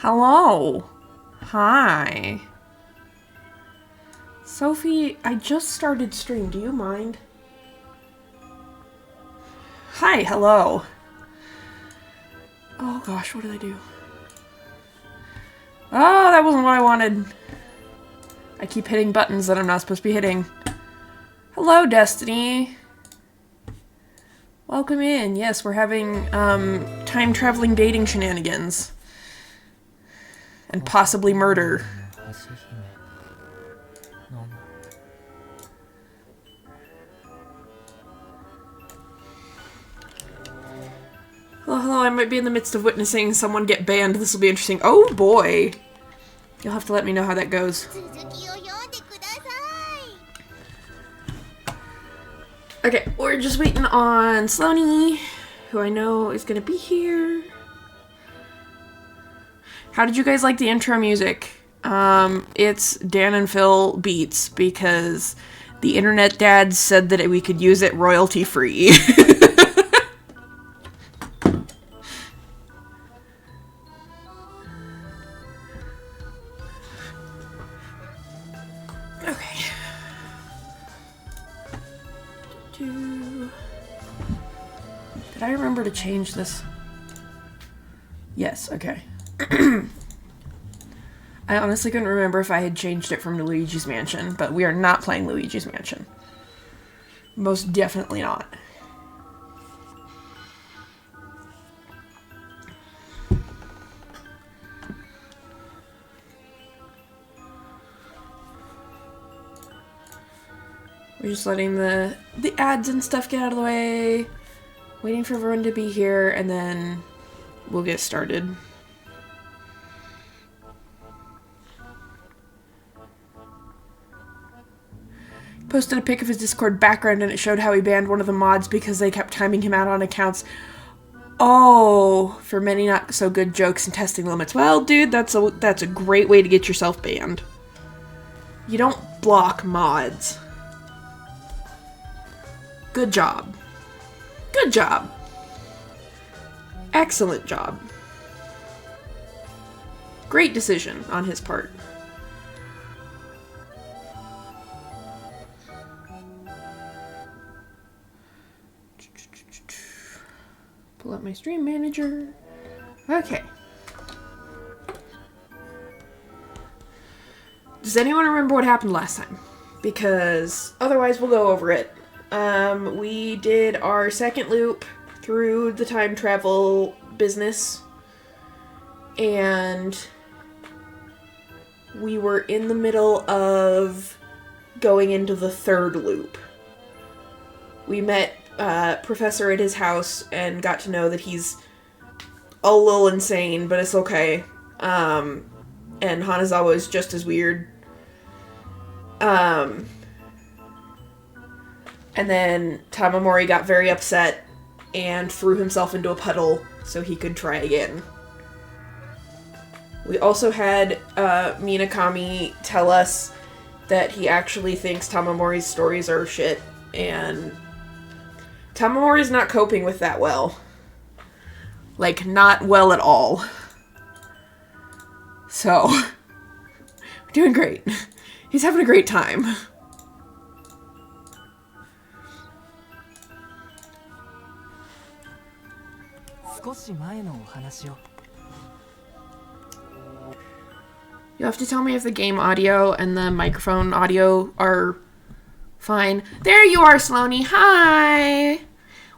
Hello. Hi. Sophie, I just started stream. Do you mind? Hi, hello. Oh gosh, what did I do? Oh, that wasn't what I wanted. I keep hitting buttons that I'm not supposed to be hitting. Hello, Destiny. Welcome in. Yes, we're having time-traveling dating shenanigans. And possibly murder. Hello, I might be in the midst of witnessing someone get banned. This will be interesting. Oh boy! You'll have to let me know how that goes. Okay, we're just waiting on Sloaney, who I know is gonna be here. How did you guys like the intro music? It's Dan and Phil beats because the internet dads said that we could use it royalty free. Okay. Did I remember to change this? Yes, okay. I honestly couldn't remember if I had changed it from Luigi's Mansion, but we are not playing Luigi's Mansion. Most definitely not. We're just letting the ads and stuff get out of the way, waiting for everyone to be here, and then we'll get started. Posted a pic of his Discord background and it showed how he banned one of the mods because they kept timing him out on accounts. Oh, for many not so good jokes and testing limits. Well, dude, that's a great way to get yourself banned. You don't block mods. Good job. Good job. Excellent job. Great decision on his part. Pull up my stream manager. Okay. Does anyone remember what happened last time? Because otherwise we'll go over it. We did our second loop through the time travel business. And we were in the middle of going into the third loop. We met Professor at his house and got to know that he's a little insane, but it's okay. And Hanazawa is just as weird. And then Tamamori got very upset and threw himself into a puddle so he could try again. We also had Minakami tell us that he actually thinks Tamamori's stories are shit, and Tamamori's not coping with that well. Like, not well at all. So, we're doing great. He's having a great time. You have to tell me if the game audio and the microphone audio are fine. There you are, Sloaney. Hi!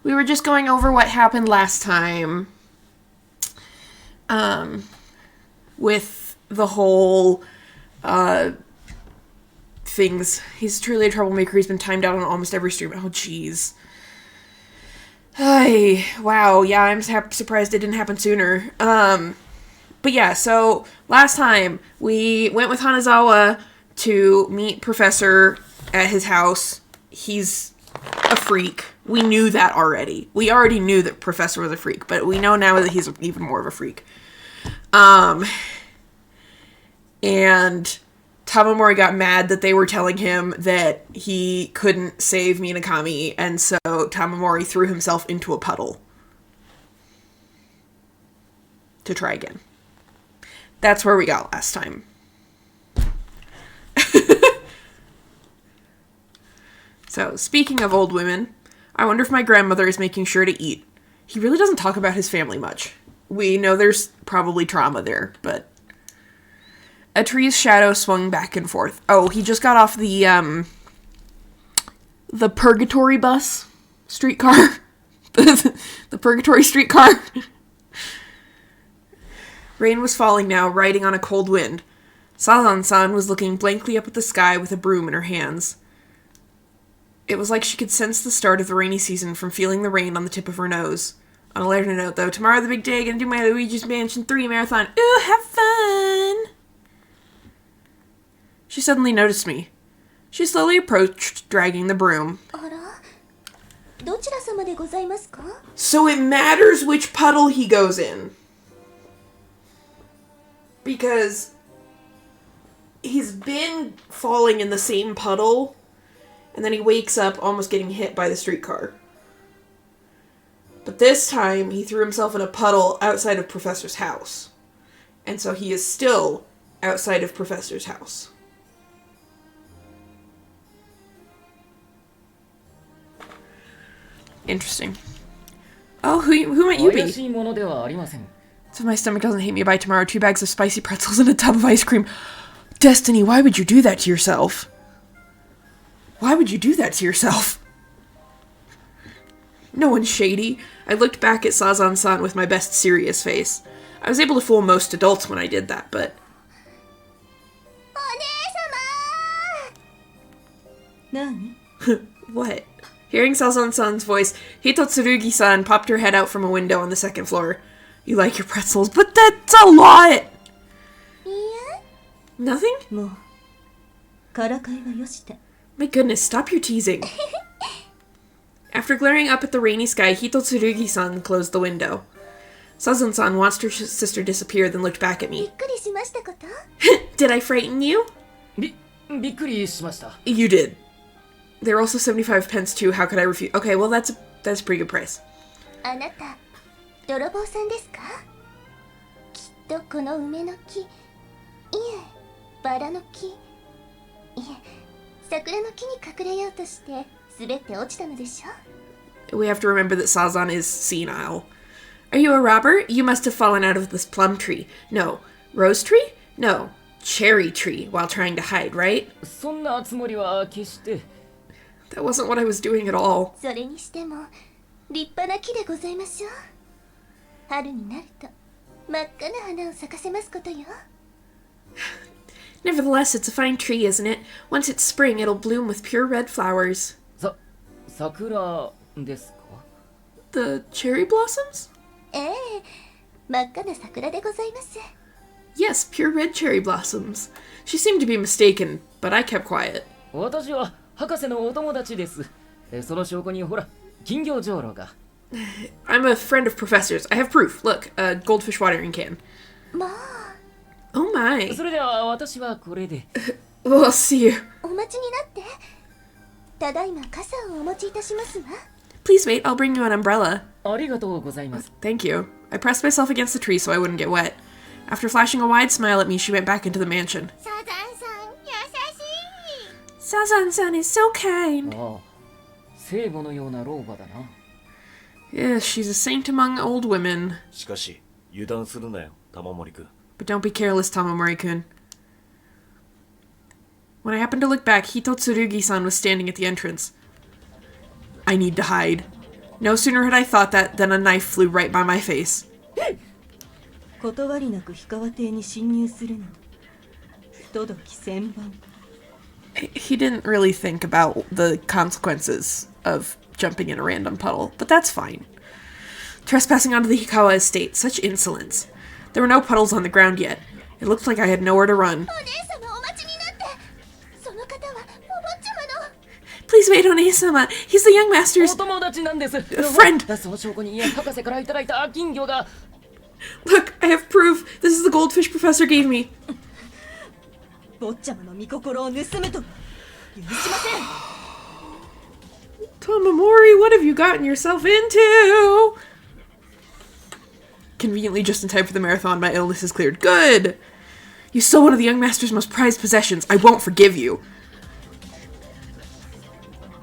We were just going over what happened last time. With the whole, things. He's truly a troublemaker. He's been timed out on almost every stream. Oh, jeez. Ay, wow, yeah, I'm surprised it didn't happen sooner. But yeah, so last time we went with Hanazawa to meet Professor at his house. He's a freak. We knew that already. We already knew that Professor was a freak, but we know now that he's even more of a freak. And Tamamori got mad that they were telling him that he couldn't save Minakami, and so Tamamori threw himself into a puddle to try again. That's where we got last time. So, speaking of old women, I wonder if my grandmother is making sure to eat. He really doesn't talk about his family much. We know there's probably trauma there, but... A tree's shadow swung back and forth. Oh, he just got off the Purgatory bus streetcar. the Purgatory streetcar. Rain was falling now, riding on a cold wind. Sazan-san was looking blankly up at the sky with a broom in her hands. It was like she could sense the start of the rainy season from feeling the rain on the tip of her nose. On a lighter note, though, tomorrow the big day, gonna do my Luigi's Mansion 3 marathon. Ooh, have fun! She suddenly noticed me. She slowly approached, dragging the broom. So it matters which puddle he goes in. Because he's been falling in the same puddle, and then he wakes up almost getting hit by the streetcar. But this time, he threw himself in a puddle outside of Professor's house. And so he is still outside of Professor's house. Interesting. Oh, who might you be? So my stomach doesn't hate me by tomorrow. 2 bags of spicy pretzels and a tub of ice cream. Destiny, why would you do that to yourself? Why would you do that to yourself? No one's shady. I looked back at Sazan-san with my best serious face. I was able to fool most adults when I did that, but... What? Hearing Sazan-san's voice, Hito Tsurugi-san popped her head out from a window on the second floor. You like your pretzels, but that's a lot! Nothing? My goodness, stop your teasing. After glaring up at the rainy sky, Hito Tsurugi-san closed the window. Sazan-san watched her sister disappear, then looked back at me. Did I frighten you? You did. They're also 75 pence too, how could I refuse? Okay, well that's a pretty good price. We have to remember that Sazan is senile. Are you a robber? You must have fallen out of this plum tree. No. Rose tree? No. Cherry tree while trying to hide, right? That wasn't what I was doing at all. Nevertheless, it's a fine tree, isn't it? Once it's spring, it'll bloom with pure red flowers. The cherry blossoms? Yes, pure red cherry blossoms. She seemed to be mistaken, but I kept quiet. I'm a friend of Professor's. I have proof. Look, a goldfish watering can. Oh my. We'll see you. Please wait, I'll bring you an umbrella. Thank you. I pressed myself against the tree so I wouldn't get wet. After flashing a wide smile at me, she went back into the mansion. Sazan-san is so kind. Yes, she's a saint among old women. But don't be careless, Tamamori-kun. When I happened to look back, Hito Tsurugi-san was standing at the entrance. I need to hide. No sooner had I thought that than a knife flew right by my face. He didn't really think about the consequences of jumping in a random puddle, but that's fine. Trespassing onto the Hikawa estate, such insolence. There were no puddles on the ground yet. It looked like I had nowhere to run. Please wait, One-sama. He's the young master's friend. Look, I have proof. This is the goldfish Professor gave me. Tamamori, what have you gotten yourself into? Conveniently just in time for the marathon, my illness is cleared. Good! You stole one of the young master's most prized possessions. I won't forgive you.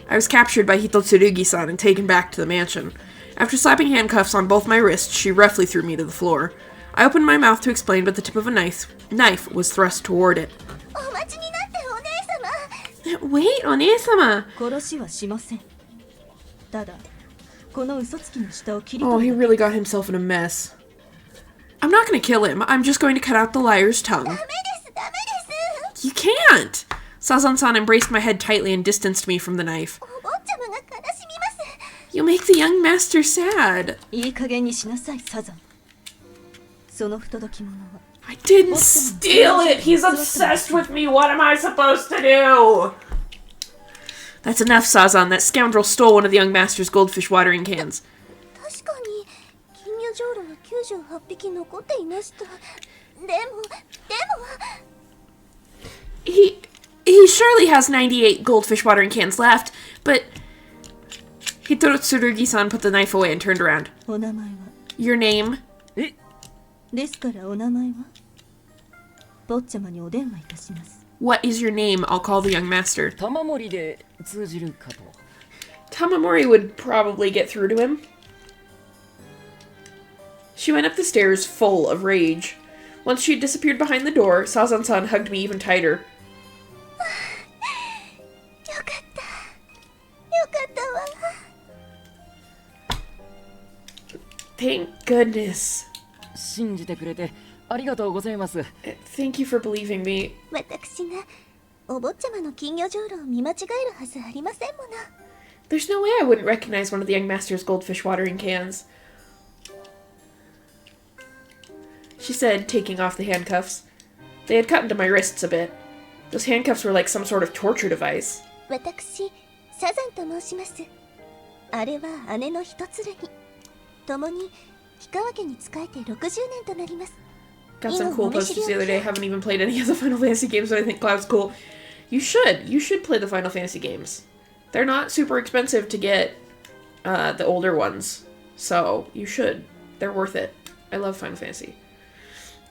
I was captured by Hito Tsurugi-san and taken back to the mansion. After slapping handcuffs on both my wrists, she roughly threw me to the floor. I opened my mouth to explain, but the tip of a knife was thrust toward it. Wait, One-sama! Oh, he really got himself in a mess. I'm not going to kill him. I'm just going to cut out the liar's tongue. You can't! Sazan-san embraced my head tightly and distanced me from the knife. You'll make the young master sad. I didn't steal it! He's obsessed with me! What am I supposed to do? That's enough, Sazan. That scoundrel stole one of the young master's goldfish watering cans. He surely has 98 goldfish watering cans left, but... Hito Tsurugi-san put the knife away and turned around. Your name? What is your name? I'll call the young master. Tamamori would probably get through to him. She went up the stairs full of rage. Once she had disappeared behind the door, Sazan-san hugged me even tighter. Thank goodness. Thank you for believing me. There's no way I wouldn't recognize one of the young master's goldfish watering cans, she said, taking off the handcuffs. They had cut into my wrists a bit. Those handcuffs were like some sort of torture device. Got some cool posters the other day. Haven't even played any of the Final Fantasy games, but I think Cloud's cool. You should play the Final Fantasy games. They're not super expensive to get the older ones, so you should. They're worth it. I love Final Fantasy.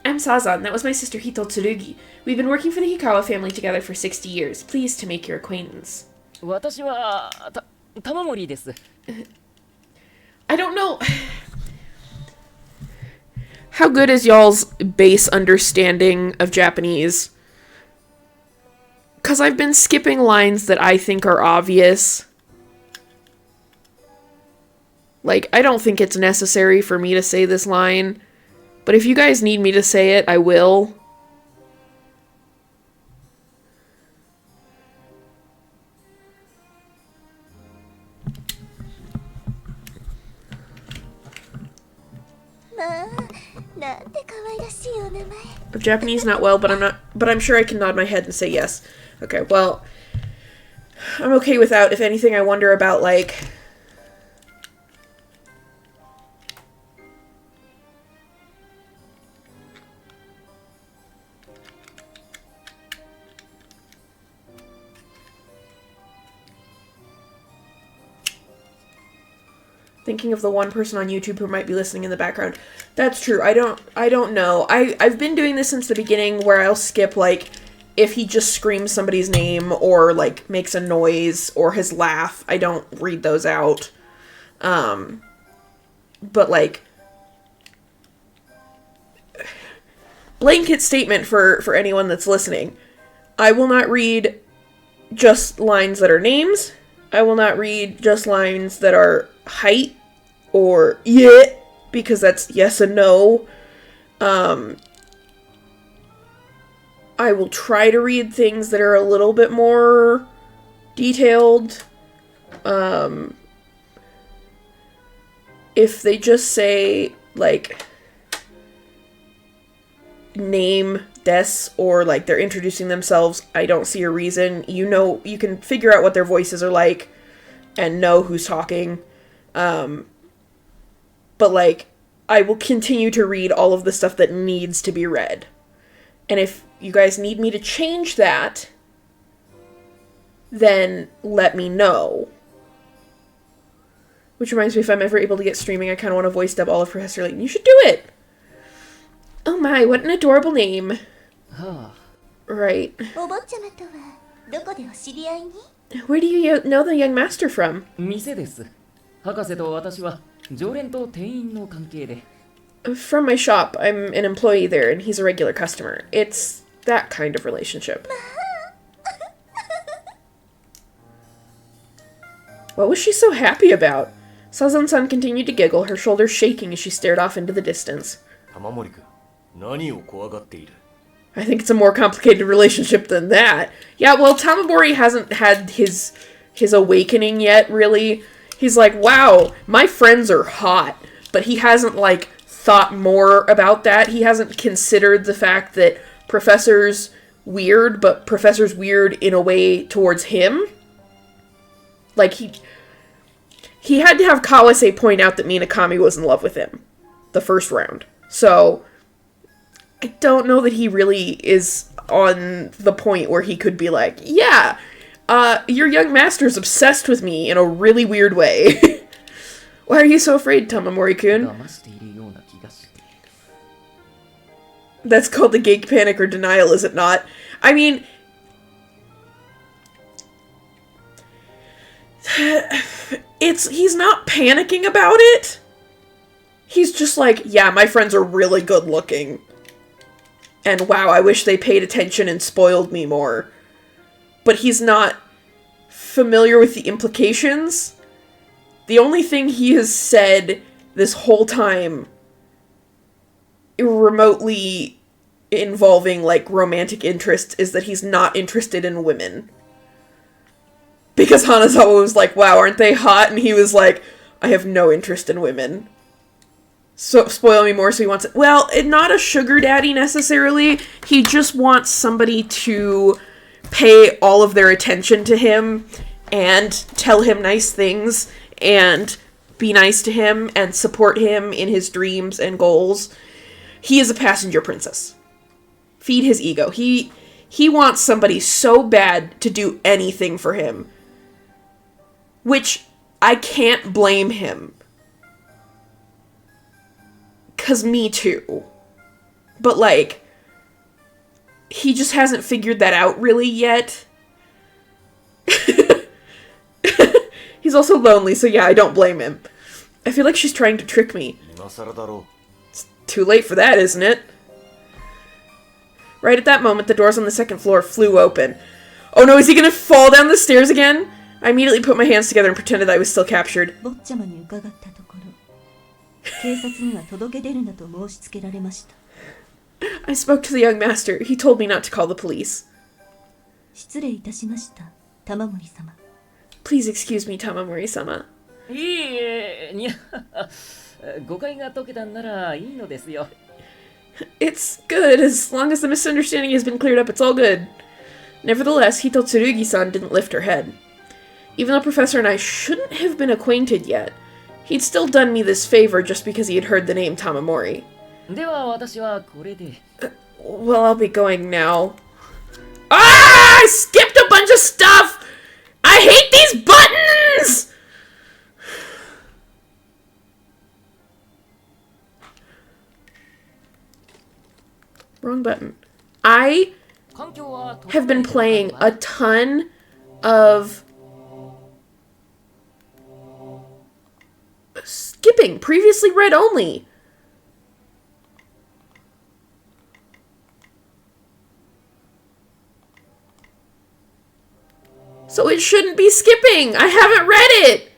I'm Sazan. That was my sister Hito Tsurugi. We've been working for the Hikawa family together for 60 years. Pleased to make your acquaintance. I don't know. How good is y'all's base understanding of Japanese? Because I've been skipping lines that I think are obvious. Like, I don't think it's necessary for me to say this line. But if you guys need me to say it, I will. Of Japanese, not well, but I'm sure I can nod my head and say yes. Okay, well, I'm okay without. If anything, I wonder about, like, thinking of the one person on YouTube who might be listening in the background. That's true. I don't know. I've been doing this since the beginning where I'll skip, like, if he just screams somebody's name or, like, makes a noise or his laugh. I don't read those out. But, like, blanket statement for anyone that's listening. I will not read just lines that are names. I will not read just lines that are height or yeah, because that's yes and no. I will try to read things that are a little bit more detailed. If they just say, like, name, des, or, like, they're introducing themselves, I don't see a reason. You know, you can figure out what their voices are like and know who's talking. But, like, I will continue to read all of the stuff that needs to be read. And if you guys need me to change that, then let me know. Which reminds me, if I'm ever able to get streaming, I kind of want to voice dub all of Professor Layton. You should do it! Oh my, what an adorable name. Right. お坊ちゃまとはどこでお知り合いに？ Where do you know the young master from? 店です。博士と私は常連と店員の関係で。From my shop. I'm an employee there, and he's a regular customer. It's that kind of relationship. What was she so happy about? Sazan-san continued to giggle, her shoulders shaking as she stared off into the distance. 玉森君、何を怖がっている？ I think it's a more complicated relationship than that. Yeah, well, Tamamori hasn't had his awakening yet, really. He's like, wow, my friends are hot. But he hasn't, like, thought more about that. He hasn't considered the fact that Professor's weird, but Professor's weird in a way towards him. Like, he had to have Kawase point out that Minakami was in love with him the first round. So, I don't know that he really is on the point where he could be like, yeah, your young master's obsessed with me in a really weird way. Why are you so afraid, Tamamori-kun? That's called the gay panic or denial, is it not? I mean, he's not panicking about it. He's just like, yeah, my friends are really good looking. And wow, I wish they paid attention and spoiled me more. But he's not familiar with the implications. The only thing he has said this whole time remotely involving, like, romantic interests is that he's not interested in women. Because Hanazawa was like, wow, aren't they hot? And he was like, I have no interest in women. So, spoil me more, so he wants it. Well, not a sugar daddy, necessarily. He just wants somebody to pay all of their attention to him and tell him nice things and be nice to him and support him in his dreams and goals. He is a passenger princess. Feed his ego. He wants somebody so bad to do anything for him. Which, I can't blame him. 'Cause me too. But, like, he just hasn't figured that out really yet. He's also lonely, so yeah, I don't blame him. I feel like she's trying to trick me. It's too late for that, isn't it? Right at that moment, the doors on the second floor flew open. Oh no, is he gonna fall down the stairs again? I immediately put my hands together and pretended I was still captured. I spoke to the young master. He told me not to call the police. Please excuse me, Tamamori-sama. いいえ、にゃ、誤解が解けたんならいいのですよ。It's good. As long as the misunderstanding has been cleared up, it's all good. Nevertheless, Hito Tsurugi-san didn't lift her head. Even though Professor and I shouldn't have been acquainted yet, he'd still done me this favor just because he had heard the name Tamamori. では私はこれで。Well, I'll be going now. Ah! I skipped a bunch of stuff! I hate these buttons! Wrong button. I have been playing a ton of skipping, previously read only. So it shouldn't be skipping. I haven't read it.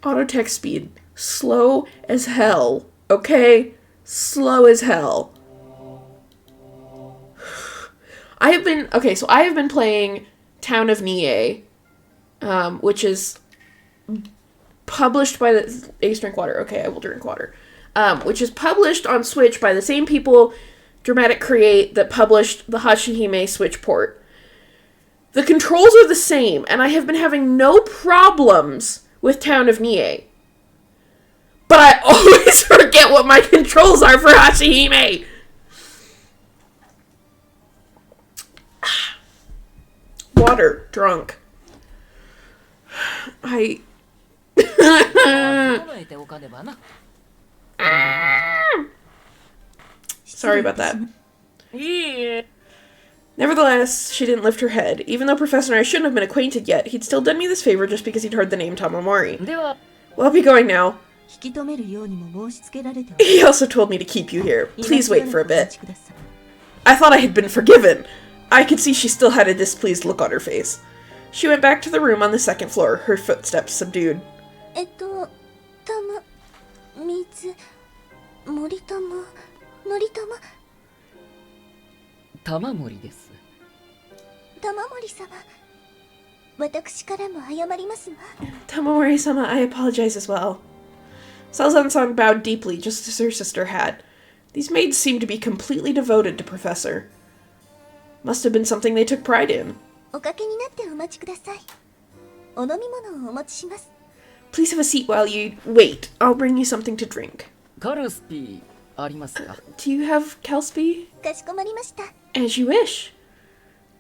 Auto text speed. Slow as hell. Okay? Slow as hell. I have been playing Town of Nie, which is published by the Ace drink water. Okay, I will drink water. Which is published on Switch by the same people Dramatic Create that published the Hashihime Switch port. The controls are the same, and I have been having no problems with Town of Nie. But I always forget what my controls are for Hashihime! Water. Drunk. I 整えておかねばな。 Sorry about that. いいえ。 Nevertheless, she didn't lift her head. Even though Professor and I shouldn't have been acquainted yet, he'd still done me this favor just because he'd heard the name Tamamori. では、 Well, I'll be going now. 引き止めるようにも申し付けられて He also told me to keep you here. おり Please wait for a お待 bit. ちください I thought I had been forgiven. I could see she still had a displeased look on her face. She went back to the room on the second floor, her footsteps subdued. 水森友森友玉森です。玉森様私からも謝りますわ Tamamori-sama, I apologize as well. Salzan-san bowed deeply, just as her sister had. These maids seemed to be completely devoted to Professor. Must have been something they took pride in. おかけになってお待ちくださいお飲み物をお持ちします Please have a seat while you wait. I'll bring you something to drink. カルスピーありますか？ Do you have Kelsby? かしこまりました As you wish.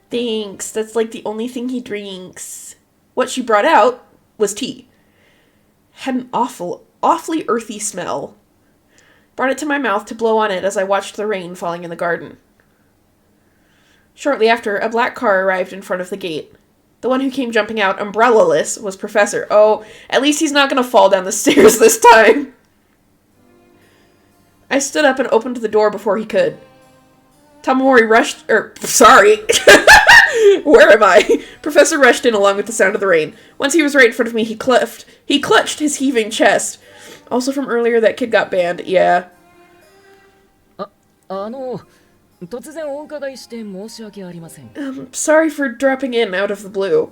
Thanks. That's like the only thing he drinks. What she brought out was tea. Had an awfully earthy smell. Brought it to my mouth to blow on it as I watched the rain falling in the garden. Shortly after, a black car arrived in front of the gate. The one who came jumping out, umbrella-less, was Professor. Oh, at least he's not going to fall down the stairs this time. I stood up and opened the door before he could. Tamamori rushed... sorry. Where am I? Professor rushed in along with the sound of the rain. Once he was right in front of me, he clutched his heaving chest. Also from earlier, that kid got banned. Yeah. 突然お伺いして申し訳ありません。 Sorry for dropping in out of the blue.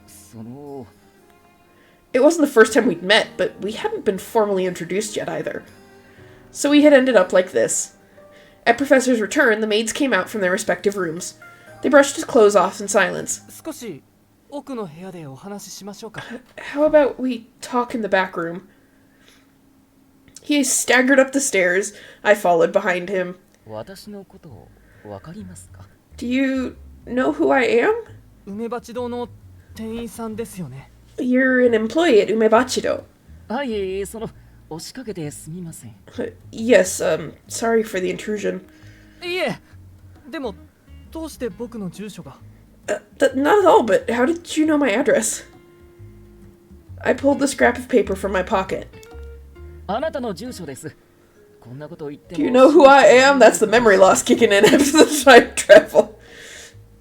その It wasn't the first time we'd met, but we hadn't been formally introduced yet either. So we had ended up like this. At Professor's return, the maids came out from their respective rooms. They brushed his clothes off in silence. 少し奥の部屋でお話ししましょうか。 How about we talk in the back room? He staggered up the stairs. I followed behind him. 私のことをわかりますか？ Do you know who I am? 梅鉢堂の店員さんですよね。 You're an employee at Umebachido. はい、押しかけてすみません。 Yes, sorry for the intrusion. いえ、でもどうして僕の住所が？ Not at all, but how did you know my address? I pulled the scrap of paper from my pocket. あなたの住所です。こんなこと言っても。 Do you know who I am? That's the memory loss kicking in after the time travel.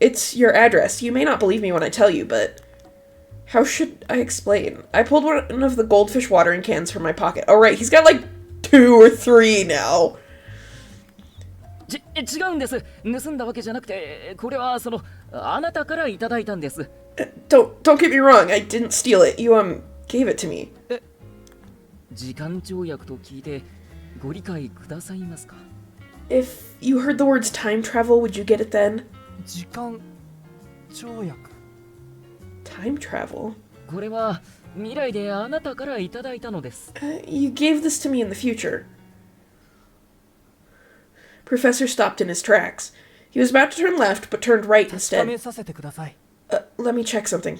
It's your address. You may not believe me when I tell you, but how should I explain? I pulled one of the goldfish watering cans from my pocket. Oh, right, he's got like 2 or 3 now. 違うんです。盗んだわけじゃなくて、これはあなたからいただいたんです。Don't get me wrong. I didn't steal it. You gave it to me. 時間跳躍と聞いてご理解くださいますか？ If you heard the words time travel, would you get it then? 時間跳躍。 Time travel? これは未来であなたからいただいたのです。You gave this to me in the future. Professor stopped in his tracks. He was about to turn left, but turned right 確か instead. めさせてください。 Let me check something.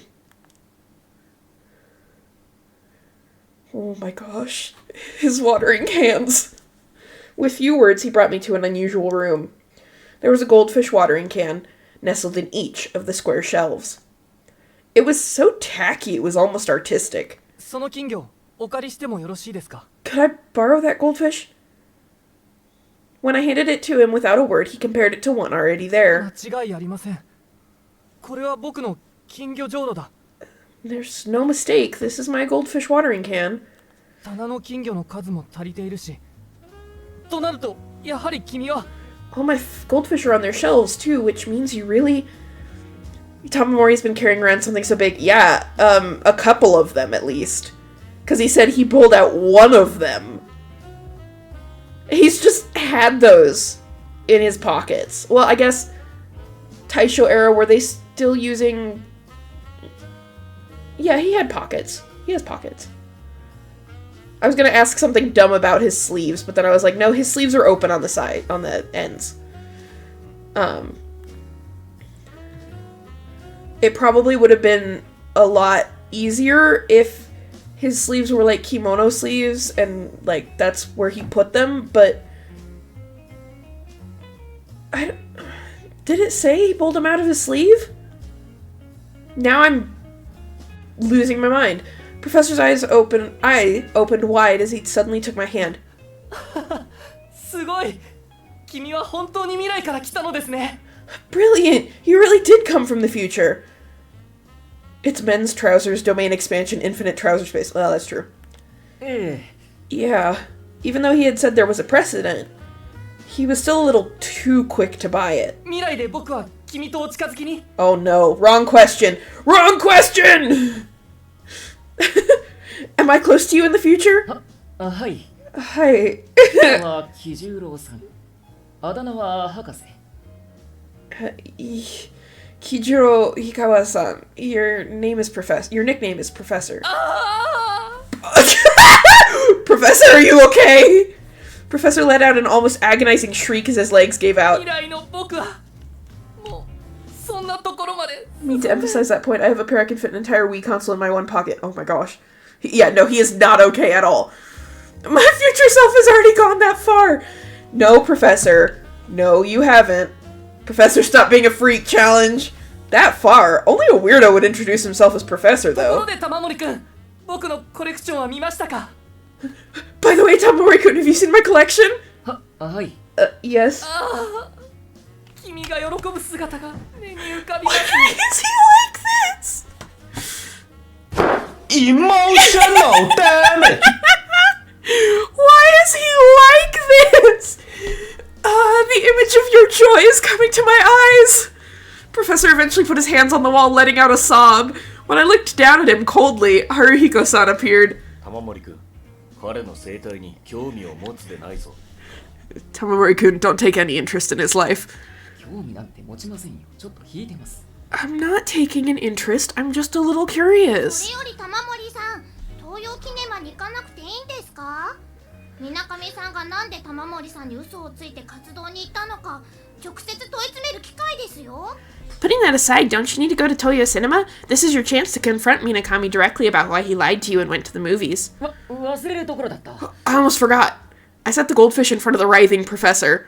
Oh my gosh. His watering cans. With few words, he brought me to an unusual room. There was a goldfish watering can, nestled in each of the square shelves. It was so tacky, it was almost artistic. その金魚お借りしてもよろしいですか？ Could I borrow that goldfish? When I handed it to him without a word, he compared it to one already there. 間違いありません。これは僕の金魚浄土だ。 There's no mistake. This is my goldfish watering can. 棚の金魚の数も足りているし。となると、やはり君は。 All my goldfish are on their shelves too, which means you really... Tamamori's been carrying around something so big. Yeah, a couple of them at least. Because he said he pulled out one of them. He's just had those in his pockets. Well, I guess Taisho era, were they still using... Yeah, he had pockets. He has pockets. I was gonna ask something dumb about his sleeves, but then I was like, no, his sleeves are open on the side, on the ends. It probably would have been a lot easier if his sleeves were like kimono sleeves and like that's where he put them, but did it say he pulled them out of his sleeve? Now I'm losing my mind. Professor's eyes opened wide as he suddenly took my hand. すごい。君は本当に未来から来たのですね。 Brilliant! You really did come from the future. It's men's trousers, domain expansion, infinite trouser space. Well, that's true. え Yeah. Even though he had said there was a precedent, he was still a little too quick to buy it. 未来で僕は君とお近づきに。 Oh no, wrong question! Wrong question! Am I close to you in the future? あ、はい。 Hi. は喜十郎さん。あだ名は博士。 Kijiro Hikawa-san, your nickname is Professor. あ Professor, are you okay? Professor let out an almost agonizing shriek as his legs gave あ。 out. 未来の僕はもうそんなところまで。 I need to emphasize that point. I have a pair I can fit an entire Wii console in my one pocket. Oh my gosh. Yeah, no, he is not okay at all. My future self has already gone that far. No, Professor. No, you haven't. Professor, stop being a freak challenge. That far? Only a weirdo would introduce himself as Professor, ところ though. で玉森くん、僕のコレクションは見ましたか？ By the way, Tamori-kun, have you seen my collection? は、はい。 Yes. ああ、君が喜ぶ姿が目に浮かびま Why す。 is he like this? Emotional, damn it! Why is he like this? The image of your joy is coming to my eyes. Professor eventually put his hands on the wall, letting out a sob. When I looked down at him coldly, Haruhiko-san appeared. 玉森君、彼の生態に興味を持つでないぞ。 Tamamori-kun, don't take any interest in his life. 興味なんて持ちませんよ。ちょっと引いてます。 I'm not taking an interest, I'm just a little そ curious. れより玉森さん、東洋記念マに行かなくていいんですか？水上さんがなんで玉森さんに嘘をついて活動に行ったのか直接問い詰める機会ですよ。 Putting that aside, don't you need to go to Toyo Cinema? This is your chance to confront Minakami directly about why he lied to you and went to the movies. 忘れるところだった。 I almost forgot. I set the goldfish in front of the writhing professor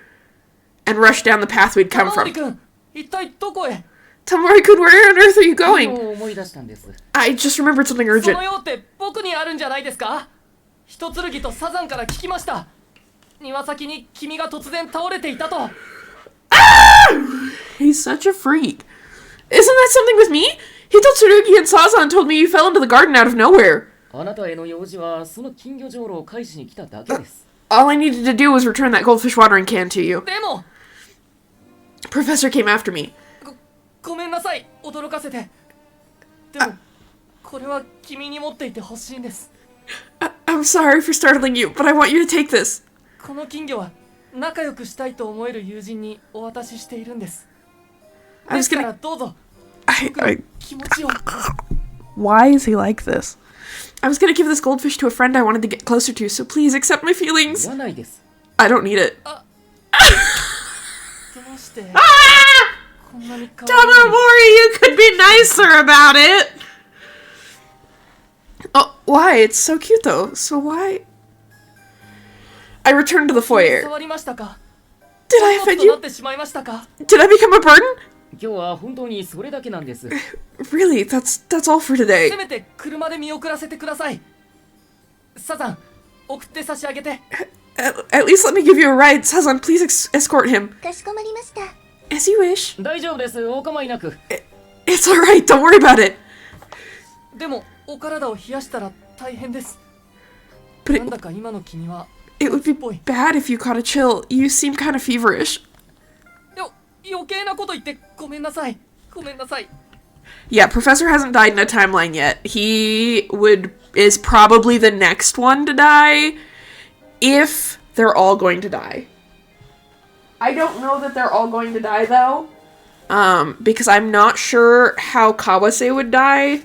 and rushed down the path we'd come 玉森 from. くん、一体どこへ？ Tamori-kun, where on earth are you 今 going? 思い出したんです。 I just remembered something そ urgent. の用って僕にあるんじゃないですか？一剣とサザンから聞きました。庭先に君が突然倒れていたと。 He's such a freak. Isn't that something with me? Hito Tsurugi and Sazan told me you fell into the garden out of nowhere. あなたへの用事はその金魚上路を返しに来ただけです。 All I needed to do was return that goldfish watering can to you. でも Professor came after me. ごめんなさい、驚かせて。でもこれは君に持っていてほしいんです。 I'm sorry for startling you, but I want you to take this. この金魚は仲良くしたいと思える友人にお渡ししているんです。 I で was すから gonna... どうぞ I... 僕の気持ちを。 Why is he like this? I was gonna give this goldfish to a friend I wanted to get closer to, so please accept my い feelings. らないです。 I don't need it. どうしてこ Ah! んなに可愛い Tamamori, you could be nicer about it! Oh, why? It's so cute though. So why? I returned to the の foyer. 触りましたか？ Did I 荷物 offend となっ you? てしまいましたか？ Did I become a burden? 今日は本当にそれだけなんです。 Really? That's all for today. せめて車で見送らせてください。サザン、送って差し上げて。 At least let me give you a ride. Sazan, please escort him. かしこまりました。 As you wish. 大丈夫です。お構いなく。 It's alright, don't worry about it. でもお体を冷やしたら大変です。 But なんだか今の君は it would be bad if you caught a chill. You seem kind of feverish. 余計なこと言ってごめんなさい。ごめんなさい。 Yeah, Professor hasn't died in a timeline yet. He is probably the next one to die if they're all going to die. I don't know that they're all going to die though. Because I'm not sure how Kawase would die.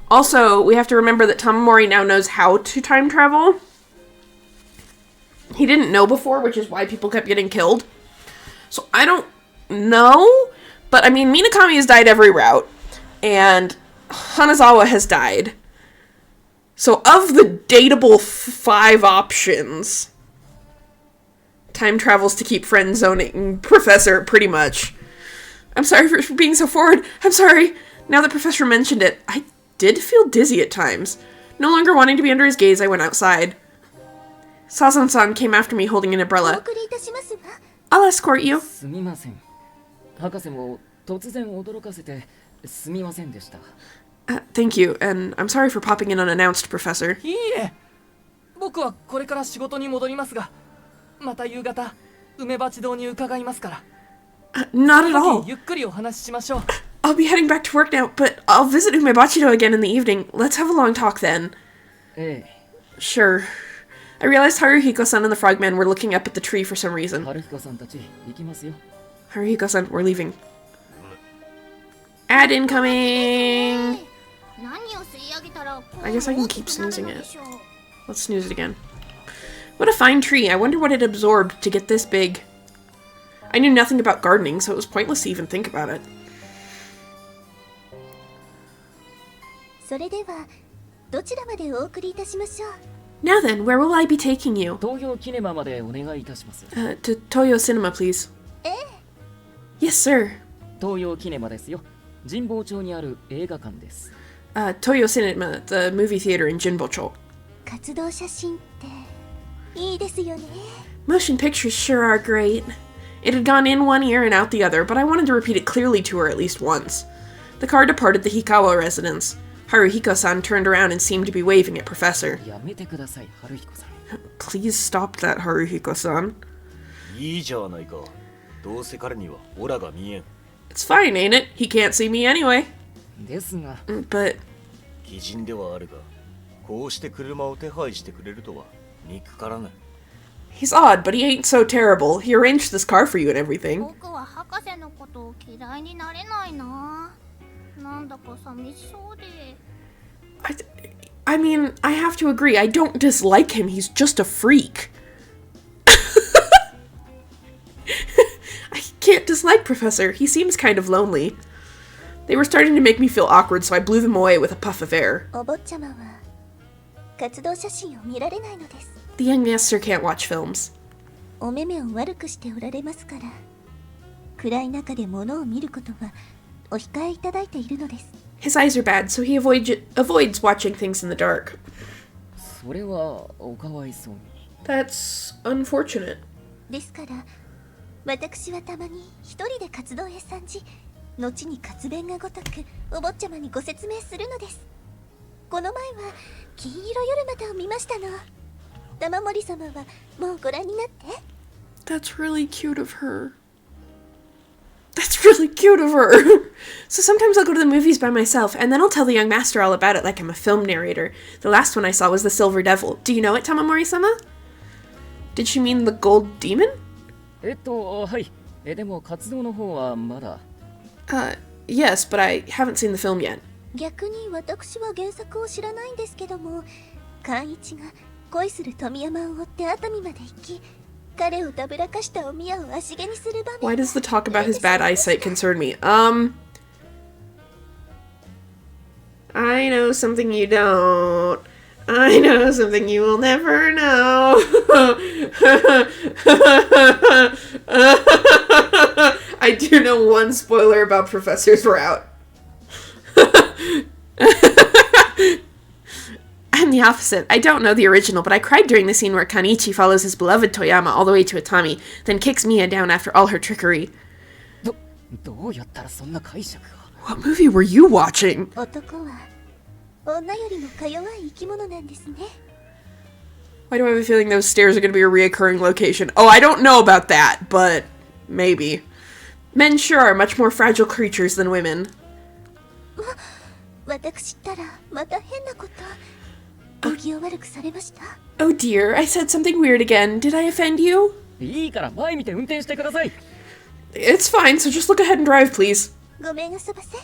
Also, we have to remember that Tamamori now knows how to time travel. He he didn't know before, which is why people kept getting killed. So I don't know, but I mean, Minakami has died every route, and Hanazawa has died. So of the dateable 5 options, time travels to keep friend zoning Professor, pretty much. I'm sorry for being so forward. I'm sorry. Now that Professor mentioned it, I did feel dizzy at times. No longer wanting to be under his gaze, I went outside. Sazan-san came after me holding an umbrella. I'll escort you. すみません。博士も突然驚かせてすみませんでした。Thank you, and I'm sorry for popping in unannounced, Professor. いいえ、僕はこれから仕事に戻りますが、また夕方梅鉢堂に伺いますから。Not at all. ゆっくりお話ししましょう。I'll be heading back to work now, but I'll visit Umebachido again in the evening. Let's have a long talk then. ええ。 Sure. I realized Haruhiko-san and the Frogman were looking up at the tree for some reason. 春彦さんたち行きますよ。 Haruhiko-san, we're leaving. Ad incoming! 何を吸い上げたら I guess I can keep snoozing it. Let's snooze it again. What a fine tree. I wonder what it absorbed to get this big. I knew nothing about gardening, so it was pointless to even think about it. それではどちらまでお送りいたしましょう。 Now then, where will I be taking you? 東京キネマまでお願いいたします。 To Toyo Cinema, please. Yes, sir. 東洋キネマですよ。神保町にある映画館です。Toyo Cinema, the movie theater in Jinbocho. 活動写真っていいですよね。 Motion pictures sure are great. It had gone in one ear and out the other, but I wanted to repeat it clearly to her at least once. The car departed the Hikawa residence. Haruhiko-san turned around and seemed to be waving at Professor. やめてください、春彦さん。 Please stop that, Haruhiko-san. いいじゃないか。どうせ彼にはオラが見えん。 It's fine, ain't it? He can't see me anyway. ですが、 But 鬼人ではあるが、こうして車を手配してくれるとは憎からない。 he's odd, but he ain't so terrible. He arranged this car for you and everything. 僕は博士のことを嫌いになれないな。なんだか寂しそうで。I mean, I have to agree. I don't dislike him. He's just a freak. I can't dislike Professor. He seems kind of lonely. They were starting to make me feel awkward, so I blew them away with a puff of air. お坊ちゃまは活動写真を見られないのです。 The young master can't watch films. お目目を悪くしておられますから、暗い中で物を見ることはお控えいただいているのです。 His eyes are bad, so he avoids watching things in the dark. それはおかわいそうに。 That's unfortunate. ですから私はたまに一人で活動へ参じ、後に活弁がごとくお坊ちゃまにご説明するのです。この前は金色夜またを見ましたの。玉森様はもうご覧になって。 That's really cute of her. That's really cute of her. So sometimes I'll go to the movies by myself, and then I'll tell the young master all about it like I'm a film narrator. The last one I saw was The Silver Devil. Do you know it, Tamamori-sama? Did she mean the Gold Demon? はい。でも活動の方はまだ。Yes, but I haven't seen the film yet. 逆に私は原作を知らないんですけども、寛一が恋する富山を追って熱海まで行き、彼をたぶらかしたお宮を足毛にする場面。 Why does the talk about his bad eyesight concern me? I know something you don't. I know something you will never know. I do know one spoiler about Professor's route. I'm the opposite. I don't know the original, but I cried during the scene where Kanichi follows his beloved Toyama all the way to Atami, then kicks Mia down after all her trickery. どうやったらそんな解釈が。 What movie were you watching? 男は女よりもか弱い生き物なんですね。 Why do I have a feeling those stairs are going to be a reoccurring location? Oh, I don't know about that, but maybe. Men sure are much more fragile creatures than women. 私ったらまた変なこと。お気を悪くされました。 Oh dear, I said something weird again. Did I offend you? いいから前見て運転してください。 It's fine, so just look ahead and drive, please. ごめんなさばせ。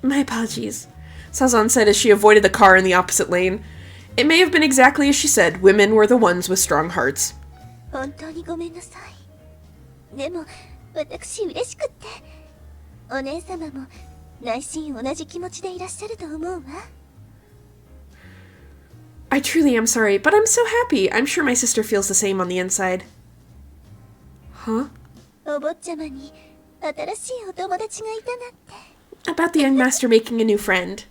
My apologies, Sazan said as she avoided the car in the opposite lane. It may have been exactly as she said. Women were the ones with strong hearts. 本当にごめんなさい。でも私嬉しくって、お姉様も内心同じ気持ちでいらっしゃると思うわ。 I truly am sorry, but I'm so happy. I'm sure my sister feels the same on the inside. Huh? お坊ちゃまに新しいお友達がいたなって。 About the young master making a new friend.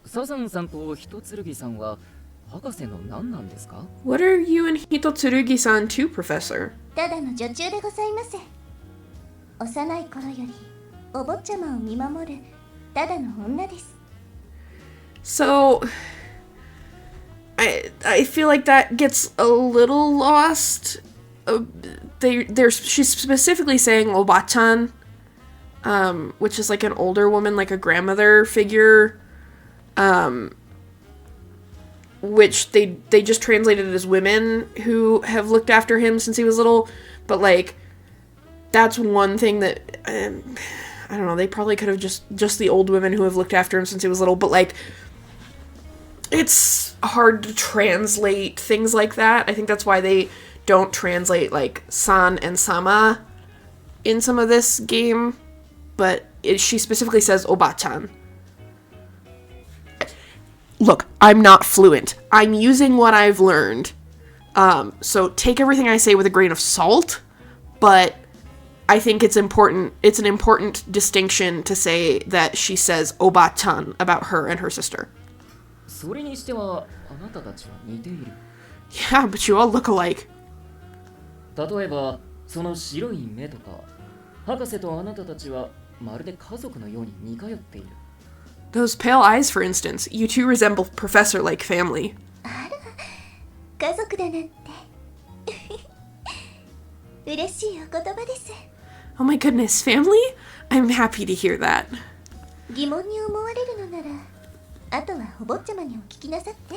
サザンさんとヒトツルギさんは博士の何なんですか？ What are you and Hitotsurugi-san to, Professor? ただの女中でございます。幼い頃よりお坊ちゃまを見守るただの女です。 So, I feel like that gets a little lost. She's specifically saying Obachan, which is like an older woman, like a grandmother figure, which they just translated it as women who have looked after him since he was little. But like, that's one thing that I don't know. They probably could have just the old women who have looked after him since he was little. But like, it's hard to translate things like that. I think that's why they don't translate like san and sama in some of this game. But she specifically says Obachan. Look, I'm not fluent. I'm using what I've learned. So take everything I say with a grain of salt. But I think it's important. It's an important distinction to say that she says Obachan about her and her sister. それにしてはあなたたちは似ている。 Yeah, but you all look alike. 例えばその白い目とか、博士とあなたたちはまるで家族のように似通っている。 Those pale eyes, for instance. You two resemble Professor like family. 家族だなんて嬉しいお言葉です。 Oh my goodness, family? I'm happy to hear that. 疑問に思われるのなら、あとはお坊ちゃまにお聞きなさって。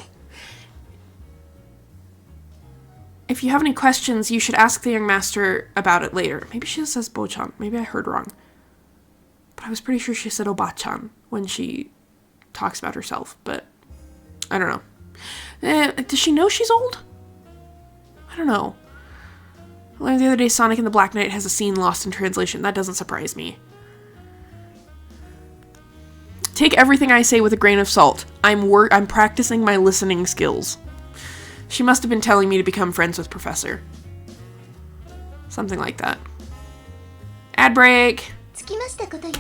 If you have any questions, you should ask the young master about it later. Maybe she says Bochan. Maybe I heard wrong. But I was pretty sure she said Obachan when she talks about herself. But I don't know. Does she know she's old? I don't know. I learned the other day Sonic and the Black Knight has a scene lost in translation. That doesn't surprise me. Take everything I say with a grain of salt. I'm practicing my listening skills. She must have been telling me to become friends with Professor. Something like that. Ad break! つきましたことよ。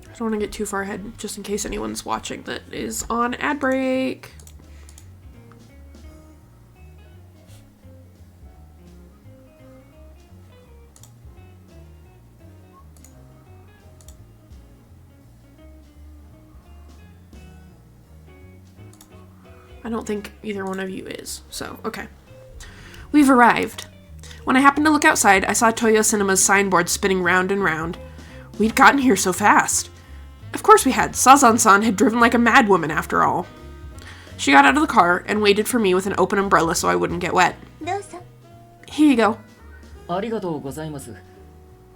I don't want to get too far ahead, just in case anyone's watching that is on ad break. I don't think either one of you is, so okay. We've arrived. When I happened to look outside, I saw Toyo Cinema's signboard spinning round and round. We'd gotten here so fast. Of course we had. Sazan-san had driven like a madwoman after all. She got out of the car and waited for me with an open umbrella so I wouldn't get wet. どうぞ。 Here you go. ありがとうございます。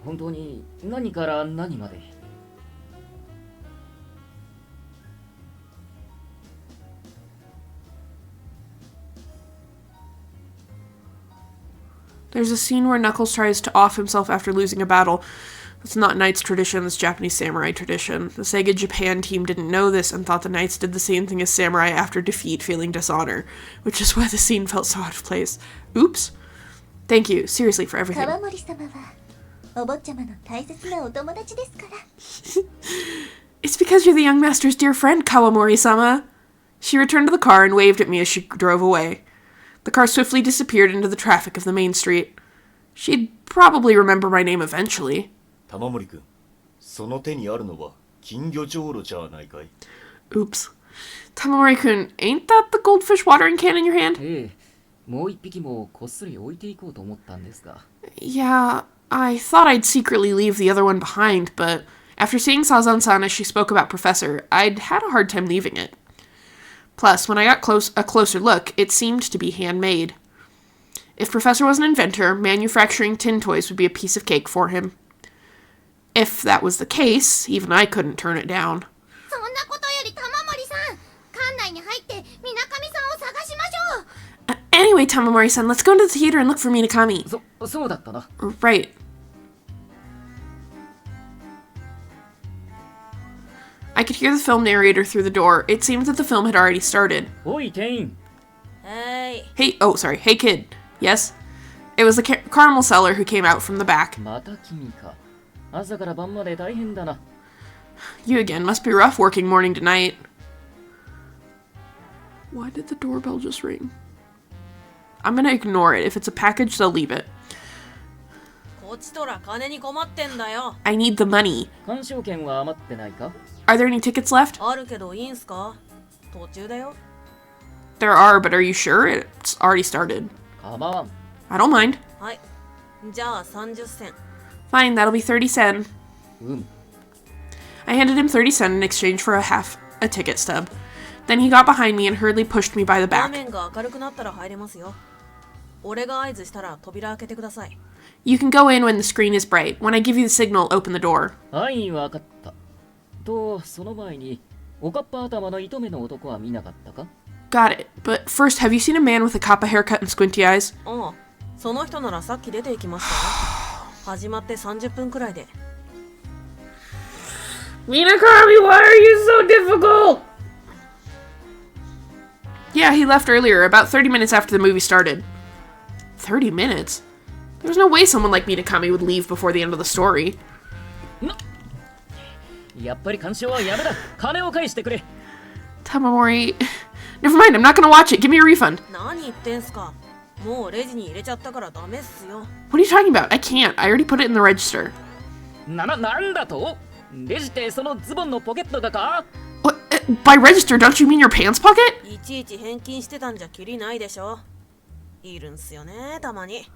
本当に何から何まで。 There's a scene where Knuckles tries to off himself after losing a battle. That's not Knights tradition, that's Japanese samurai tradition. The Sega Japan team didn't know this and thought the Knights did the same thing as samurai after defeat, feeling dishonor, which is why the scene felt so out of place. Oops. Thank you, seriously, for everything. 川森様はお坊ちゃまの大切なお友達ですから。 It's because you're the young master's dear friend, Kawamori-sama. She returned to the car and waved at me as she drove away. The car swiftly disappeared into the traffic of the main street. She'd probably remember my name eventually. 玉森君、その手にあるのは金魚じょうろじゃないかい。 Oops. Tamamori-kun, ain't that the goldfish watering can in your hand? ええ、もう一匹もこっそり置いていこうと思ったんですが。 Yeah, I thought I'd secretly leave the other one behind, but after seeing Sazan-san as she spoke about Professor, I'd had a hard time leaving it. Plus, when I got a closer look, it seemed to be handmade. If Professor was an inventor, manufacturing tin toys would be a piece of cake for him. If that was the case, even I couldn't turn it down. そんなことより玉森さん、館内に入って水上さんを探しましょう。Anyway, Tamamori-san, let's go into the theater and look for Minakami. そうだったな。 Right. I could hear the film narrator through the door. It seemed that the film had already started. おい店員。 Hey, oh, sorry. Hey, kid. Yes? It was the caramel seller who came out from the back. また君か。朝から晩まで大変だな。 You again. Must be rough working morning to night. Why did the doorbell just ring? I'm gonna ignore it. If it's a package, they'll leave it. こっちとら金に困ってんだよ。 I need the money. 鑑賞券は余ってないか？ Are there any tickets left? あるけどいいんすか？途中だよ。 There are, but are you sure? It's already started. かまわん。 I don't mind. はい。じゃあ30銭。 Fine, that'll be 30 sen. うん。 I handed him 30 sen in exchange for a ticket stub. Then he got behind me and hurriedly pushed me by the 画 back. 面が明るくなったら入れますよ。俺が合図したら扉開けてください。 You can go in when the screen is bright. When I give you the signal, open the door. はい、わかった。と、その前に、おかっぱ頭の糸目の男は見なかったか？ Got it. But first, have you seen a man with a kappa haircut and squinty eyes? ああ、その人ならさっき出て行きましたよ。始まって30分くらいで。 Minakami, why are you so difficult? Yeah, he left earlier, about 30 minutes after the movie started. 30 minutes? There's no way someone like Minakami would leave before the end of the story. やっぱり鑑賞はやめだ。金を返してくれ。 Tamamori... Never mind, I'm not gonna watch it. Give me a refund. 何言ってんすか。もうレジに入れちゃったからダメっすよ。 What are you talking about? I can't. I already put it in the register. なんだと？レジってそのズボンのポケットがか？ What? By register, don't you mean your pants pocket? いちいち返金してたんじゃきりないでしょ。いるんすよね、たまに。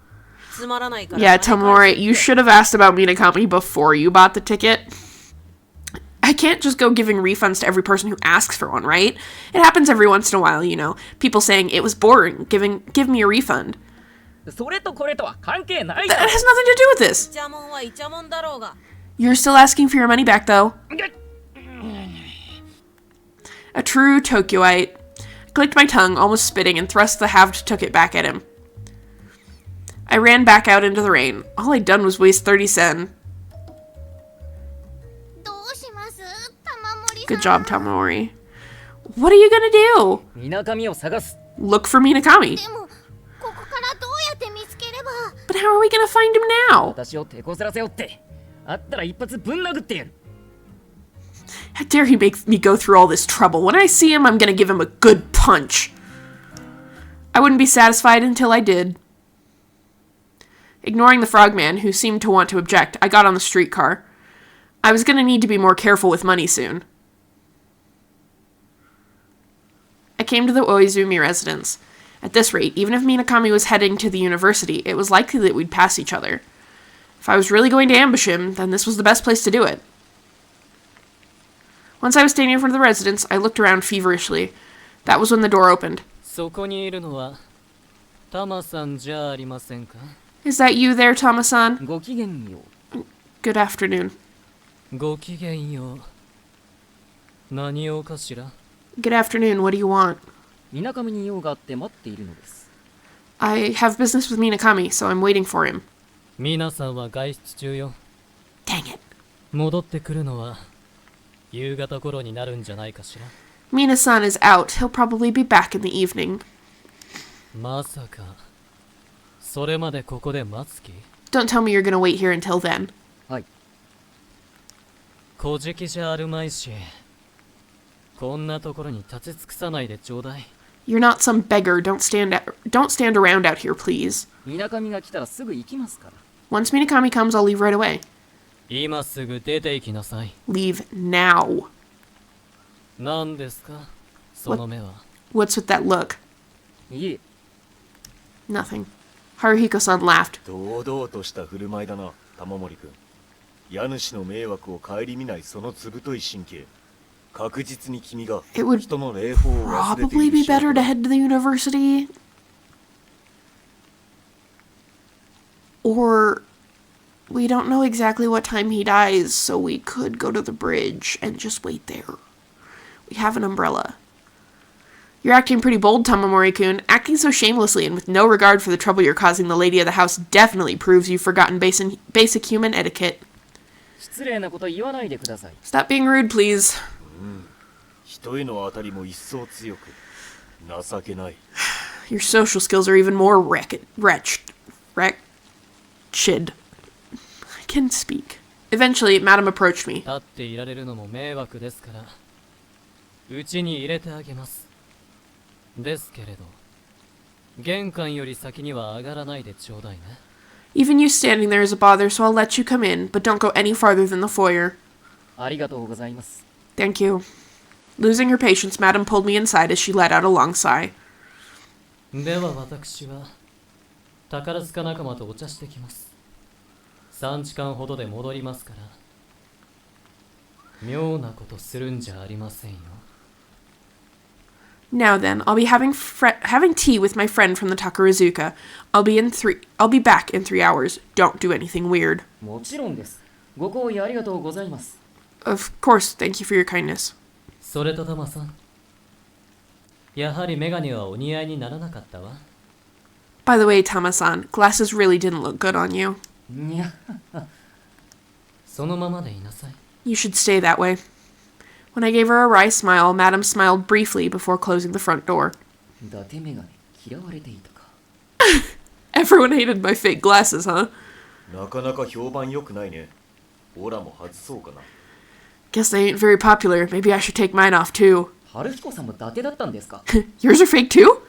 つまらないから。 Yeah, Tamamori, you should have asked about Minakami before you bought the ticket. I can't just go giving refunds to every person who asks for one, right? It happens every once in a while, you know. People saying it was boring, give me a refund. それとこれとは関係ない That だろ。 has nothing to do with イ this. チャモンはイチャモンだろうが。 You're still asking for your money back, though. A true Tokyoite. I clicked my tongue, almost spitting, and thrust the halved ticket back at him. I ran back out into the rain. All I'd done was waste 30 sen. どうします玉森さん。 Good job, Tamamori. What are you gonna do? みなかみを探す。 Look for Minakami. でもここからどうやって見つければ。 But how are we gonna find him now? 私を手こずらせよって。あったら一発ぶん殴ってやる。 How dare he make me go through all this trouble? When I see him, I'm gonna give him a good punch. I wouldn't be satisfied until I did. Ignoring the frogman, who seemed to want to object, I got on the streetcar. I was gonna need to be more careful with money soon. I came to the Oizumi residence. At this rate, even if Minakami was heading to the university, it was likely that we'd pass each other. If I was really going to ambush him, then this was the best place to do it. Once I was standing in front of the residence, I looked around feverishly. That was when the door opened. そこにいるのはタマさんじゃありませんか？ Is that you there, Tama-san? ごきげんよう。 Good afternoon. ごきげんよう。何をかしら？ Good afternoon, what do you want? みなかみに用があって待っているのです。 I have business with Minakami, so I'm waiting for him. 皆さんは外出中よ。 Dang it. 戻ってくるのは夕方頃になるんじゃないかしら。 Mina-san is out. He'll probably be back in the evening. まさかそれまでここで待つ気？ Don't tell me you're gonna wait here until then. はい。小じきじゃあるまいし、こんなところに立ち尽くさないでちょうだい。 You're not some beggar. Don't stand around out here, please. みなかみが来たらすぐ行きますから。 Once Minakami comes, I'll leave right away. 今すぐ出て行きなさい。 Leave now. 何ですかその目は。 What's with that look? いえ、 Nothing. Haruhiko-san laughed. 堂々とした振る舞いだな、玉森君。家主の迷惑を顧みないそのずぶとい神経。確実に君が It would 人の礼法を忘れてい Probably る be 証拠 better to だ。 head to the university. Or we don't know exactly what time he dies, so we could go to the bridge and just wait there. We have an umbrella. You're acting pretty bold, Tamamori-kun. Acting so shamelessly and with no regard for the trouble you're causing the lady of the house definitely proves you've forgotten basic human etiquette. 失礼なこと言わないでください。 Stop being rude, please. 人への当たりも一層強く情けない。 Your social skills are even more wretched. I can speak. Eventually, Madam approached me. 立っていられるのも迷惑ですから、うちに入れてあげます。ですけれど、玄関より先には上がらないでちょうだいね。 Even you standing there is a bother, so I'll let you come in, but don't go any farther than the foyer. ありがとうございます。 Thank you. Losing her patience, Madam pulled me inside as she let out a long sigh. では私は宝塚仲間とお茶してきます。3時間ほどで戻りますから。妙なことするんじゃありませんよ。 Now then, I'll be having tea with my friend from the Takarazuka. I'll be back in 3 hours. Don't do anything weird. もちろんです。ご好意ありがとうございます。 Of course, thank you for your kindness. それとタマさん、やはりメガネはお似合いにならなかったわ。 By the way, Tama-san, glasses really didn't look good on you. にゃ、そのままでいなさい。 You should stay that way. When I gave her a wry smile, Madam smiled briefly before closing the front door. 伊達メガネ嫌われていたか。 Everyone hated my fake glasses, huh? なかなか評判良くないね。オラも外そうかな。 Guess they ain't very popular. Maybe I should take mine off too. 春彦さんも伊達だったんですか。 Yours are fake too?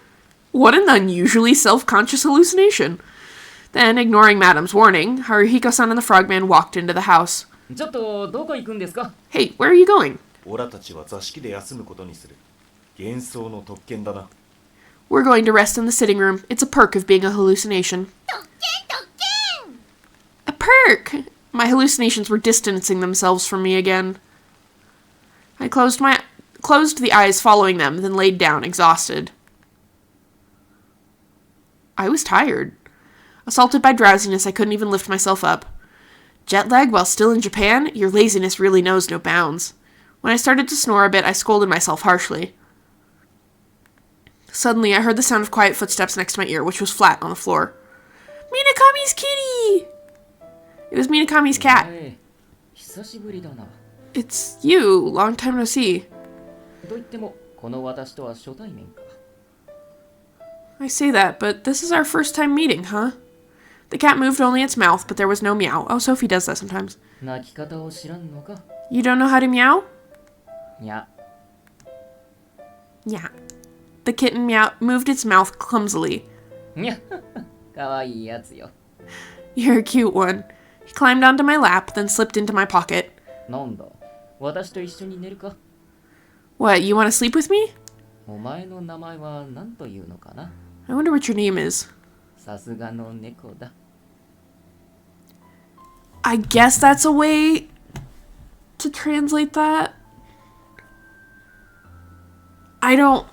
What an unusually self-conscious hallucination. Then, ignoring Madam's warning, Haruhiko-san and the frogman walked into the house. ちょっとどこ行くんですか。 Hey, where are you going? オラたちは座敷で休むことにする。幻想の特権だな。 We're going to rest in the sitting room. It's a perk of being a hallucination. A perk! My hallucinations were distancing themselves from me again. I closed the eyes following them, then laid down, exhausted. I was tired. Assaulted by drowsiness, I couldn't even lift myself up. Jet lag while still in Japan? Your laziness really knows no bounds. When I started to snore a bit, I scolded myself harshly. Suddenly, I heard the sound of quiet footsteps next to my ear, which was flat on the floor. Minakami's kitty! It was Minakami's cat. 久しぶりだな。 It's you. Long time no see. と言ってもこの私とは初対面か。 I say that, but this is our first time meeting, huh? The cat moved only its mouth, but there was no meow. Oh, Sophie does that sometimes. 鳴き方を知らんのか。 You don't know how to meow? にゃ。 Yeah. The kitten moved its mouth clumsily. にゃ。かわいいやつよ。 You're a cute one. He climbed onto my lap, then slipped into my pocket. なんだ。私と一緒に寝るか。 What, you want to sleep with me? お前の名前は何というのかな。 I wonder what your name is. さすがの猫だ。 I guess that's a way to translate that. I don't...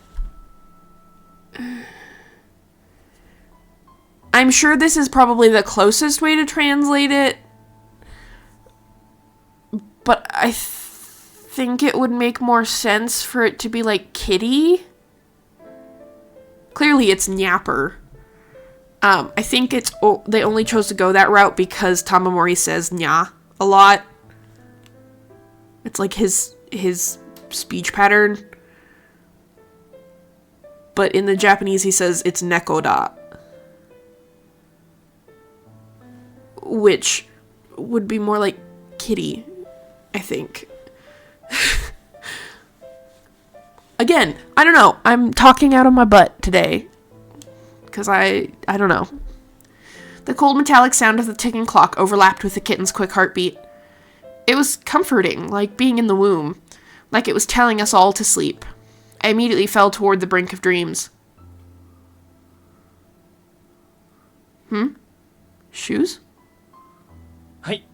I'm sure this is probably the closest way to translate it. But I think it would make more sense for it to be like kitty. Clearly it's Nyapper. I think they only chose to go that route because Tamamori says nya a lot. It's like his speech pattern. But in the Japanese he says it's nekoda. Which would be more like kitty, I think. Again, I don't know. I'm talking out of my butt today. Because I don't know. The cold metallic sound of the ticking clock overlapped with the kitten's quick heartbeat. It was comforting, like being in the womb. Like it was telling us all to sleep. I immediately fell toward the brink of dreams. Shoes? はい、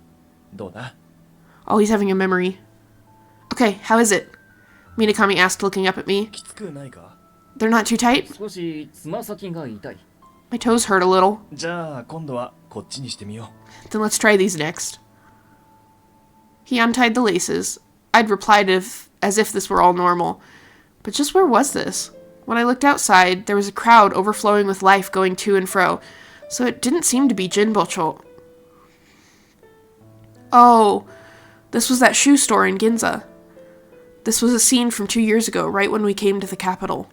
どうだ？ Oh, he's having a memory. Okay, how is it? Minakami asked, looking up at me. きつくないか？ They're not too tight? 少しつま先が痛い。My toes hurt a little. じゃあ今度はこっちにしてみよ Then let's try these next. He untied the laces. I'd replied as if this were all normal. But just where was this? When I looked outside, there was a crowd overflowing with life going to and fro, so it didn't seem to be Jinbocho. Oh, this was that shoe store in Ginza. This was a scene from 2 years ago, right when we came to the capital.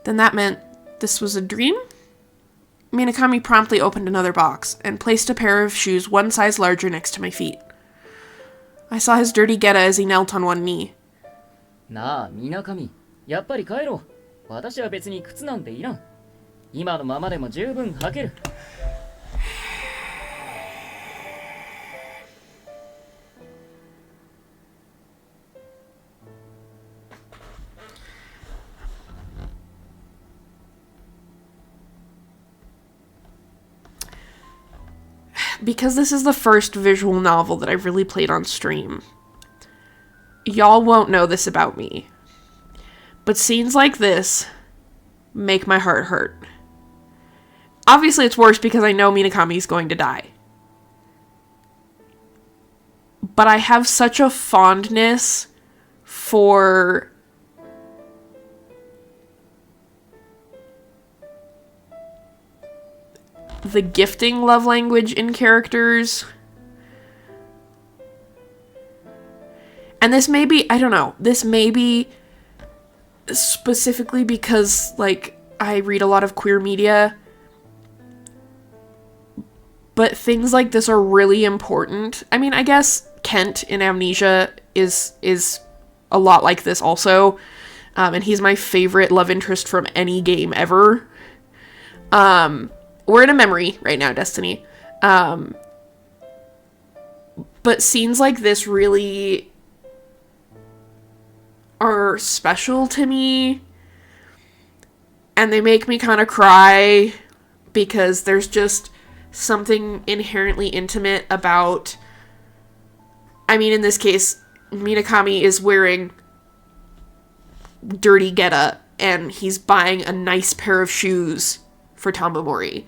Then that meant this was a dream? Minakami promptly opened another box and placed a pair of shoes one size larger next to my feet. I saw his dirty geta as he knelt on one knee. なあ、みなかみ。やっぱり帰ろう。私は別に靴なんていらん。今のままでも十分履ける。Because this is the first visual novel that I've really played on stream, y'all won't know this about me, but scenes like this make my heart hurt. Obviously, it's worse because I know Minakami's going to die. But I have such a fondness for the gifting love language in characters. And this may be, I don't know, this may be specifically because, like, I read a lot of queer media. But things like this are really important. I mean, I guess Kent in Amnesia is a lot like this also. And he's my favorite love interest from any game ever. We're in a memory right now, Destiny. But scenes like this really are special to me. And they make me kind of cry because there's just something inherently intimate about... I mean, in this case, Minakami is wearing dirty geta and he's buying a nice pair of shoes for Tamamori.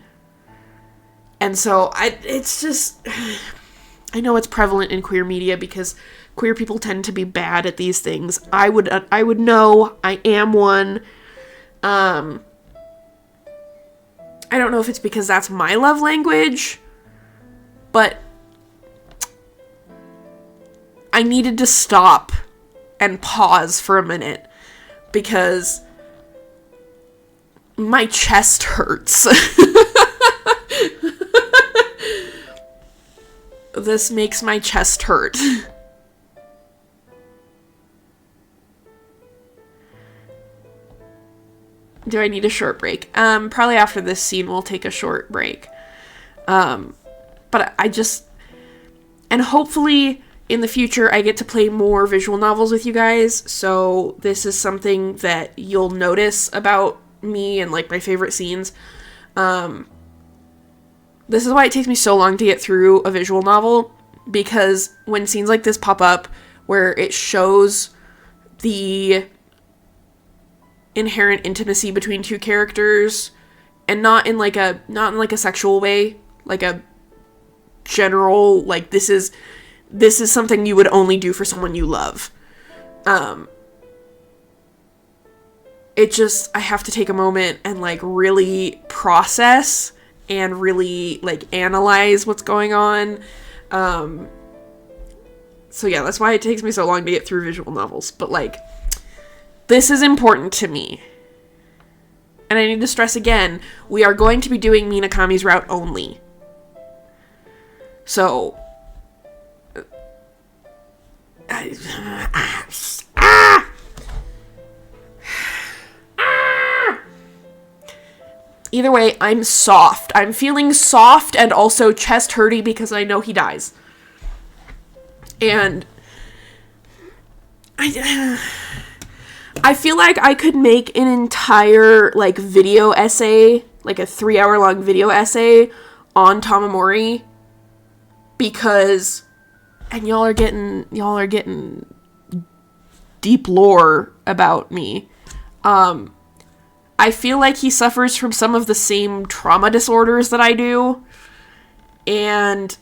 And so, it's just... I know it's prevalent in queer media because queer people tend to be bad at these things. I would know. I am one. I don't know if it's because that's my love language, but I needed to stop and pause for a minute because my chest hurts. This makes my chest hurt. Do I need a short break? Probably after this scene we'll take a short break. But I just... And hopefully in the future I get to play more visual novels with you guys, so this is something that you'll notice about me and, like, my favorite scenes. This is why it takes me so long to get through a visual novel, because when scenes like this pop up, where it shows the inherent intimacy between two characters, and not in like a sexual way, like a general, like, this is something you would only do for someone you love. It just, I have to take a moment and, like, really process and really, like, analyze what's going on. So yeah, that's why it takes me so long to get through visual novels. But, like, this is important to me. And I need to stress again, we are going to be doing Minakami's route only. So... Either way, I'm soft. I'm feeling soft and also chest hurty because I know he dies. And I feel like I could make an entire, like, video essay, like a 3-hour-long video essay on Tamamori, because, and y'all are getting deep lore about me. I feel like he suffers from some of the same trauma disorders that I do. And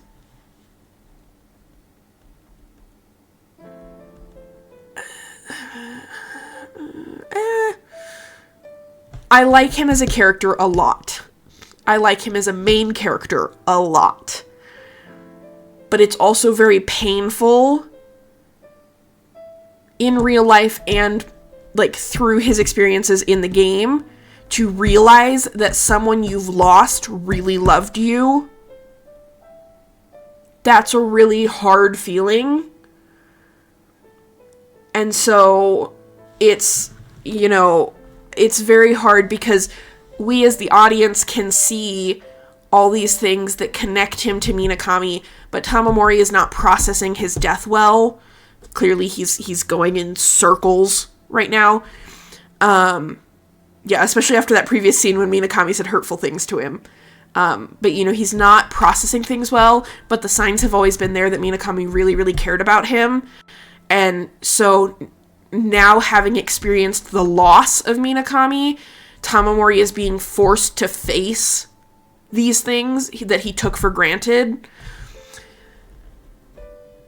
I like him as a character a lot. I like him as a main character a lot. But it's also very painful in real life and like through his experiences in the game to realize that someone you've lost really loved you. That's a really hard feeling. And so it's, you know, it's very hard because we as the audience can see all these things that connect him to Minakami, but Tamamori is not processing his death well. Clearly he's going in circles right now. Yeah, especially after that previous scene when Minakami said hurtful things to him. But, you know, he's not processing things well, but the signs have always been there that Minakami really, really cared about him. And so now, having experienced the loss of Minakami, Tamamori is being forced to face these things that he took for granted.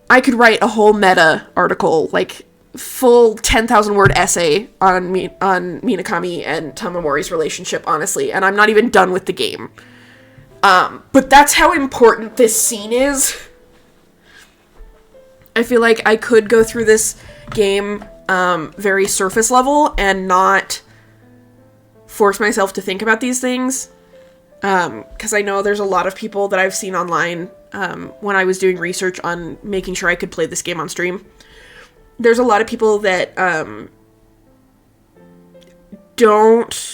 I could write a whole meta article, like full 10,000 word essay on Minakami and Tamamori's relationship, honestly, and I'm not even done with the game. But that's how important this scene is. I feel like I could go through this game very surface level and not force myself to think about these things. Because I know there's a lot of people that I've seen online when I was doing research on making sure I could play this game on stream. There's a lot of people that don't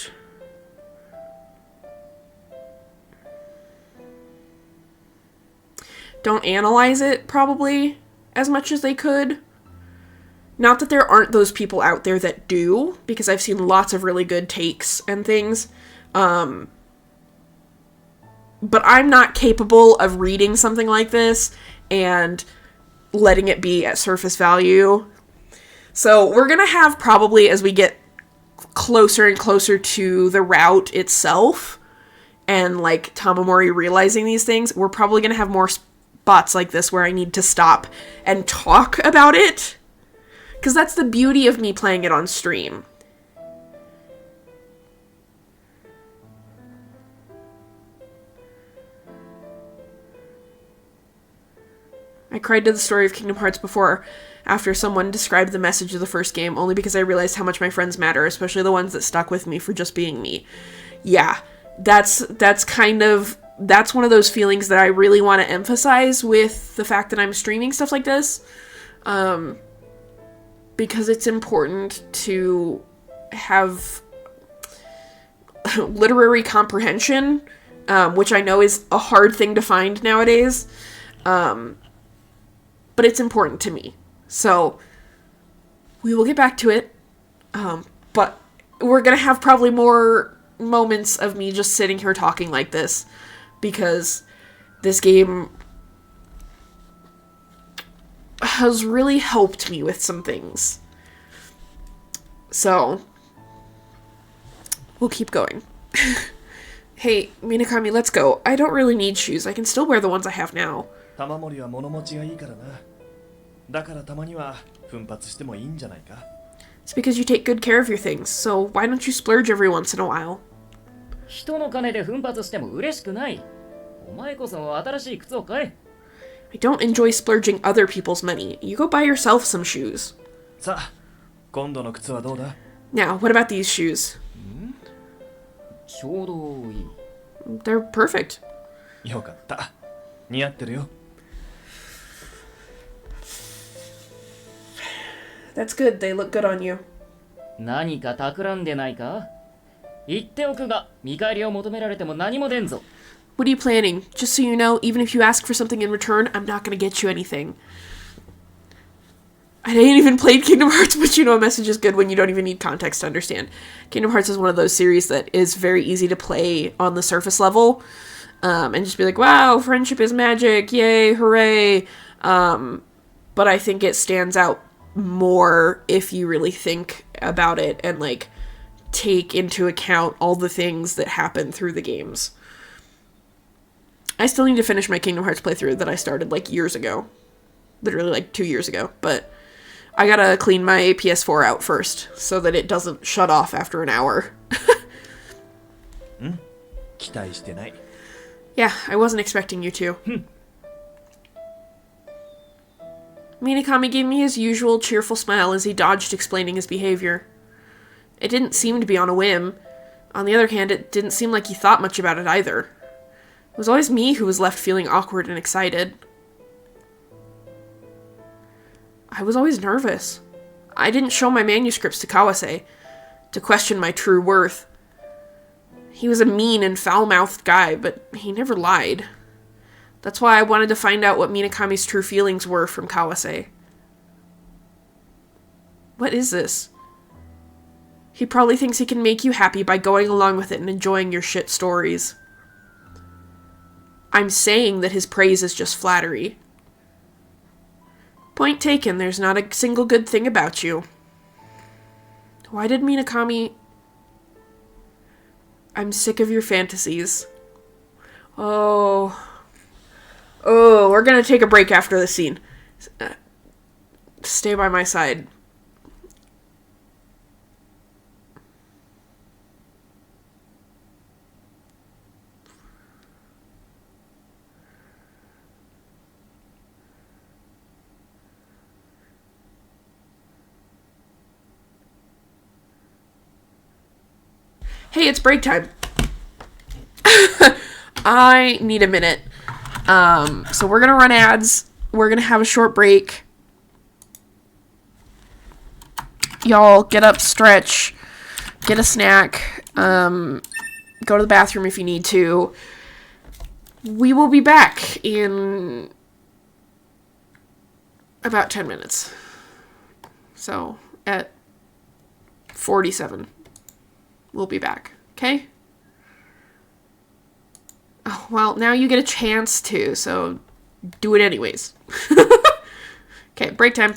analyze it probably as much as they could. Not that there aren't those people out there that do, because I've seen lots of really good takes and things. But I'm not capable of reading something like this and letting it be at surface value. So we're going to have probably, as we get closer and closer to the route itself, and like Tamamori realizing these things, we're probably going to have more spots like this where I need to stop and talk about it. Because that's the beauty of me playing it on stream. I cried to the story of Kingdom Hearts before, after someone described the message of the first game, only because I realized how much my friends matter, especially the ones that stuck with me for just being me. Yeah, that's one of those feelings that I really want to emphasize with the fact that I'm streaming stuff like this. Because it's important to have literary comprehension, which I know is a hard thing to find nowadays. But it's important to me. So, we will get back to it. But we're going to have probably more moments of me just sitting here talking like this. Because this game has really helped me with some things. So, we'll keep going. Hey, Minakami, let's go. I don't really need shoes. I can still wear the ones I have now. 玉森は物持ちがいいからな。だからたまには奮発してもいいんじゃないか。 It's because you take good care of your things, so why don't you splurge every once in a while? 人の金で奮発しても嬉しくない。お前こそ新しい靴を買え。I don't enjoy splurging other people's money. You go buy yourself some shoes. さあ、今度の靴はどうだ？ Now, what about these shoes? ちょうどいい。They're perfect. よかった。似合ってるよ。 That's good. They look good on you. 何か企んでないか？言っておくが、見返りを求められても何も出んぞ。 What are you planning? Just so you know, even if you ask for something in return, I'm not gonna get you anything. I ain't even played Kingdom Hearts, but you know a message is good when you don't even need context to understand. Kingdom Hearts is one of those series that is very easy to play on the surface level. And just be like, wow, friendship is magic, yay, hooray. But I think it stands out more if you really think about it and like take into account all the things that happen through the games. I still need to finish my Kingdom Hearts playthrough that I started like years ago. Literally like 2 years ago. But I gotta clean my PS4 out first so that it doesn't shut off after an hour. 期待してない。 Yeah, I wasn't expecting you to. Minakami gave me his usual cheerful smile as he dodged explaining his behavior. It didn't seem to be on a whim. On the other hand, it didn't seem like he thought much about it either. It was always me who was left feeling awkward and excited. I was always nervous. I didn't show my manuscripts to Kawase to question my true worth. He was a mean and foul-mouthed guy, but he never lied. That's why I wanted to find out what Minakami's true feelings were from Kawase. What is this? He probably thinks he can make you happy by going along with it and enjoying your shit stories. I'm saying that his praise is just flattery. Point taken, there's not a single good thing about you. Why did Minakami... I'm sick of your fantasies. Oh, we're gonna take a break after this scene. Stay by my side. Hey, it's break time. I need a minute. So we're gonna run ads. We're gonna have a short break. Y'all get up, stretch, get a snack, go to the bathroom if you need to. We will be back in about 10 minutes. So at 47. We'll be back, okay? Oh, well, now you get a chance to, so do it anyways. Okay, break time.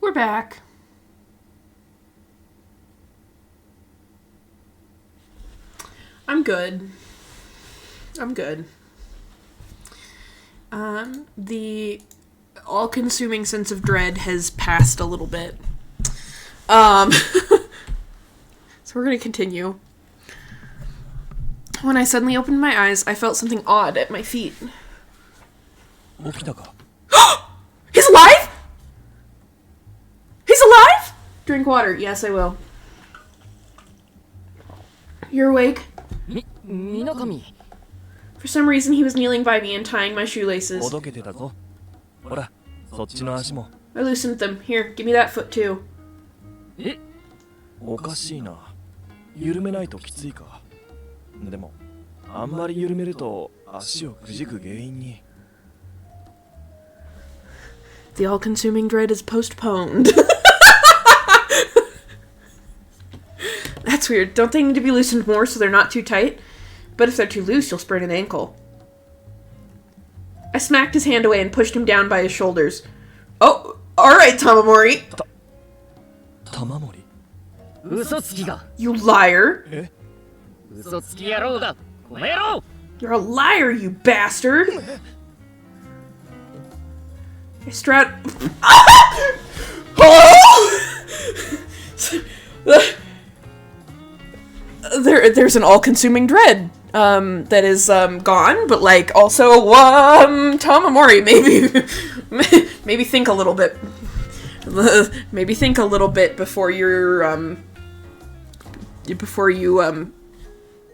We're back. I'm good. The all-consuming sense of dread has passed a little bit. So we're gonna continue. When I suddenly opened my eyes, I felt something odd at my feet. 起きたか He's alive? He's alive? Drink water. Yes, I will. You're awake? みなかみ For some reason, he was kneeling by me and tying my shoelaces. ほどけてたぞほらそっちの足も I loosened them. Here, give me that foot too. おかしいな緩めないときついかでもあんまり緩めると足をくじく原因に The all-consuming dread is postponed. That's weird. Don't they need to be loosened more so they're not too tight? But if they're too loose, you'll sprain an ankle. I smacked his hand away and pushed him down by his shoulders. Oh, alright, Tamamori. 玉森 嘘つきが You liar. え嘘つき野郎だこの野郎 You're a liar, you bastard. I There's an all-consuming dread that is gone, but like also Tamamori, maybe think a little bit. Maybe think a little bit before you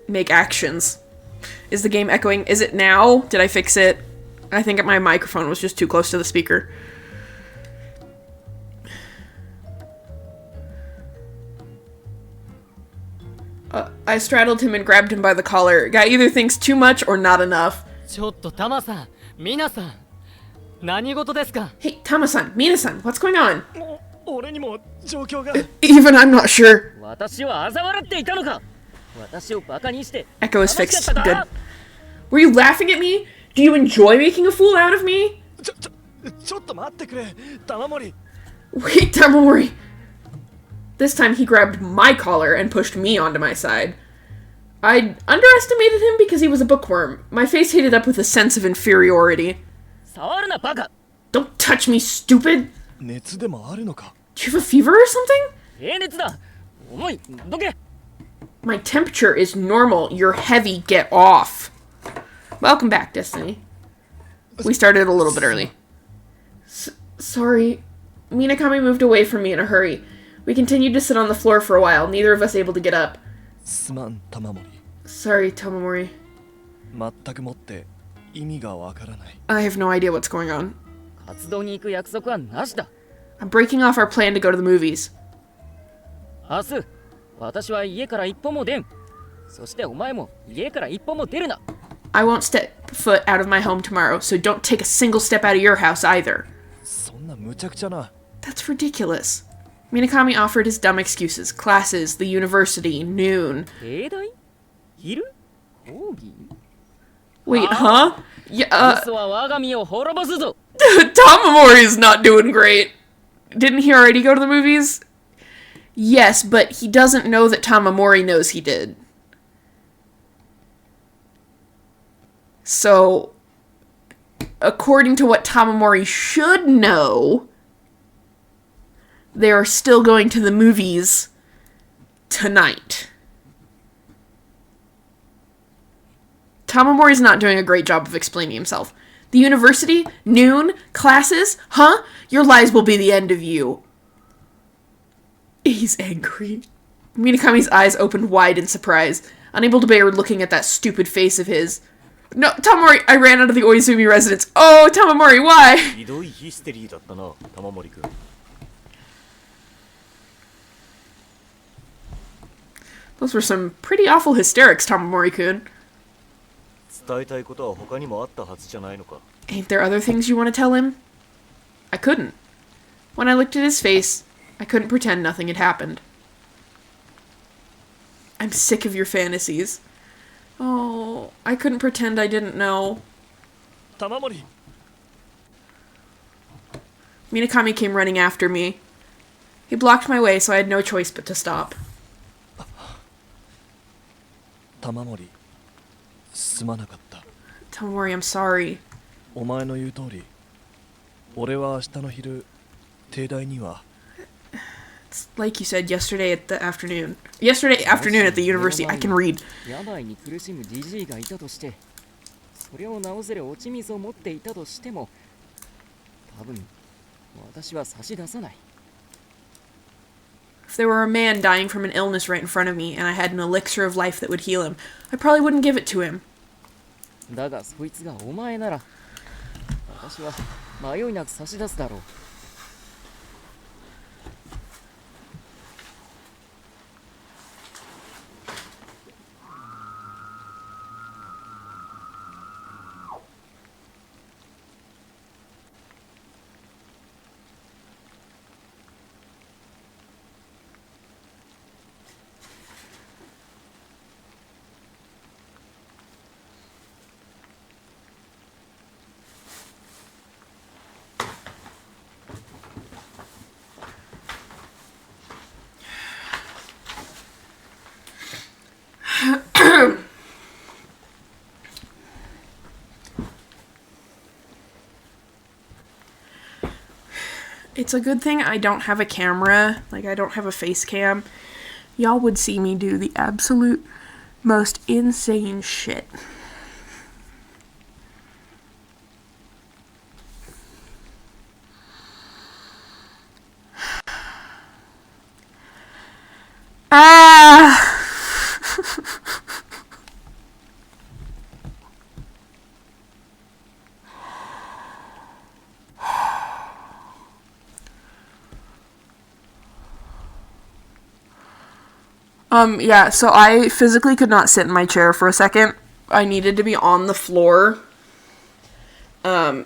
make actions. Is the game echoing? Is it now? Did I fix it? I think my microphone was just too close to the speaker. I straddled him and grabbed him by the collar. Guy either thinks too much or not enough. ちょっとタマさん皆さん何事ですか Hey, Tama-san, Mina-san, what's going on? 俺にも状況が Even I'm not sure. 私を嘲笑っていたのか私をバカにして Echo is 楽し fixed. かったか Good. Were you laughing at me? Do you enjoy making a fool out of me? ちょっと待ってくれ玉森 Wait, Tamamori. This time he grabbed my collar and pushed me onto my side. I underestimated him because he was a bookworm. My face heated up with a sense of inferiority. 触るなバカ Don't touch me, stupid! 熱でもあるのか Do you have a fever or something? 平熱だ重いどけ My temperature is normal. You're heavy. Get off. Welcome back, Destiny. We started a little bit early. Sorry. Minakami moved away from me in a hurry. We continued to sit on the floor for a while, neither of us able to get up. すまん玉森 Sorry, Tamamori. 全くもって意味がわからない I have no idea what's going on. 活動に行く約束はなしだ I'm breaking off our plan to go to the movies. 明日私は家から一歩も出んそしてお前も家から一歩も出るな I won't step foot out of my home tomorrow, so don't take a single step out of your house either. そんな無茶苦茶な That's ridiculous. Minakami offered his dumb excuses. Classes, the university, noon. 兵隊昼講義 Wait, huh? Yeah, 嘘は我が身を滅ぼすぞ Tamamori's not doing great. Didn't he already go to the movies? Yes, but he doesn't know that Tamamori knows he did. So, according to what Tamamori should know, they are still going to the movies tonight. Tamamori's not doing a great job of explaining himself. The university? Noon? Classes? Huh? Your lies will be the end of you. He's angry. Minakami's eyes opened wide in surprise, unable to bear looking at that stupid face of his. No, Tamamori, I ran out of the Oizumi residence. Oh, Tamamori, why? ひどいヒステリーだったな玉森君 Those were some pretty awful hysterics, Tamamori-kun. 伝えたいことは他にもあったはずじゃないのか Ain't there other things you want to tell him? I couldn't. When I looked at his face, I couldn't pretend nothing had happened. I'm sick of your fantasies. Oh, I couldn't pretend I didn't know. 玉森 Minakami came running after me. He blocked my way, so I had no choice but to stop. 玉森すまなかった。 Tamori, I'm sorry. お前の言う通り、俺は明日の昼帝大には It's like you said yesterday afternoon at the university. I can read. 病に苦しむジジイがいたとして、それを治せる落ち水を持っていたとしても、多分私は差し出さない。 If there were a man dying from an illness right in front of me and I had an elixir of life that would heal him, I probably wouldn't give it to him. だがそいつがお前なら、私は迷いなく差し出すだろう。 It's a good thing I don't have a camera, like I don't have a face cam. Y'all would see me do the absolute most insane shit. Ah! Yeah, so I physically could not sit in my chair for a second. I needed to be on the floor. I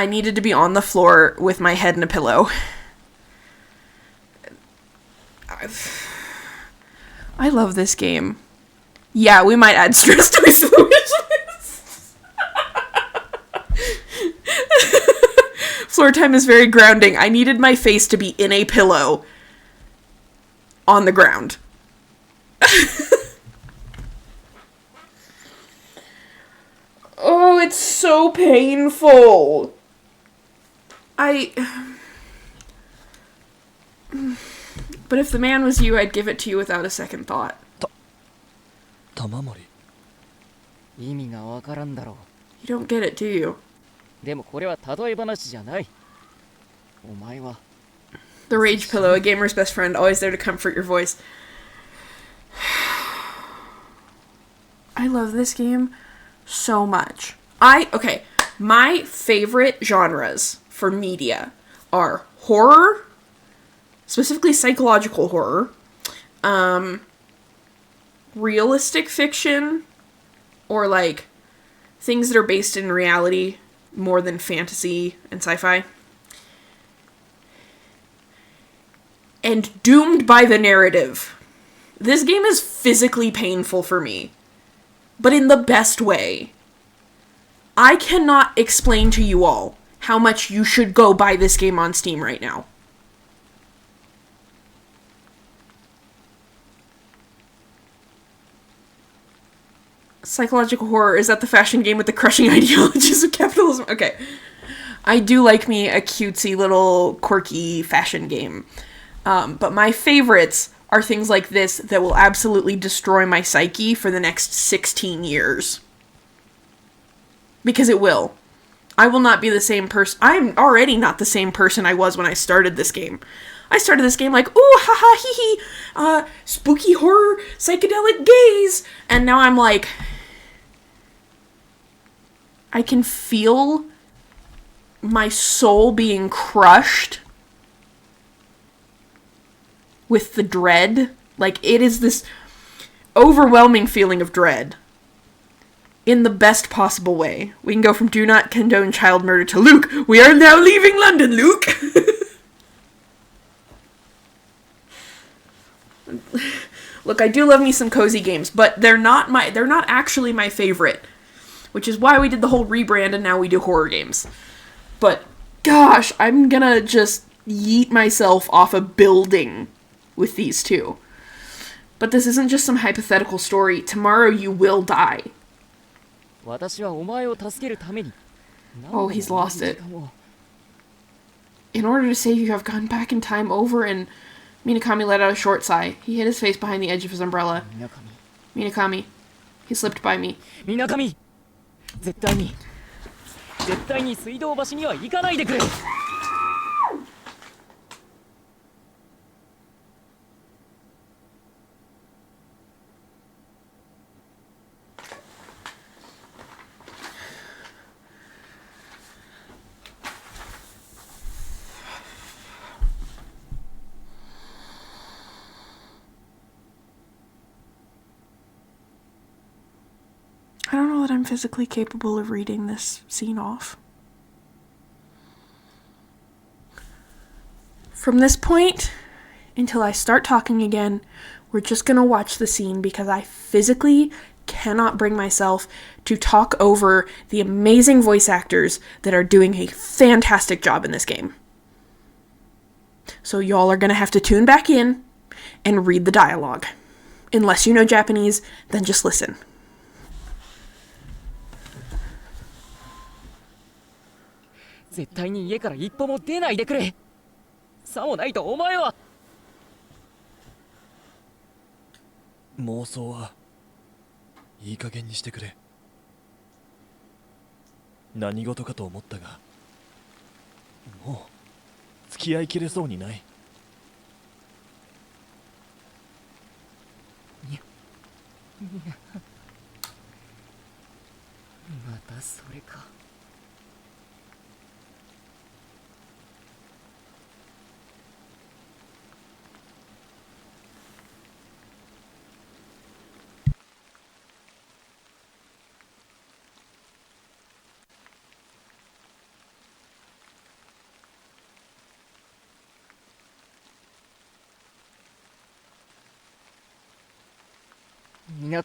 needed to be on the floor with my head in a pillow. I love this game. Yeah, we might add stress to his wish. Floor time is very grounding. I needed my face to be in a pillow on the ground. Oh, it's so painful. But if the man was you, I'd give it to you without a second thought. 玉森 意味がわからんだろ You don't get it, do you? う。でもこれは例え話じゃない。お前は The Rage Pillow, a gamer's best friend, always there to comfort your voice. I love this game so much. Okay, my favorite genres for media are horror, specifically psychological horror, realistic fiction, or like things that are based in reality more than fantasy and sci-fi, and doomed by the narrative. This game is physically painful for me, but in the best way. I cannot explain to you all how much you should go buy this game on Steam right now. Psychological horror, is that the fashion game with the crushing ideologies of capitalism? Okay. I do like me a cutesy little quirky fashion game. But my favorites are things like this that will absolutely destroy my psyche for the next 16 years. Because it will. I will not be the same person. I'm already not the same person I was when I started this game. I started this game like, ooh, haha, hee hee, spooky horror, psychedelic gaze. And now I'm like, I can feel my soul being crushed with the dread. Like, it is this overwhelming feeling of dread. In the best possible way. We can go from do not condone child murder to Luke, we are now leaving London, Luke! Look, I do love me some cozy games, but they're not actually my favorite. Which is why we did the whole rebrand and now we do horror games. But gosh, I'm gonna just yeet myself off a building with these two. But this isn't just some hypothetical story. Tomorrow you will die. 私はお前を助けるために Oh, he's lost it. 何度も同じ時間を In order to save you, I've gone back in time over and... Minakami let out a short sigh. He hid his face behind the edge of his umbrella. Minakami. He slipped by me. 水上絶対に水道橋には行かないでくれ I don't know that I'm physically capable of reading this scene off. From this point, until I start talking again, we're just gonna watch the scene because I physically cannot bring myself to talk over the amazing voice actors that are doing a fantastic job in this game. So y'all are gonna have to tune back in and read the dialogue. Unless you know Japanese, then just listen. 絶対に家から一歩も出ないでくれさもないとお前は妄想はいい加減にしてくれ。何事かと思ったが、もう付き合いきれそうにない。またそれか水上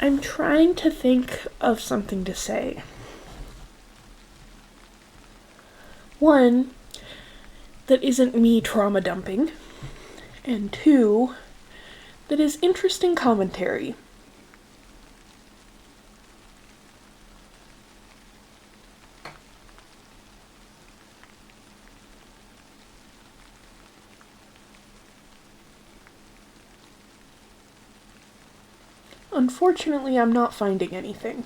I'm trying to think of something to say. One, that isn't me trauma dumping. And two, that is interesting commentary. Unfortunately, I'm not finding anything.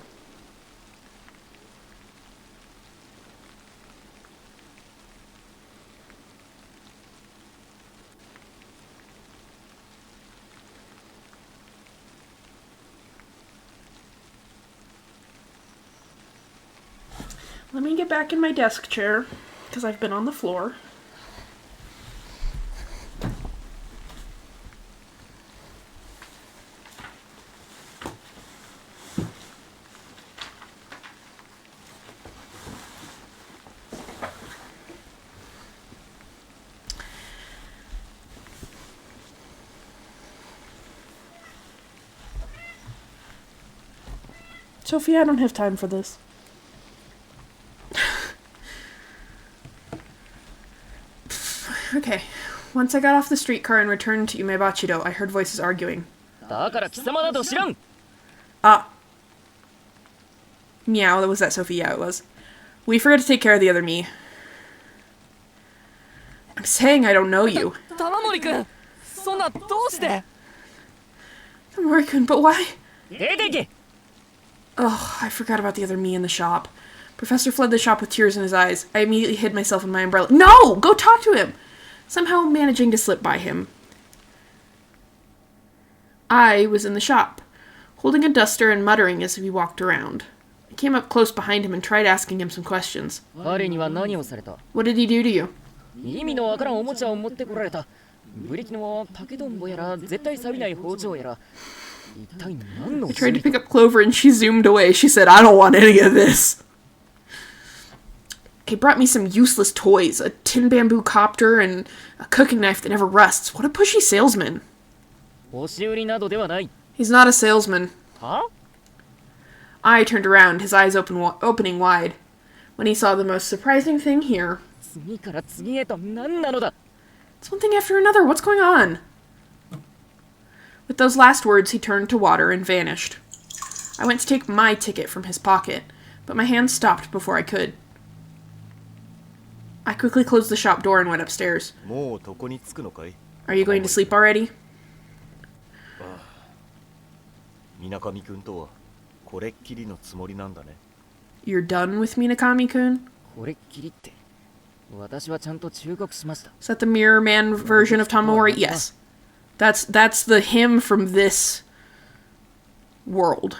Let me get back in my desk chair, because I've been on the floor. Sophie, I don't have time for this. Okay. Once I got off the streetcar and returned to Umebachido, I heard voices arguing. だから貴様など知らん Ah. Meow, was that Sophie? Yeah, it was. We forgot to take care of the other me. I'm saying I don't know you. 玉森くんそんなどうして Tamori-kun, but why? 出てけ Oh, I forgot about the other me in the shop. Professor fled the shop with tears in his eyes. I immediately hid myself in my umbrella. No! Go talk to him! Somehow managing to slip by him. I was in the shop, holding a duster and muttering as we walked around. I came up close behind him and tried asking him some questions. 彼には何をされた What did he do to you? 意味のわからんおもちゃを持ってこられたブリキの竹とんぼやら絶対錆びない包丁やら一体何の I tried to pick up Clover and she zoomed away. She said, I don't want any of this. He brought me some useless toys, a tin bamboo copter and a cooking knife that never rusts. What a pushy salesman. 押し売りなどではない He's not a salesman. は I turned around, his eyes opening wide, when he saw the most surprising thing here. 次から次へと何なのだ It's one thing after another. What's going on? With those last words, he turned to water and vanished. I went to take my ticket from his pocket, but my hand stopped before I could. I quickly closed the shop door and went upstairs. もう床に着くのかい Are you going to sleep already? 水上くんとはこれっきりのつもりなんだね You're done with Minakami-kun? これっきりって私はちゃんと忠告しました Is that the Mirror Man version of Tamamori? Yes. That's the him from this world.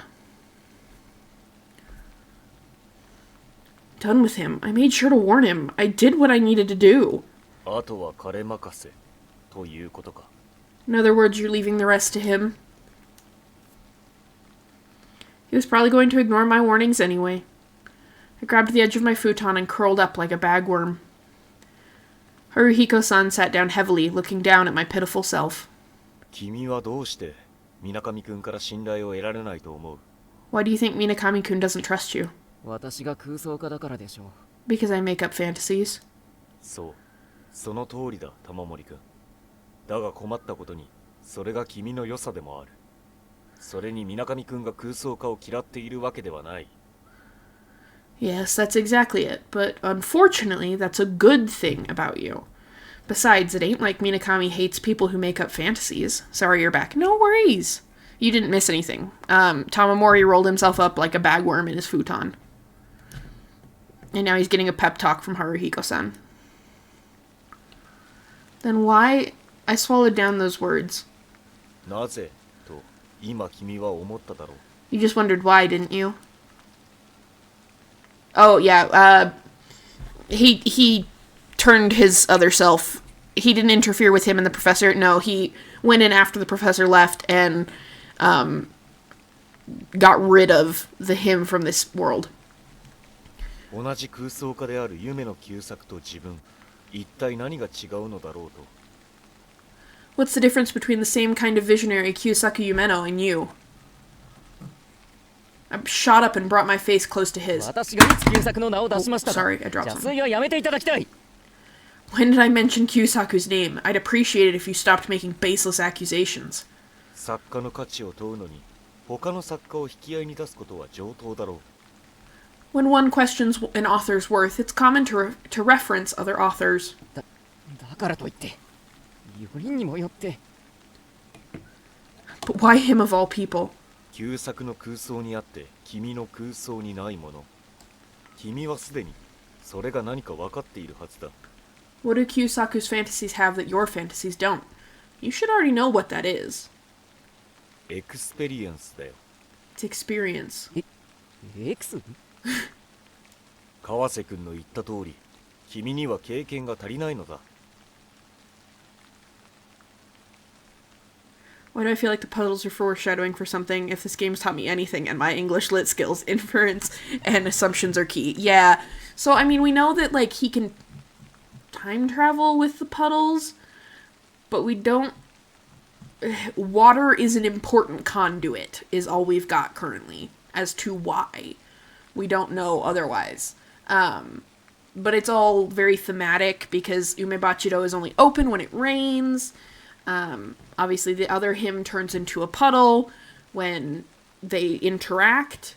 Done with him. I made sure to warn him. I did what I needed to do. あとは彼任せということか In other words, you're leaving the rest to him. He was probably going to ignore my warnings anyway. I grabbed the edge of my futon and curled up like a bagworm. Haruhiko-san sat down heavily, looking down at my pitiful self. 君はどうして水上くんから信頼を得られないと思う Why do you think Minakami-kun doesn't trust you? 私が空想家だからでしょう Because I make up fantasies? そうその通りだ玉森くんだが困ったことにそれが君の良さでもあるそれに水上くんが空想家を嫌っているわけではない Yes, that's exactly it. But unfortunately, that's a good thing about you. Besides, it ain't like Minakami hates people who make up fantasies. Sorry you're back. No worries. You didn't miss anything. Tamamori rolled himself up like a bagworm in his futon. And now he's getting a pep talk from Haruhiko-san. Then why... I swallowed down those words. なぜと今君は思っただろう You just wondered why, didn't you? Oh, yeah, he turned his other self. He didn't interfere with him and the professor. No, he went in after the professor left and, got rid of the him from this world. 同じ空想家である夢の旧作と自分一体何が違うのだろうと What's the difference between the same kind of visionary Kyusaku Yumeno and you? I shot up and brought my face close to his. 私がいつ旧作の名を出しましたか Sorry, I dropped 邪 something. 推はやめていただきたい When did I mention Kyusaku's name? I'd appreciate it if you stopped making baseless accusations. 作家の価値を問うのに他の作家を引き合いに出すことは上等だろう When one questions an author's worth, it's common to reference other authors. だからといってよりにもよって But why him of all people? 旧作の空想にあって君の空想にないもの君はすでにそれが何か分かっているはずだ What do Kyusaku's fantasies have that your fantasies don't? You should already know what that is. エクスペリエンスだよ It's experience. X? 川瀬君の言った通り君には経験が足りないのだ Why do I feel like the puzzles are foreshadowing for something if this game's taught me anything and my English lit skills, inference, and assumptions are key? Yeah. So, I mean, we know that, like, he can time travel with the puddles, but we don't... Water is an important conduit, is all we've got currently. as to why. We don't know otherwise. But it's all very thematic because Umebachiro is only open when it rains. Obviously, the other him turns into a puddle when they interact.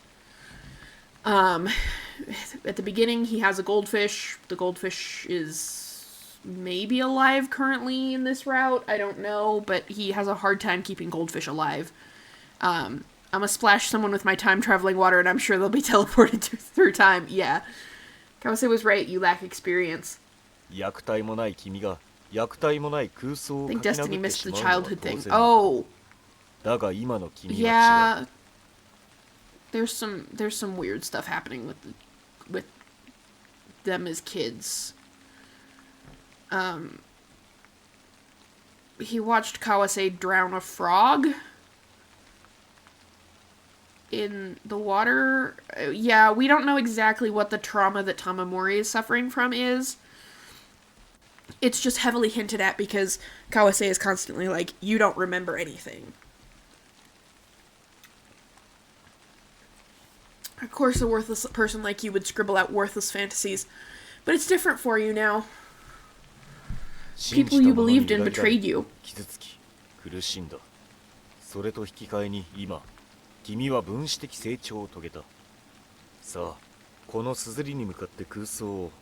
At the beginning, he has a goldfish. The goldfish is maybe alive currently in this route. I don't know, but he has a hard time keeping goldfish alive. I'm gonna splash someone with my time-traveling water, and I'm sure they'll be teleported through time. Yeah. Kawase was right, you lack experience. 虐待もない君が虐待もない空想を I 書 think き Destiny 殴って missed し the まうのは childhood 当 thing. 然だ。 Oh, だが今の君は違う。 yeah. There's some weird stuff happening with them as kids. He watched Kawase drown a frog in the water. Yeah, we don't know exactly what the trauma that Tamamori is suffering from is. It's just heavily hinted at because Kawase is constantly like, you don't remember anything. Of course, a worthless person like you would scribble out worthless fantasies, but it's different for you now. People you believed in betrayed you. 傷つき苦しんだ。それと引き換えに今君は分子的成長を遂げた。さあこの硯に向かって空想を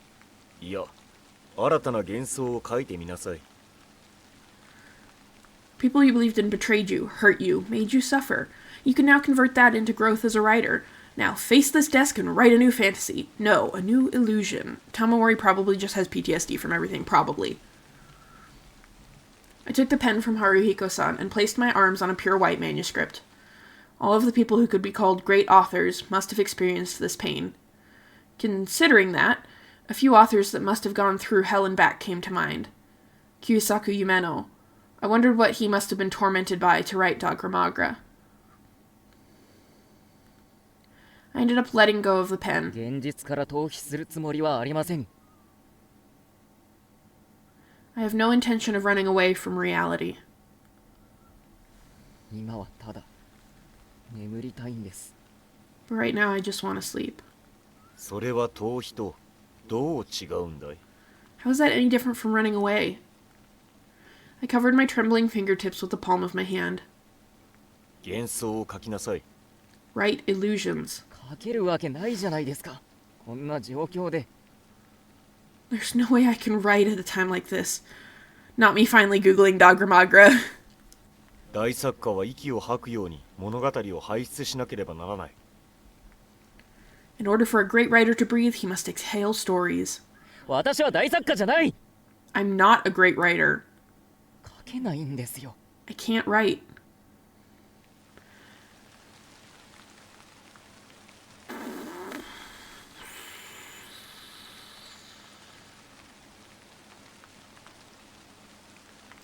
いや新たな幻想を書いてみなさい。 People you believed in betrayed you, hurt you, made you suffer. You can now convert that into growth as a writer. Now, face this desk and write a new fantasy. No, a new illusion. Tamamori probably just has PTSD from everything, probably. I took the pen from Haruhiko-san and placed my arms on a pure white manuscript. All of the people who could be called great authors must have experienced this pain. Considering that, a few authors that must have gone through hell and back came to mind. Kyusaku Yumeno. I wondered what he must have been tormented by to write Dagrammagra. I ended up letting go of the pen. 現実から逃避するつもりはありません。 I have no intention of running away from reality. 今はただ眠りたいんです。 But right now I just want to sleep. それは逃避とどう違うんだい？ How is that any different from running away? I covered my trembling fingertips with the palm of my hand. 幻想を書きなさい。 Write illusions. 書けるわけないじゃないですか。こんな状況で。 There's no way I can write at a time like this. Not me finally Googling Dagrammagra. 大作家は息を吐くように物語を輩出しなければならない。 In order for a great writer to breathe, he must exhale stories. 私は大作家じゃない。 I'm not a great writer. 書けないんですよ。 I can't write.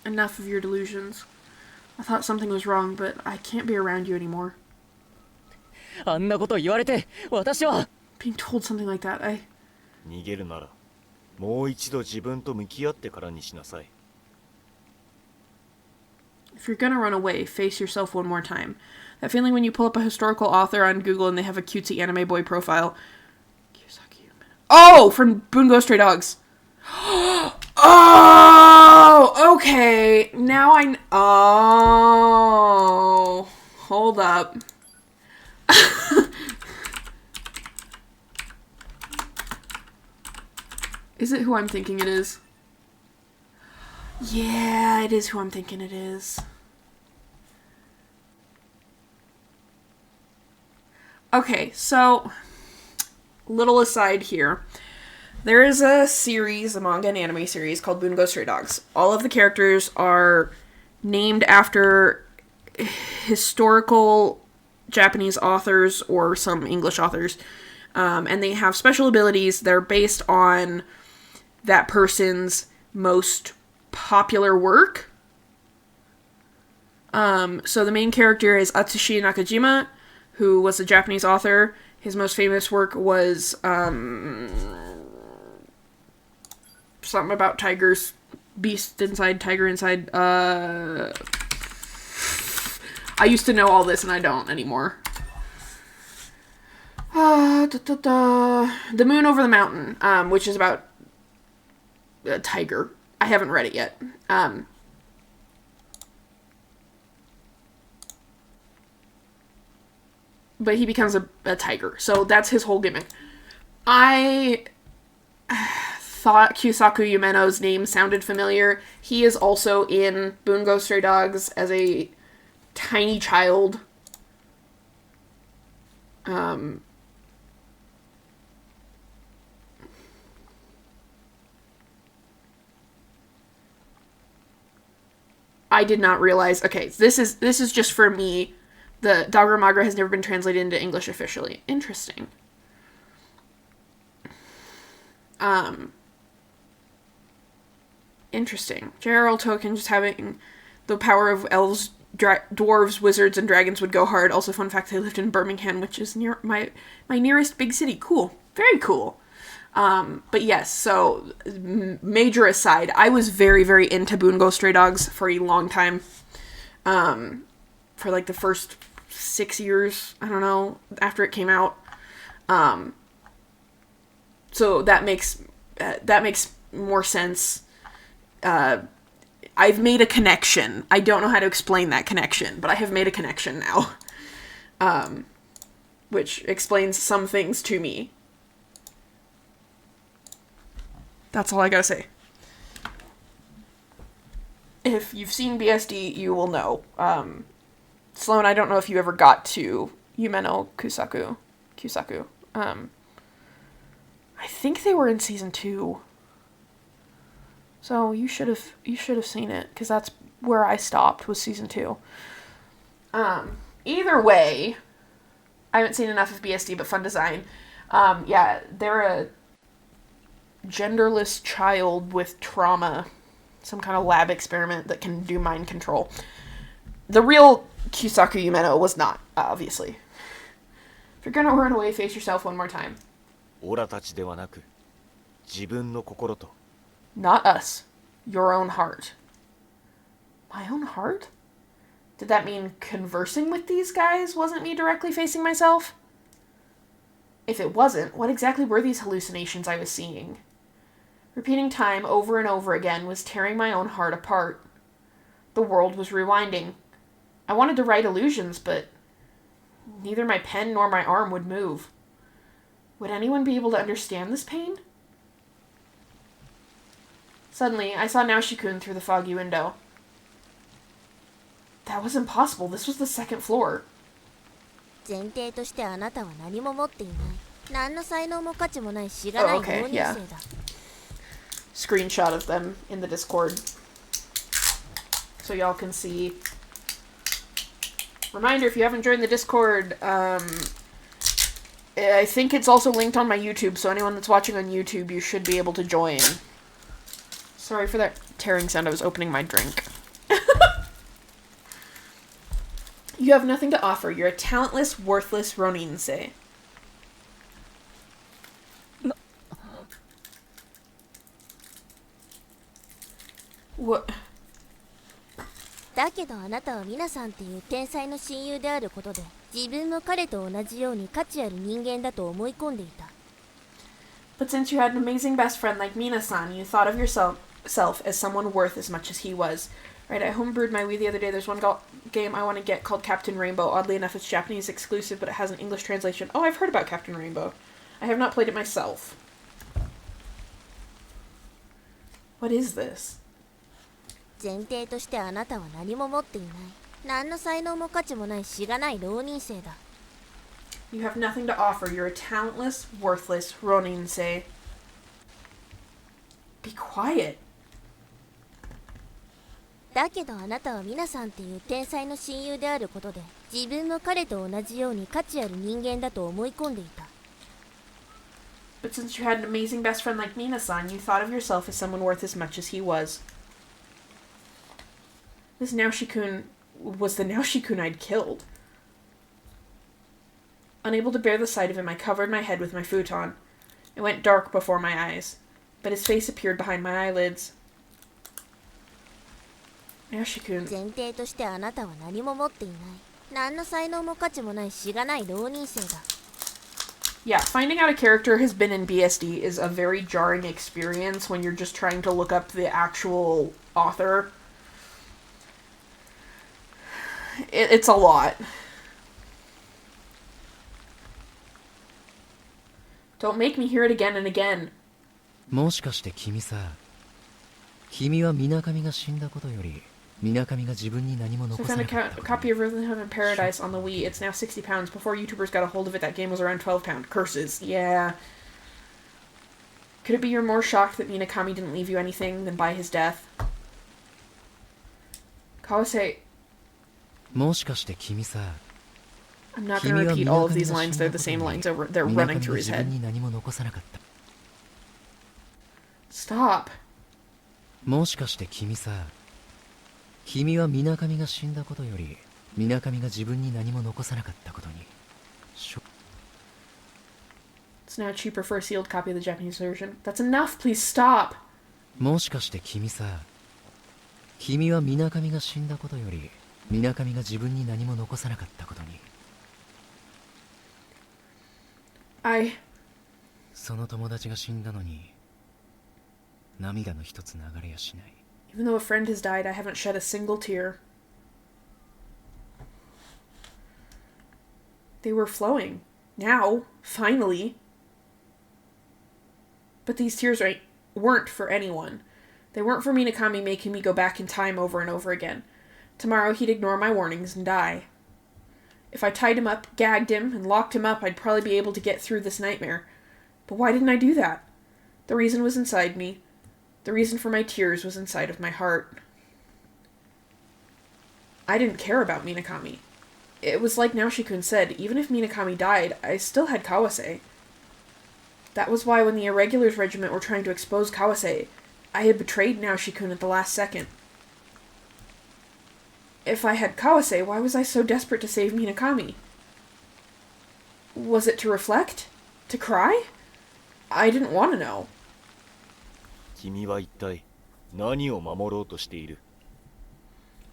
Enough of your delusions. I thought something was wrong, but I can't be around you anymore. あんなこと言われて私は。 Being told something like that, 逃げるならもう一度自分と向き合ってからにしなさい。 If you're gonna run away, face yourself one more time. That feeling when you pull up a historical author on Google and they have a cutesy anime boy profile. Oh, from Bungo Stray Dogs. Oh, okay. Now oh, hold up. Is it who I'm thinking it is? Yeah, it is who I'm thinking it is. Okay, so, little aside here. There is a series, a manga and anime series called Bungo Stray Dogs. All of the characters are named after historical Japanese authors or some English authors. And they have special abilities that are based on that person's most popular work. So the main character is Atsushi Nakajima, who was a Japanese author. His most famous work was something about tigers, beast inside, tiger inside. I used to know all this and I don't anymore. The Moon Over the Mountain, which is about a tiger. I haven't read it yet. But he becomes a tiger. So that's his whole gimmick. I thought Kyusaku Yumeno's name sounded familiar. He is also in Bungo Stray Dogs as a tiny child. I did not realize. Okay, this is just for me. The Dagura Magra has never been translated into English officially. Interesting. Interesting. General Token just having the power of elves, dwarves, wizards, and dragons would go hard. Also, fun fact, I lived in Birmingham, which is near my nearest big city. Cool. Very cool. But yes, so, major aside, I was very, very into Bungo Stray Dogs for a long time. For like the first 6 years, I don't know, after it came out. So that makes more sense. I've made a connection. I don't know how to explain that connection, but I have made a connection now. Which explains some things to me. That's all I gotta say. If you've seen BSD, you will know. Sloan, I don't know if you ever got to Yumeno Kusaku. I think they were in season 2. So you should have seen it, because that's where I stopped, was season 2. Either way, I haven't seen enough of BSD, but fun design. Yeah, they're a genderless child with trauma, some kind of lab experiment that can do mind control. The real Kyusaku Yumeno was not, obviously. If you're gonna run away, face yourself one more time. オラたちではなく、自分の心と。 Not us. Your own heart. My own heart? Did that mean conversing with these guys wasn't me directly facing myself? If it wasn't, what exactly were these hallucinations I was seeing? Repeating time over and over again was tearing my own heart apart. The world was rewinding. I wanted to write illusions, but neither my pen nor my arm would move. Would anyone be able to understand this pain? Suddenly, I saw Naoshi-kun through the foggy window. That was impossible. This was the second floor. 前提としてあなたは何も持っていない。何の才能も価値もないしがない浪人生だ。Screenshot of them in the Discord. So y'all can see. Reminder, if you haven't joined the Discord, I think it's also linked on my YouTube, so anyone that's watching on YouTube, you should be able to join. Sorry for that tearing sound, I was opening my drink. You have nothing to offer. You're a talentless, worthless Roninse. What? だけどあなたはミナさんっていう天才の親友であることで自分も彼と同じように価値ある人間だと思い込んでいた。But since you had an amazing best friend like Mina-san, you thought of yourself as someone worth as much as he was. Right, I homebrewed my Wii the other day. There's one game I want to get called Captain Rainbow. Oddly enough, it's Japanese exclusive, but it has an English translation. Oh, I've heard about Captain Rainbow. I have not played it myself. What is this? 前提としてあなたは何も持っていない。何の才能も価値もないしがない浪人生だ。You have nothing to offer. You're a talentless, worthless Roninse. Be quiet. だけどあなたはミナさんっていう天才の親友であることで自分も彼と同じように価値ある人間だと思い込んでいた。But since you had an amazing best friend like Mina-san, you thought of yourself as someone worth as much as he was. This Naoshi-kun was the Naoshi-kun I'd killed. Unable to bear the sight of him, I covered my head with my futon. It went dark before my eyes, but his face appeared behind my eyelids. Naoshi-kun. 前提としてあなたは何も持っていない。何の才能も価値もないしがない浪人生だ。Yeah, finding out a character has been in BSD is a very jarring experience when you're just trying to look up the actual author. It's a lot. Don't make me hear it again and again. もしかして君さ、君は水上が死んだことより水上が自分に何も So I 残さ found な a かったこと copy of Rhythm Heaven Paradise on the Wii. It's now £60. Before YouTubers got a hold of it, that game was around £12. Curses. Yeah. Could it be you're more shocked that Minakami didn't leave you anything than by his death? Kawase... もしかして君さ、 I'm not going to repeat all of these lines. They're the same lines over. They're running through his 自分 head. に何も残さなかった。 Stop. もしかして君さ、君は水上が死んだことより水上が自分に何も残さなかったことに。It's now cheaper for a sealed copy of the Japanese version. That's enough. Please stop. もしかして君さ、君は水上が死んだことより水上が自分に何も残さなかったことに。その友達が死んだのに涙の一つ流れやしない。 Even though a friend has died, I haven't shed a single tear. They were flowing. Now, finally. But these tears weren't for anyone. They weren't for Minakami making me go back in time over and over again. Tomorrow he'd ignore my warnings and die. If I tied him up, gagged him, and locked him up, I'd probably be able to get through this nightmare. But why didn't I do that? The reason was inside me. The reason for my tears was inside of my heart. I didn't care about Minakami. It was like Naoshi-kun said, even if Minakami died, I still had Kawase. That was why when the Irregulars Regiment were trying to expose Kawase, I had betrayed Naoshi-kun at the last second. If I had Kawase, why was I so desperate to save Minakami? Was it to reflect? To cry? I didn't want to know. 君は一体何を守ろうとしている？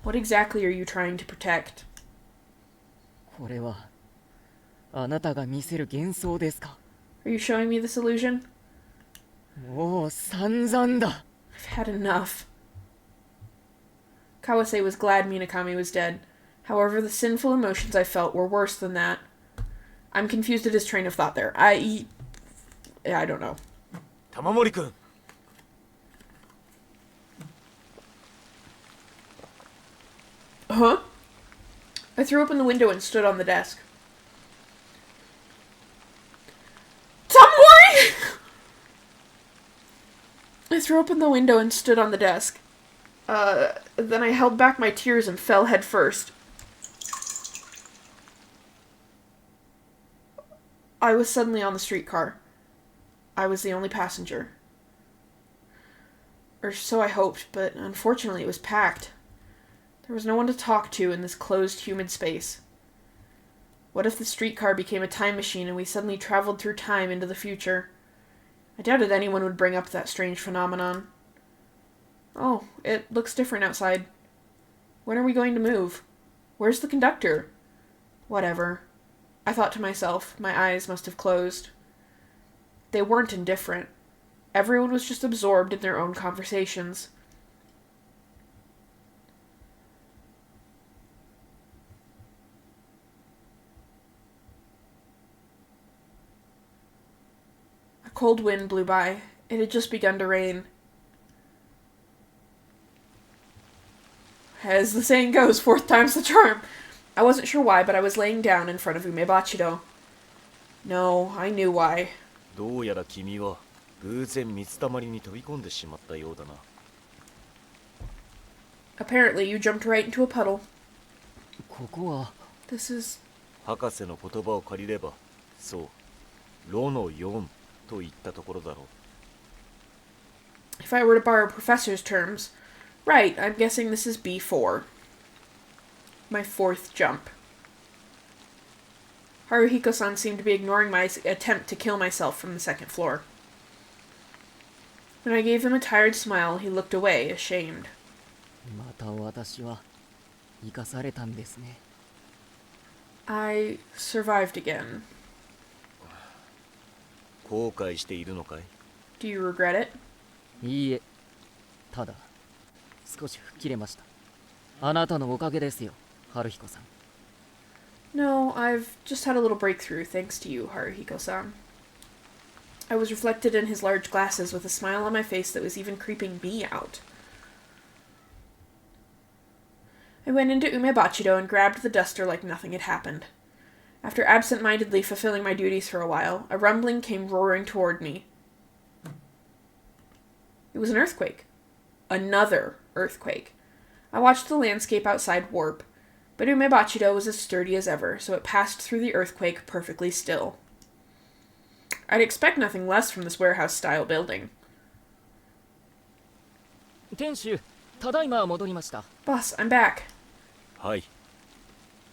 What exactly are you trying to protect? これはあなたが見せる幻想ですか？ Are you showing me this illusion? もう散々だ。 I've had enough. Kawase was glad Minakami was dead. However, the sinful emotions I felt were worse than that. I'm confused at his train of thought there. I don't know. 玉森くん。 Huh? I threw open the window and stood on the desk. Tamori! I threw open the window and stood on the desk. Then I held back my tears and fell head first. I was suddenly on the streetcar. I was the only passenger. Or so I hoped, but unfortunately it was packed. There was no one to talk to in this closed, humid space. What if the streetcar became a time machine and we suddenly traveled through time into the future? I doubted anyone would bring up that strange phenomenon. Oh, it looks different outside. When are we going to move? Where's the conductor? Whatever. I thought to myself, my eyes must have closed. They weren't indifferent. Everyone was just absorbed in their own conversations. A cold wind blew by. It had just begun to rain. As the saying goes, fourth time's the charm. I wasn't sure why, but I was laying down in front of Umebachido. No, I knew why. どうやら君は偶然水たまりに飛び込んでしまったようだな。 Apparently, you jumped right into a puddle. ここは This is... 博士の言葉を借りれば、そう、ロの4といったところだろう。 If I were to borrow Professor's terms... Right, I'm guessing this is B4. My fourth jump. Haruhiko-san seemed to be ignoring my attempt to kill myself from the second floor. When I gave him a tired smile, he looked away, ashamed. また私は生かされたんですね。 I survived again. 後悔しているのかい？ Do you regret it? いいえ、ただ少し吹っ切れました。あなたのおかげですよ、春彦さん。 No, I've just had a little breakthrough thanks to you, Haruhiko-san. I was reflected in his large glasses with a smile on my face that was even creeping me out. I went into Umebachido and grabbed the duster like nothing had happened. After absent-mindedly fulfilling my duties for a while, a rumbling came roaring toward me. It was an earthquake. Another earthquake. I watched the landscape outside warp, but Umebachido was as sturdy as ever, so it passed through the earthquake perfectly still. I'd expect nothing less from this warehouse-style building. 店主、ただいま戻りました。 Boss, I'm back. はい。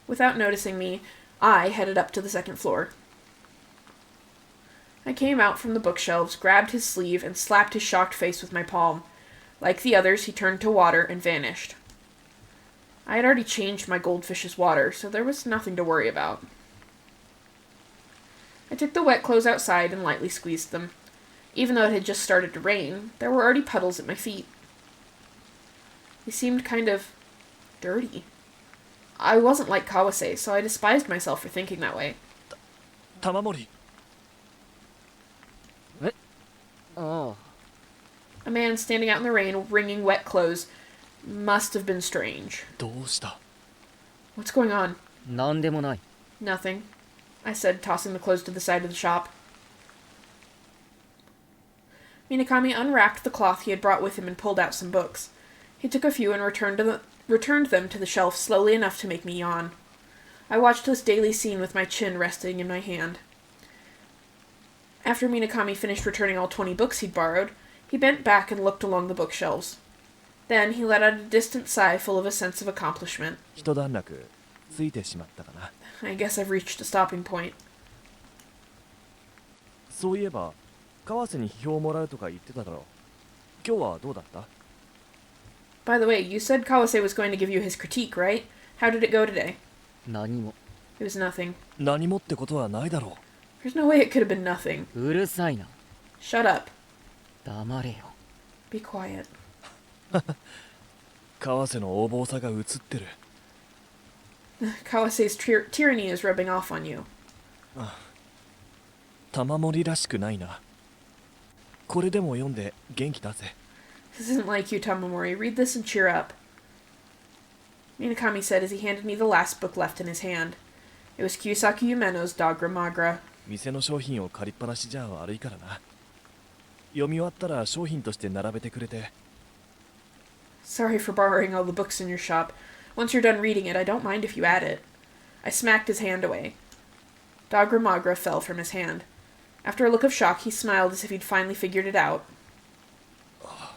Without noticing me, I headed up to the second floor. I came out from the bookshelves, grabbed his sleeve, and slapped his shocked face with my palm. Like the others, he turned to water and vanished. I had already changed my goldfish's water, so there was nothing to worry about. I took the wet clothes outside and lightly squeezed them. Even though it had just started to rain, there were already puddles at my feet. They seemed kind of dirty. I wasn't like Kawase, so I despised myself for thinking that way. 玉森。ああ、 A man standing out in the rain, wringing wet clothes, must have been strange. どうした？ What's going on? なんでもない。 Nothing, I said, tossing the clothes to the side of the shop. Minakami unwrapped the cloth he had brought with him and pulled out some books. He took a few and returned them to the shelf slowly enough to make me yawn. I watched this daily scene with my chin resting in my hand. After Minakami finished returning all 20 books he'd borrowed, he bent back and looked along the bookshelves. Then he let out a distant sigh full of a sense of accomplishment. 一段落ついてしまったかな。 I guess I've reached a stopping point. そういえば川瀬に批評をもらうとか言ってただろう。今日はどうだった？ By the way, you said Kawase was going to give you his critique, right? How did it go today? 何も。 It was nothing. 何もってことはないだろ There's no way it could have been nothing. うるさいな。 Shut up. 黙れよ。 Be quiet. う。川瀬の横暴さが映ってる。 Kawase's tyranny is rubbing off on you. 玉森らしくないな。これでも読んで元気出せ。 This isn't like you, Tamamori. Read this and cheer up. Minakami said as he handed me the last book left in his hand. It was Kyusaki Yumeno's Dogra Magra. 店の商品を借りっぱなしじゃ悪いからな。読み終わったら商品として並べてくれて。 Sorry for borrowing all the books in your shop. Once you're done reading it, I don't mind if you add it. I smacked his hand away. Dogra Magra fell from his hand. After a look of shock, he smiled as if he'd finally figured it out.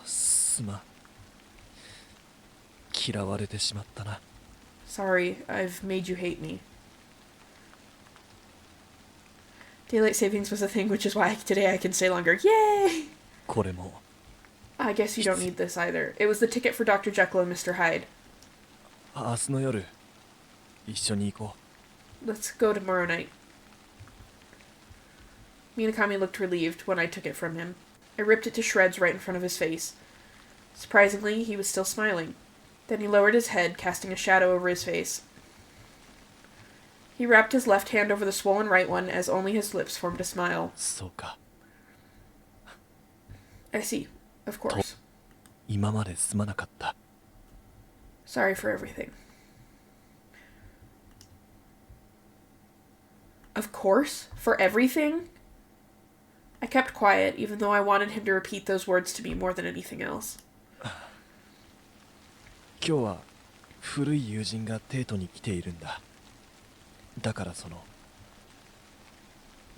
すまん。嫌われてしまったな。 Sorry, I've made you hate me. Daylight savings was a thing, which is why today I can stay longer. Yay! これも I guess you don't need this either. It was the ticket for Dr. Jekyll and Mr. Hyde. 明日の夜一緒に行こ Let's go tomorrow night. Minakami looked relieved when I took it from him. I ripped it to shreds right in front of his face. Surprisingly, he was still smiling. Then he lowered his head, casting a shadow over his face. He wrapped his left hand over the swollen right one as only his lips formed a smile. う。そうか。 I see. Of course. 今まですまなかった。 Sorry for everything. Of course? For everything? I kept quiet, even though I wanted him to repeat those words to me more than anything else. 今日は古い友人がデートに来ているんだ。だから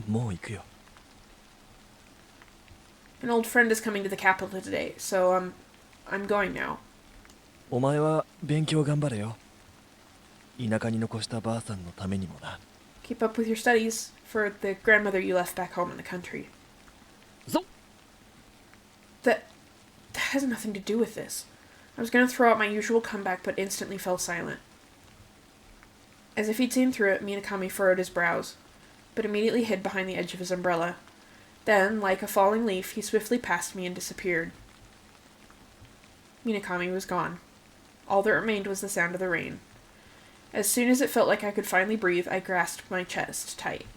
もう行くよ。 An old friend is coming to the capital today, so I'm going now. お前は勉強頑張れよ。田舎に残したばあさんのためにもな。 Keep up with your studies for the grandmother you left back home in the country. そ That has nothing to do with this. I was going to throw out my usual comeback, but instantly fell silent. As if he'd seen through it, Minakami furrowed his brows, but immediately hid behind the edge of his umbrella. Then, like a falling leaf, he swiftly passed me and disappeared. Minakami was gone. All that remained was the sound of the rain. As soon as it felt like I could finally breathe, I grasped my chest tight.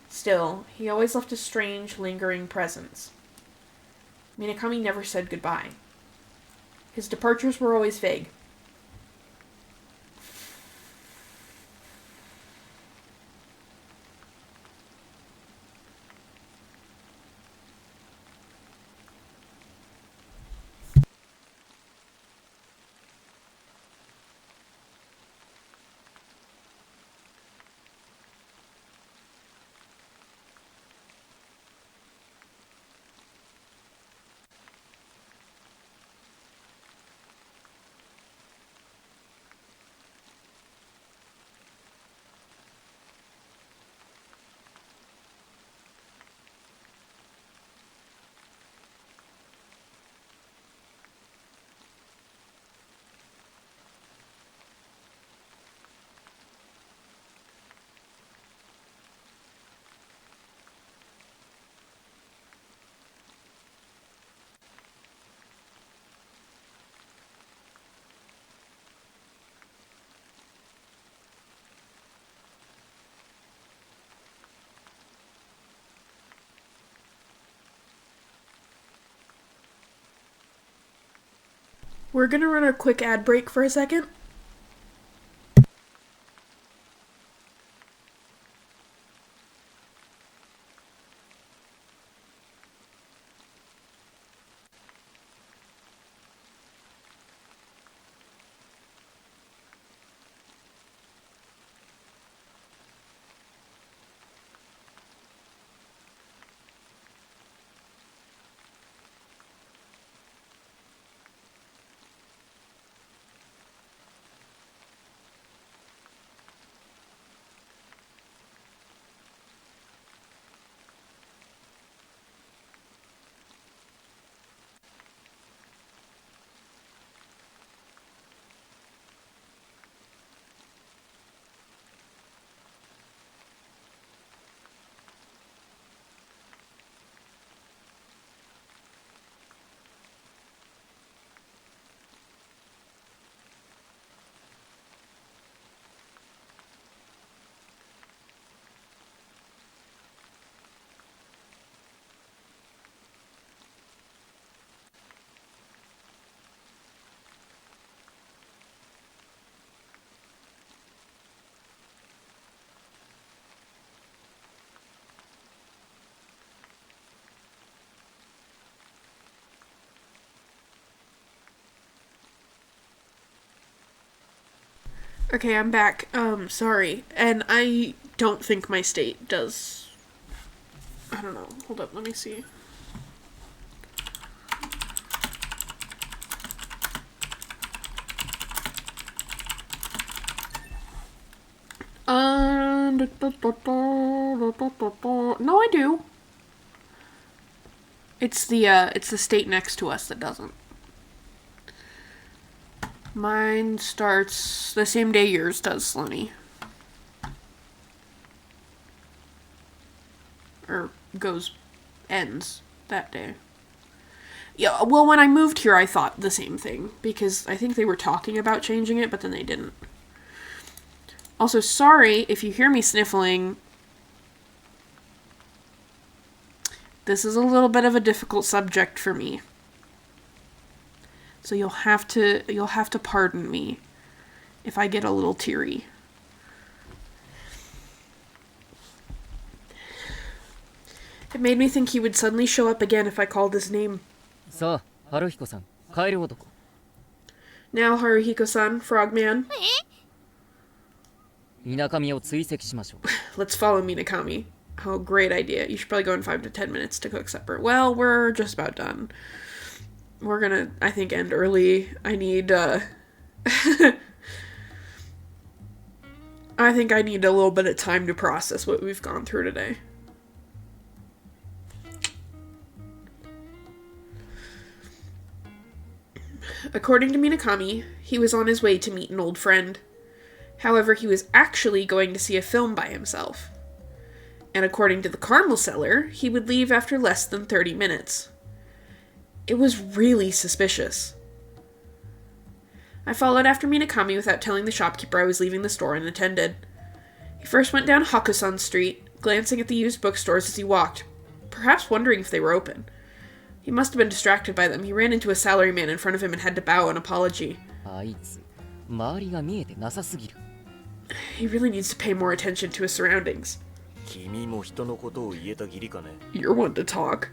Still, he always left a strange, lingering presence. Minakami never said goodbye. His departures were always vague. We're gonna run a quick ad break for a second. Okay, I'm back. Sorry. And I don't think my state does... I don't know. Hold up, let me see. No, I do. It's the state next to us that doesn't. Mine starts the same day yours does, Sloanie. Or ends that day. Yeah, well, when I moved here, I thought the same thing, because I think they were talking about changing it, but then they didn't. Also, sorry if you hear me sniffling. This is a little bit of a difficult subject for me. So you'll have to pardon me if I get a little teary. It made me think he would suddenly show up again if I called his name. さあ、春彦さん、帰る男。 Now, Haruhiko-san, Frogman, 水上を追跡しましょう。 let's follow Minakami. Oh, great idea. You should probably go in 5 to 10 minutes to cook supper. Well, we're just about done. We're gonna, I think, end early. I need, I think I need a little bit of time to process what we've gone through today. According to Minakami, he was on his way to meet an old friend. However, he was actually going to see a film by himself. And according to the caramel seller, he would leave after less than 30 minutes. It was really suspicious. I followed after Minakami without telling the shopkeeper I was leaving the store unattended. He first went down Hakusan Street, glancing at the used bookstores as he walked, perhaps wondering if they were open. He must have been distracted by them. He ran into a salaryman in front of him and had to bow an apology. あいつ周りが見えてなさすぎる。 He really needs to pay more attention to his surroundings. 君も人のことを言えたぎりかね。 You're one to talk.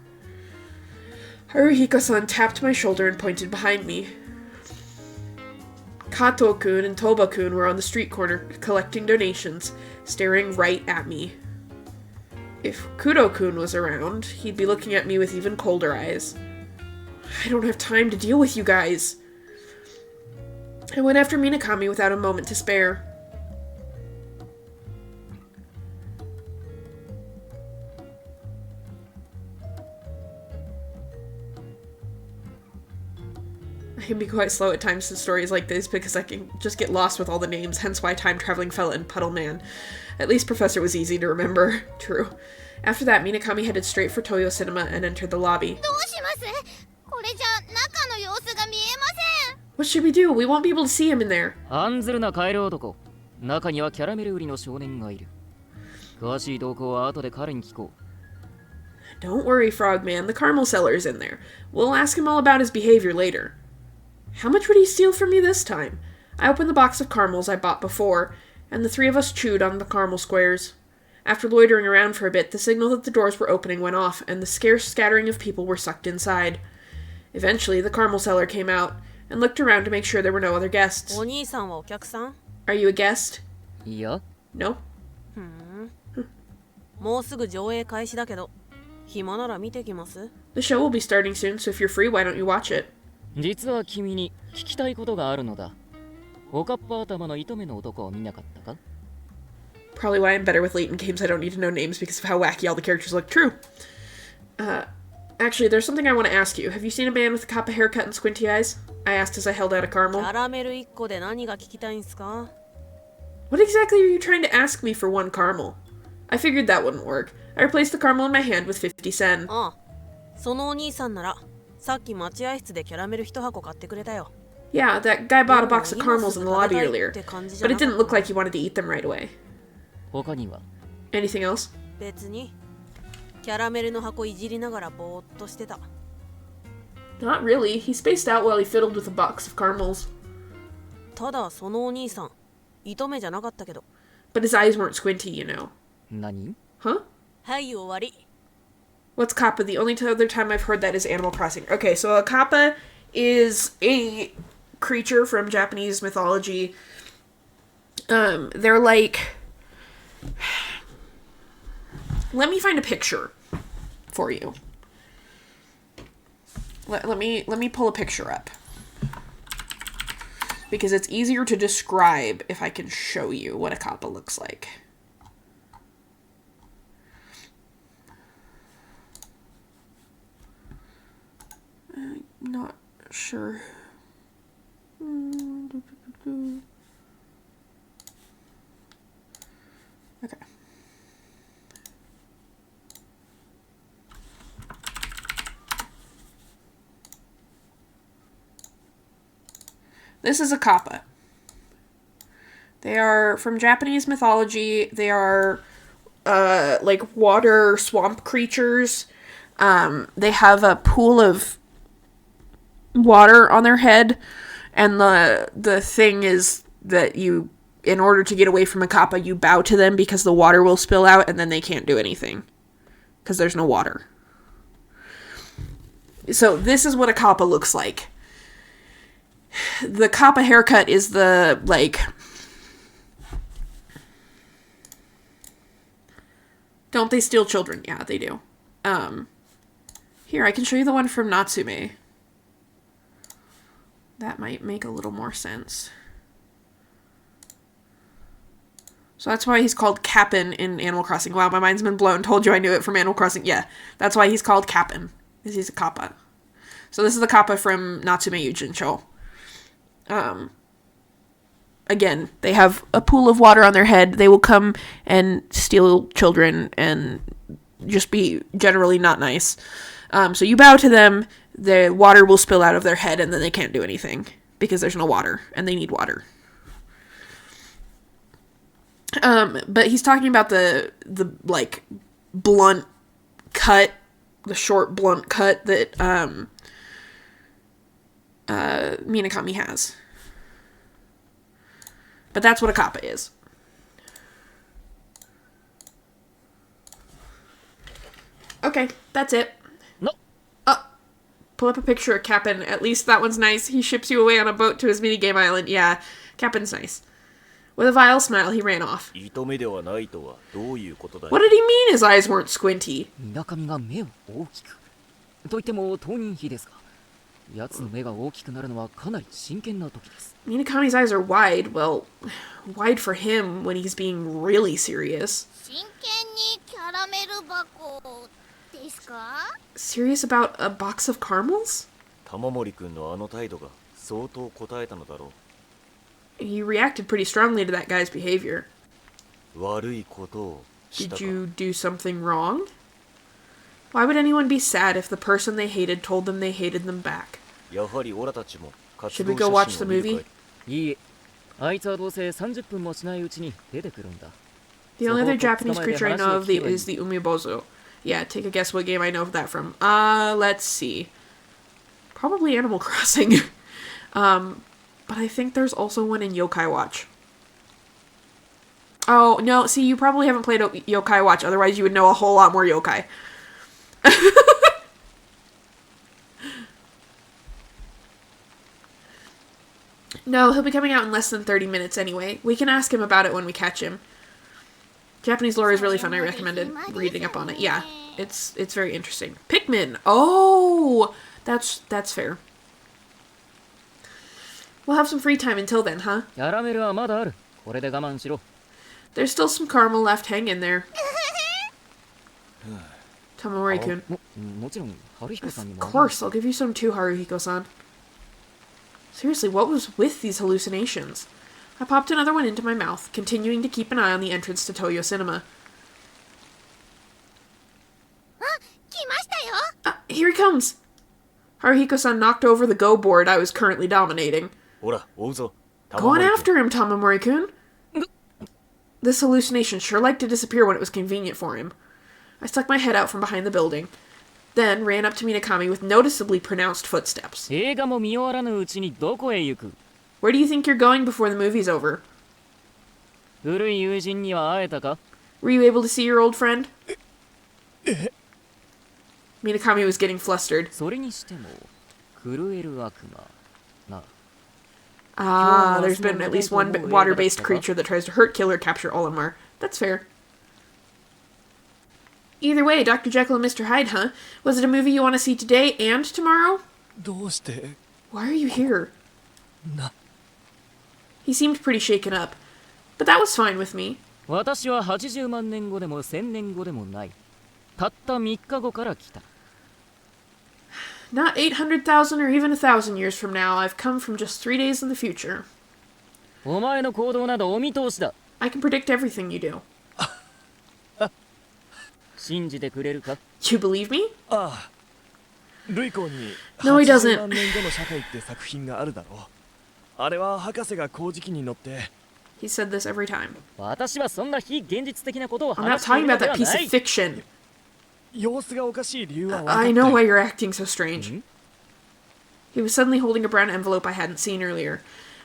Haruhiko-san tapped my shoulder and pointed behind me. Kato-kun and Toba-kun were on the street corner collecting donations, staring right at me. If Kudo-kun was around, he'd be looking at me with even colder eyes. I don't have time to deal with you guys. I went after Minakami without a moment to spare. I can be quite slow at times in stories like this because I can just get lost with all the names, hence why time-traveling fella and Puddle Man. At least Professor was easy to remember. True. After that, Minakami headed straight for Toyo Cinema and entered the lobby. What should we do? We won't be able to see him in there. 案ずるなカエル男。中にはキャラメル売りの少年がいる。詳しい動向は後で彼に聞こう。 Don't worry, Frogman. The caramel seller is in there. We'll ask him all about his behavior later. How much would he steal from me this time? I opened the box of caramels I bought before, and the three of us chewed on the caramel squares. After loitering around for a bit, the signal that the doors were opening went off, and the scarce scattering of people were sucked inside. Eventually, the caramel seller came out, and looked around to make sure there were no other guests. お兄さんはお客さん？ Are you a guest? いや、 No? もうすぐ上映開始だけど、暇なら見てきます？ The show will be starting soon, so if you're free, why don't you watch it? 実は君に聞きたいことがあるのだ。おかっぱ頭の糸目の男を見なかったか？ Probably why I'm better with Leighton games. I don't need to know names because of how wacky all the characters look. True. Actually, there's something I want to ask you. Have you seen a man with a kappa haircut and squinty eyes? I asked as I held out a キ caramel. ャラメル1個で何が聞きたいんすか？ What exactly are you trying to ask me for one caramel? I figured that wouldn't work. I replaced the caramel in my hand with 50 sen. ああ、そのお兄さんなら、さっき待合室でキャラメル1箱買ってくれたよ。 Yeah, that guy bought a box of caramels in the lobby earlier, but it didn't look like he wanted to eat them right away. 他には？ Anything else? 別に、キャラメルの箱いじりながらぼーっとしてた。 Not really. He spaced out while he fiddled with a box of caramels. ただそのお兄さん、糸目じゃなかったけど。 But his eyes weren't squinty, you know. 何？ Huh? はい終わり。 What's kappa? The only other time I've heard that is Animal Crossing. Okay, so a kappa is a creature from Japanese mythology. They're like... Let me find a picture for you. Let me pull a picture up. Because it's easier to describe if I can show you what a kappa looks like. I'm not sure. Okay. This is a kappa. They are from Japanese mythology. They are like water swamp creatures. They have a pool of water on their head, and the thing is that you, in order to get away from a kappa, you bow to them because the water will spill out, and then they can't do anything because there's no water. So this is what a kappa looks like. The kappa haircut is the, like... Don't they steal children? Yeah, they do. Here, I can show you the one from Natsume. That might make a little more sense. So that's why he's called Cap'n in Animal Crossing. Wow, my mind's been blown. Told you I knew it from Animal Crossing. Yeah, that's why he's called Cap'n. Because he's a kappa. So this is the kappa from Natsume Yujincho. again, they have a pool of water on their head. They will come and steal children and just be generally not nice. So you bow to them, the water will spill out of their head, and then they can't do anything because there's no water, and they need water. But he's talking about the like blunt cut, the short blunt cut that Minakami has. But that's what a kappa is. Okay, that's it. No. Pull up a picture of Cap'n. At least that one's nice. He ships you away on a boat to his minigame island. Yeah, Cap'n's nice. With a vile smile, he ran off. 糸目ではないとはどういうことだい What did he mean his eyes weren't squinty? 水上が目を大きく。と言っても当人比ですが、奴の目が大きくなるのはかなり真剣な時です。Minakami's eyes are wide. Well, wide for him when he's being really serious. 真剣にキャラメル箱ですか？ Serious about a box of caramels? 玉森くんのあの態度が相当答えたのだろ He reacted pretty strongly to that guy's behavior. う。悪いことをした Did か。 you do something wrong? Why would anyone be sad if the person they hated told them they hated them back? やはりオラたちも Should 活 we 動 go 写 watch 真 the を見るか movie? い。いいえ、あいつはどうせ30分もしないうちに出てくるんだ。 The only other So, Japanese so creature I know of my is the umibozu. Yeah, take a guess what game I know that from. Let's see. Probably Animal Crossing. But I think there's also one in Yokai Watch. Oh, no, see, you probably haven't played Yokai Watch, otherwise you would know a whole lot more yokai. No, he'll be coming out in less than 30 minutes anyway. We can ask him about it when we catch him. Japanese lore is really fun. I recommended reading up on it. Yeah, it's very interesting. Pikmin. Oh, that's fair. We'll have some free time until then, huh? キャラメルはまだある。これで我慢しろ。 There's still some caramel left hanging there. Tamamori-kun. もちろん、春彦さんに Of も。 course, I'll give you some too, Haruhiko-san. Seriously, what was with these hallucinations? I popped another one into my mouth, continuing to keep an eye on the entrance to Toyo Cinema. 来ましたよ。 Here he comes! Haruhiko-san knocked over the go board I was currently dominating. ほら追うぞ。 Go on 玉森くん after him, Tamamori-kun! This hallucination sure liked to disappear when it was convenient for him. I stuck my head out from behind the building, then ran up to Minakami with noticeably pronounced footsteps. 映画も見終わらぬうちにどこへ行く？ Where do you think you're going before the movie's over? 古い友人には会えたか？ Were you able to see your old friend? Minakami was getting flustered. それにしても、狂える悪魔。な。 Ah, there's been at least one water-based creature that tries to hurt, kill, or capture Olimar. That's fair. Either way, Dr. Jekyll and Mr. Hyde, huh? Was it a movie you want to see today and tomorrow? どうして Why are you here? な He seemed pretty shaken up. But that was fine with me. 私は80万年後でも1000年後でもない。たった3日後から来た。 Not 800,000 or even 1,000 years from now. I've come from just 3 days in the future. お前の行動などお見通しだ。 I can predict everything you do. 信じてくれるか？ You believe me? ああルイコンに No, he doesn't. 80万年後の社会って作品があるだろう。あれは博士が工事機に乗って He said this every time. 私はそんな非現実的なことを I'm not 話してい talking るの about で that は piece な of い。 fiction. 様子がおかしい理由は分かっ I た know よ why you're acting so strange. He was suddenly holding a brown envelope I hadn't seen earlier.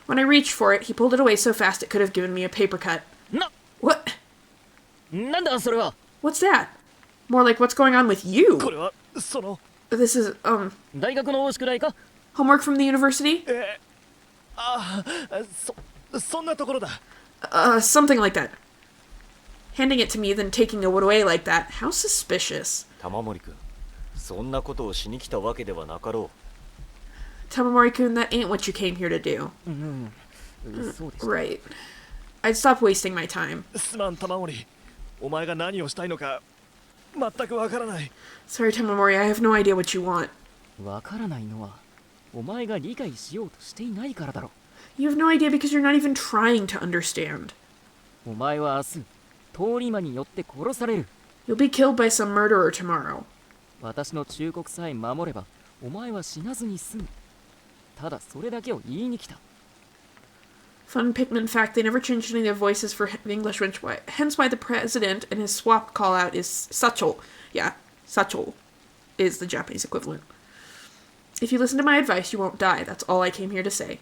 When I reached for it, he pulled it away so fast it could have given me a paper cut. What? なんだそれは。 What's that? More like what's going on with you? これはその This is, 大学のお宿題か？ homework from the university? ああそんなところだ Something like that. Handing it to me, then taking it away like that. How suspicious. 玉森くんそんなことをしに来たわけではなかろ Tamamori-kun, that ain't what you came here to do. そうです。 Right. I'd stop wasting my time. すまん玉森お前が何をしたいのか全くわからない Sorry, Tamamori, I have no idea what you want. わからないのは、お前が理解しようとしていないからだろ。You have no idea because you're not even trying to understand. お前は明日通り魔によって殺される。 You'll be killed by some murderer tomorrow. 私の忠告さえ守ればお前は死なずに済む。ただそれだけを言いに来た。 Fun Pikmin fact, they never changed any of their voices for English, hence why the president and his swap call-out is Sachol. Yeah, Sachol is the Japanese equivalent. If you listen to my advice, you won't die. That's all I came here to say.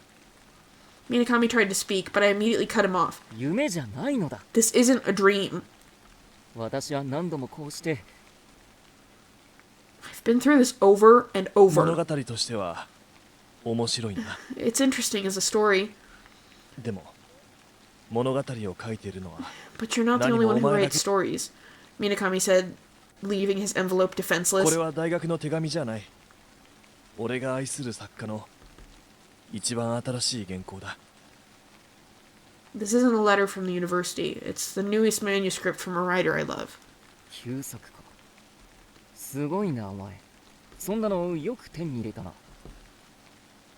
Minakami tried to speak, but I immediately cut him off. 夢じゃないのだ。 This isn't a dream. 私は何度もこうして I've been through this over and 物 over. 語としては面白いな。 It's interesting as a story, でも物語を書いているのは but you're not the only one who writes stories. Minakami said, leaving his envelope こ defenseless. れは大学の手紙じゃない。俺が愛する作家の一番新しい原稿だ。 This isn't a letter from the university. It's the newest manuscript from a writer I love. 旧作か。すごいなお前。そんなのよく手に入れたな。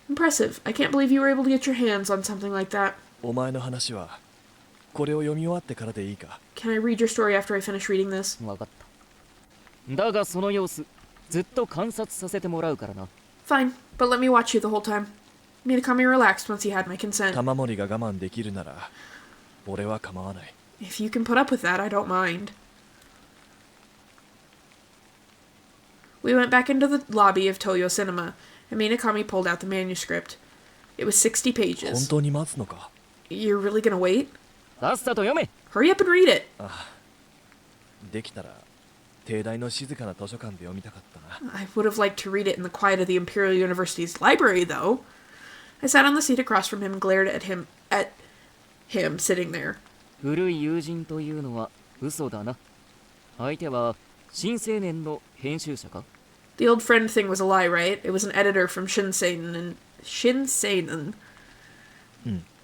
Impressive. I can't believe you were able to get your hands on something like that. お前の話はこれを読み終わってからでいいか。 Can I read your story after I finish reading this? わかった。だがその様子ずっと観察させてもらうからな。 Fine, but let me watch you the whole time. Minakami relaxed once he had my consent. 玉森が我慢できるなら俺は構わない。 If you can put up with that, I don't mind. We went back into the lobby of Toyo Cinema, and Minakami pulled out the manuscript. It was 60本 pages. 当に待つのか。 You're really gonna wait? さっさと読め。 Hurry up and read it! できたら帝大の静かな図書館で読みたかったな。 I would have liked to read it in the quiet of the Imperial University's library, though. I sat on the seat across from him and glared at him sitting there. 古い友人というのは嘘だな。相手は新青年の編集者か。 The old friend thing was a lie, right? It was an editor from Shinseinen.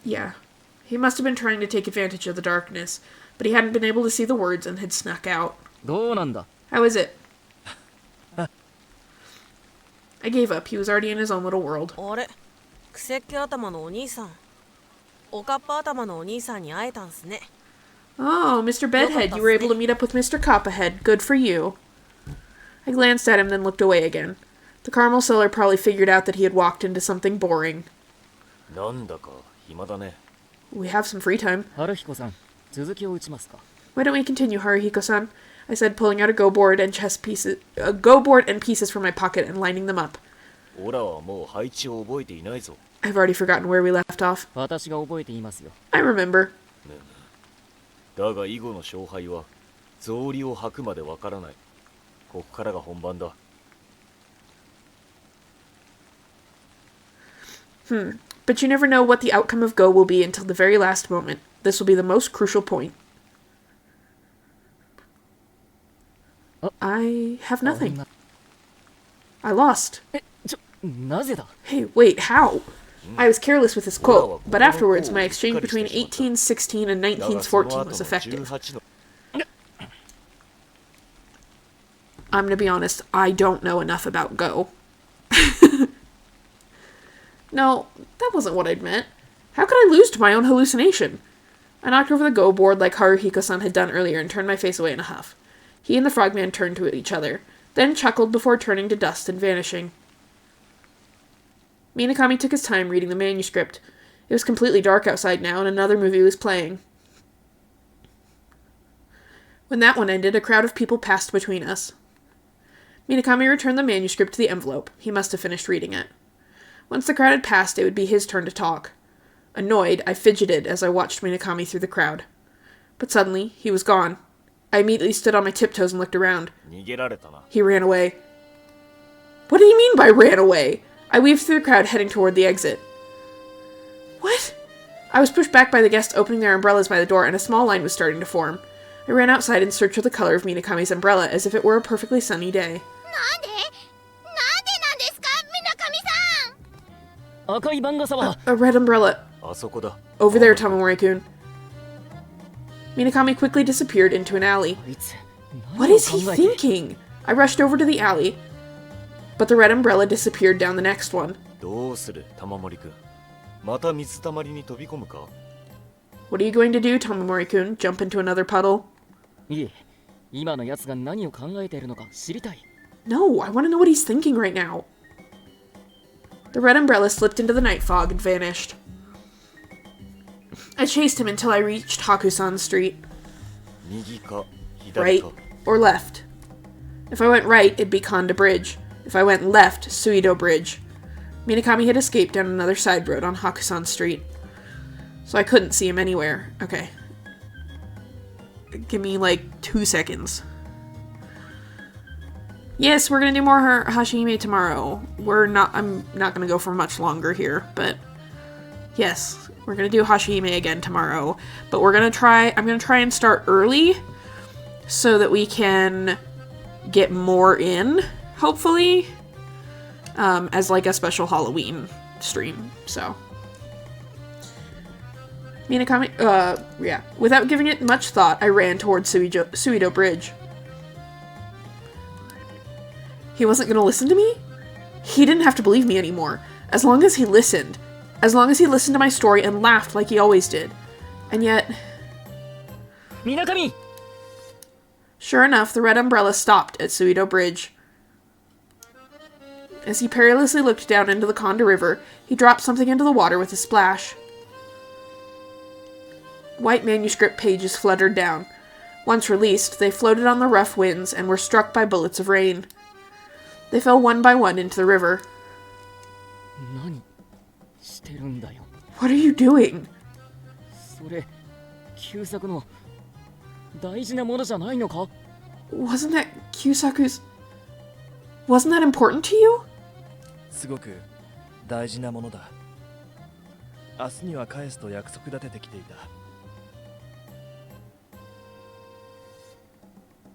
Yeah. He must have been trying to take advantage of the darkness, but he hadn't been able to see the words and had snuck out. どうなんだ。 How is it? I gave up. He was already in his own little world. あれ、クセッケ頭のお兄さん。おかっぱ頭のお兄さんに会えたんすね。 Oh, Mr. Bedhead, you were able to meet up with Mr. Coppahead. Good for you. I glanced at him, then looked away again. The caramel seller probably figured out that he had walked into something boring. なんだか暇だね。 We have some free time. 春彦さん、続きを打ちますか。 Why don't we continue, Haruhiko-san? I said, pulling out a go board and pieces from my pocket and lining them up. オラはもう配置を覚えていないぞ。 I've already forgotten where we left off. 私が覚えていますよ。 I remember. だが囲碁の勝敗は草履を履くまでわからない。ここからが本番だ。 But you never know what the outcome of Go will be until the very last moment. This will be the most crucial point. I have nothing. I lost. なぜだ。 Hey, wait, how? I was careless with his quote, but afterwards my exchange between 1816 and 1914 was effective. I'm gonna be honest, I don't know enough about Go. No, that wasn't what I'd meant. How could I lose to my own hallucination? I knocked over the Go board like Haruhiko-san had done earlier and turned my face away in a huff. He and the frogman turned to each other, then chuckled before turning to dust and vanishing. Minakami took his time reading the manuscript. It was completely dark outside now, and another movie was playing. When that one ended, a crowd of people passed between us. Minakami returned the manuscript to the envelope. He must have finished reading it. Once the crowd had passed, it would be his turn to talk. Annoyed, I fidgeted as I watched Minakami through the crowd. But suddenly, he was gone. I immediately stood on my tiptoes and looked around. 逃げられたな。 He ran away. What do you mean by ran away? I weaved through the crowd, heading toward the exit. What? I was pushed back by the guests opening their umbrellas by the door, and a small line was starting to form. I ran outside in search of the color of Minakami's umbrella, as if it were a perfectly sunny day. 赤い番傘は。 A red umbrella. あそこだ。 Over there, Tamamori-kun. Minakami quickly disappeared into an alley. あいつ。 What is he thinking? I rushed over to the alley, but the red umbrella disappeared down the next one. どうする、玉森くん。また水たまりに飛び込むか？ What are you going to do, Tomomori-kun? Jump into another puddle? いえ、今のやつが何を考えているのか知りたい。 No, I want to know what he's thinking right now. The red umbrella slipped into the night fog and vanished. I chased him until I reached Hakusan Street. 右か左 Right か。 or left? If I went right, it'd be Konda Bridge. If I went left, Suido Bridge. Minakami had escaped down another side road on Hakusan Street. So I couldn't see him anywhere. Okay. Give me like 2 seconds. Yes, we're gonna do more Hashihime tomorrow. I'm not gonna go for much longer here, but yes, we're gonna do Hashihime again tomorrow. But I'm gonna try and start early so that we can get more in, hopefully, as like a special Halloween stream, so. Minakami, yeah. Without giving it much thought, I ran towards Suido Bridge. He wasn't gonna listen to me? He didn't have to believe me anymore. As long as he listened. As long as he listened to my story and laughed like he always did. And yet... Minakami! Sure enough, the red umbrella stopped at Suido Bridge. As he perilously looked down into the Konda River, he dropped something into the water with a splash. White manuscript pages fluttered down. Once released, they floated on the rough winds and were struck by bullets of rain. They fell one by one into the river. 何してるんだよ。 What are you doing? それ、旧作の大事なものじゃないのか？ Wasn't that Kyusaku's... Wasn't that important to you? すごく大事なものだ。明日には返すと約束立ててきていた。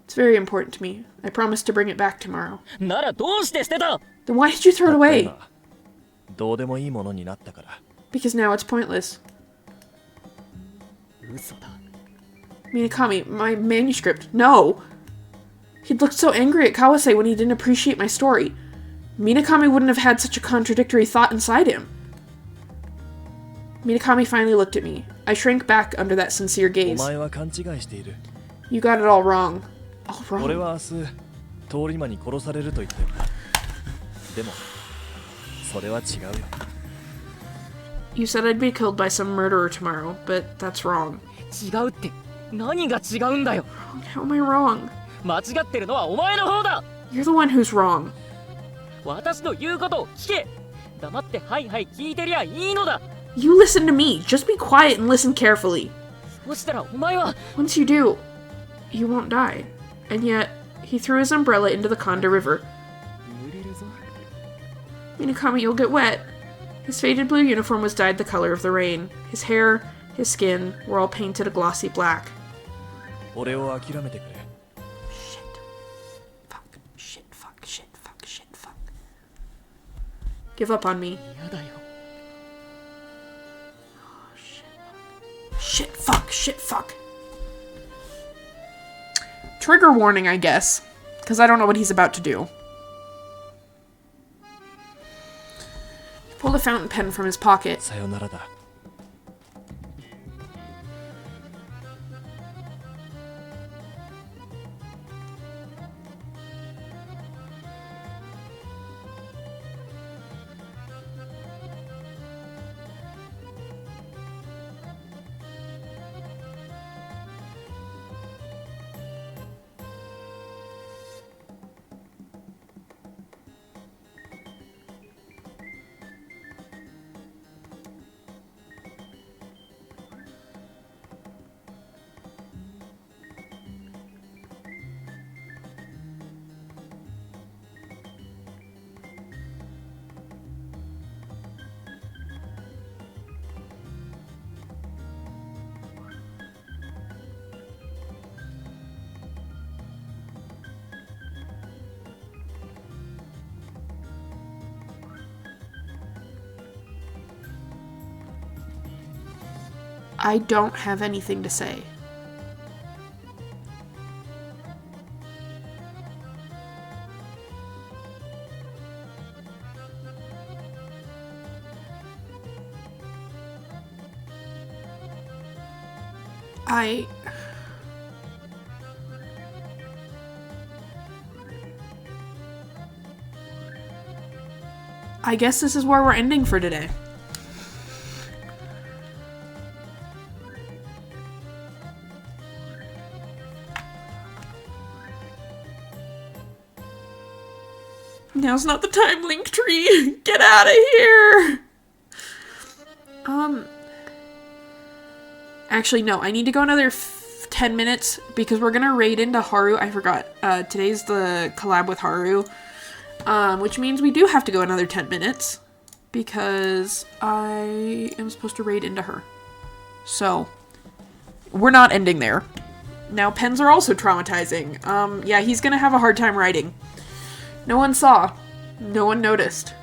It's very important to me. I promised to bring it back tomorrow. ならどうして捨てた？ Then why did you throw it たった away? 今どうでもいいものになったから。 Because now it's pointless. 嘘だ。 Minakami, my manuscript. No! He'd looked so angry at Kawase when he didn't appreciate my story. Minakami wouldn't have had such a contradictory thought inside him. Minakami finally looked at me. I shrank back under that sincere お gaze. 前は勘違いしている。 You got it all wrong. All 俺 wrong. は明日通り魔に殺されると言ったよ。でもそれは違うよ。 You said I'd be killed by some murderer tomorrow, but that's wrong. 違うって何が違うんだよ。 How am I wrong? 間違ってるのはお前の方だ。 You're the one who's wrong. 私の言うことを聞け。黙ってはいはい聞いてりゃいいのだ。 You listen to me. Just be quiet and listen carefully. そうしたらお前は Once you do, you won't die. And yet, he threw his umbrella into the Konda River. 濡れるぞ。 Minakami, you'll get wet. His faded blue uniform was dyed the color of the rain. His hair, his skin were all painted a glossy black. 俺を諦めてくれ。 Shit. Fuck. Shit. Fuck. Shit. Fuck. Shit. Fuck. Give up on me. 嫌だよ。 Shit. Fuck. Shit. Fuck. Trigger warning, I guess. Because I don't know what he's about to do. He pulled a fountain pen from his pocket. さよならだ。 I don't have anything to say. I guess this is where we're ending for today. Now's not the time, Linktree. Get out of here. Actually, no. I need to go another 10 minutes because we're gonna raid into Haru. I forgot. Today's the collab with Haru. Which means we do have to go another 10 minutes because I am supposed to raid into her. So, we're not ending there. Now, pens are also traumatizing. Yeah, he's gonna have a hard time writing. No one saw. No one noticed.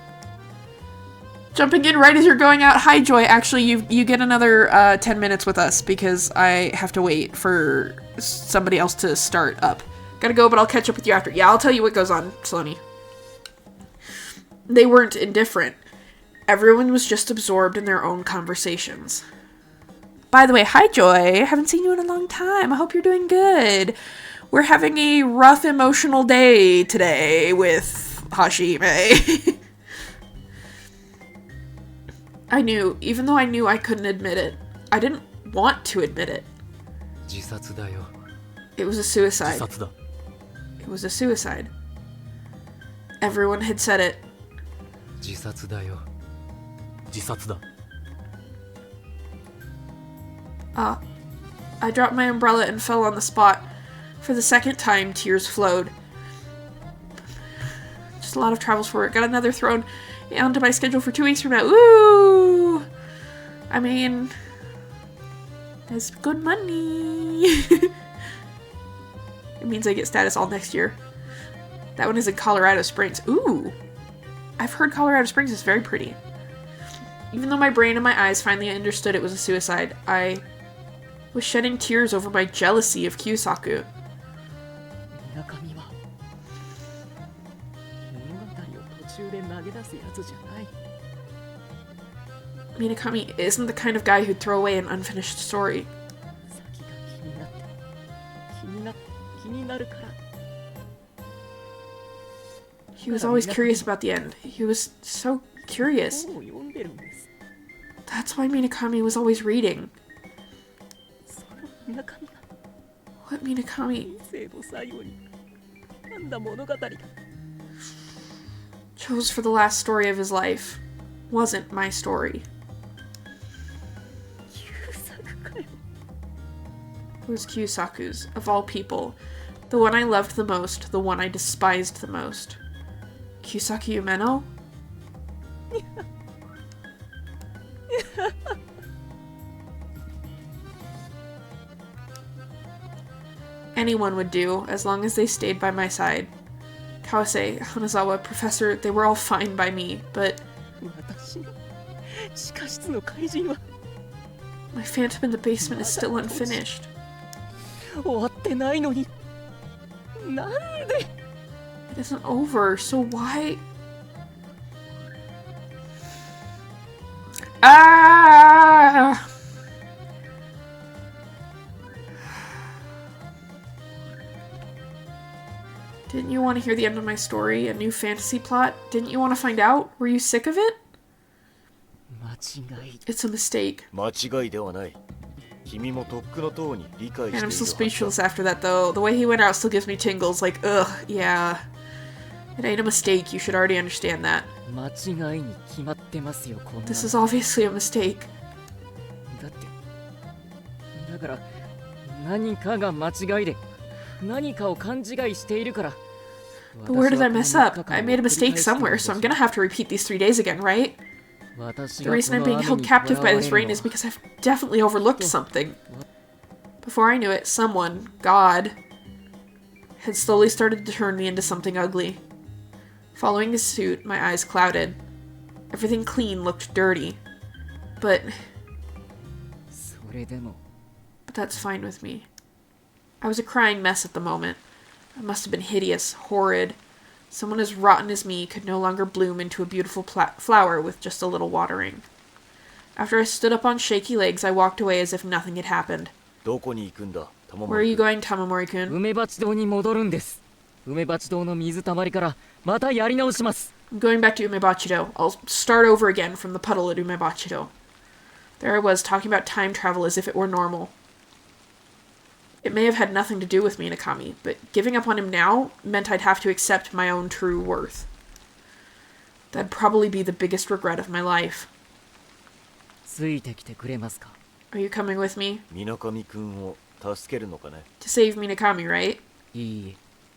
Jumping in right as you're going out. Hi, Joy. Actually, you get another 10 minutes with us because I have to wait for somebody else to start up. Gotta go, but I'll catch up with you after. Yeah, I'll tell you what goes on, Saloni. They weren't indifferent. Everyone was just absorbed in their own conversations. By the way, hi, Joy. I haven't seen you in a long time. I hope you're doing good. We're having a rough emotional day today with Hashihime. I knew, even though I knew I couldn't admit it. I didn't want to admit it. It was a suicide. It was a suicide. Everyone had said it. I dropped my umbrella and fell on the spot. For the second time, tears flowed. Just a lot of travels for it. Got another thrown onto my schedule for 2 weeks from now. Ooh! I mean, that's good money. It means I get status all next year. That one is in Colorado Springs. Ooh! I've heard Colorado Springs is very pretty. Even though my brain and my eyes finally understood it was a suicide, I was shedding tears over my jealousy of Kyusaku. Minakami isn't the kind of guy who'd throw away an unfinished story. He was always curious about the end. He was so curious. That's why Minakami was always reading. What Minakami chose for the last story of his life wasn't my story. It was Kyusaku's, of all people. The one I loved the most, the one I despised the most. Kyusaku Umeno? Anyone would do, as long as they stayed by my side. Kawase, Hanazawa, Professor, they were all fine by me, but my Phantom in the basement is still unfinished. It isn't over, so why? Ah! Didn't you want to hear the end of my story? A new fantasy plot? Didn't you want to find out? Were you sick of it? It's a mistake. And I'm still speechless after that, though. The way he went out still gives me tingles. Like, ugh, yeah. It ain't a mistake. You should already understand that. This is obviously a mistake. But where did I mess up? I made a mistake somewhere, so I'm gonna have to repeat these 3 days again, right? The reason I'm being held captive by this rain is because I've definitely overlooked something. Before I knew it, someone, God, had slowly started to turn me into something ugly. Following his suit, my eyes clouded. Everything clean looked dirty. But that's fine with me. I was a crying mess at the moment. I must have been hideous, horrid. Someone as rotten as me could no longer bloom into a beautiful flower with just a little watering. After I stood up on shaky legs, I walked away as if nothing had happened. どこに行くんだ、玉 Where are 森 you 君。 going, Tamamori-kun? 梅鉢堂に戻るんです。梅鉢堂の水たまりからまたやり直します。 I'm going back to Umebachido. I'll start over again from the puddle at Umebachido. There I was, talking about time travel as if it were normal. It may have had nothing to do with Minakami, but giving up on him now meant I'd have to accept my own true worth. That'd probably be the biggest regret of my life. ついてきてくれますか？ Are you coming with me? 水上君を助けるのかね。 To save Minakami, right? いいえ。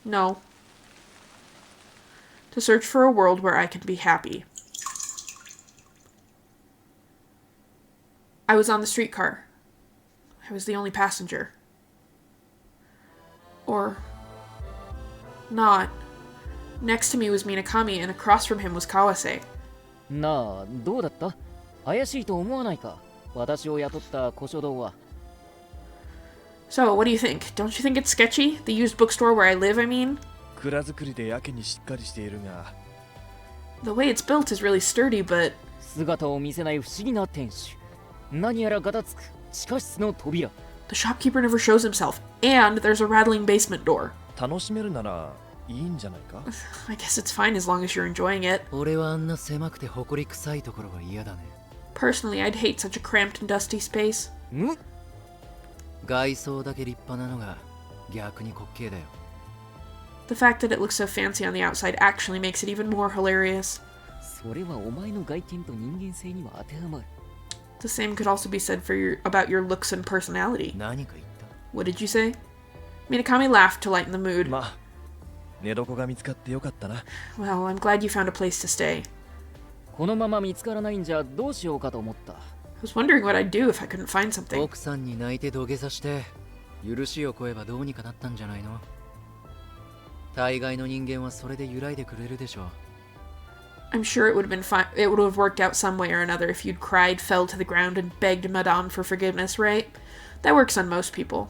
No. To search for a world where I can be happy. I was on the streetcar. I was the only passenger. Or not. Next to me was Minakami, and across from him was Kawase. なあ、どうだった？怪しいと思わないか？私を雇った古書堂は。 So, what do you think? Don't you think it's sketchy? The used bookstore where I live, I mean? 蔵造りでやけにしっかりしているが、 The way it's built is really sturdy, but 姿を見せない不思議な店主。何やらガタつく地下室の扉。 the shopkeeper never shows himself. And there's a rattling basement door. 楽しめるならいいんじゃないか。 I guess it's fine as long as you're enjoying it. 俺はあんな狭くて埃臭いところは嫌だね。 Personally, I'd hate such a cramped and dusty space. ん？外装だけ立派なのが逆に滑稽だよ。 The fact that it looks so fancy on the outside actually makes it even more hilarious. それはお前の外見と人間性には当てはまる。 The same could also be said for about your looks and personality. 何か言った？ What did you say? Minakami laughed to lighten the mood. まあ、寝床が見つかってよかったな。 Well, I'm glad you found a place to stay. このまま見つからないんじゃどうしようかと思った。 I was wondering what I'd do if I couldn't find something. 奥さんに泣いて土下座して許しを請えばどうにかなったんじゃないの？大概の人間はそれで揺らいでくれるでしょう。 I'm sure it would have been fine. It would have worked out some way or another if you'd cried, fell to the ground, and begged Madame for forgiveness, right? That works on most people.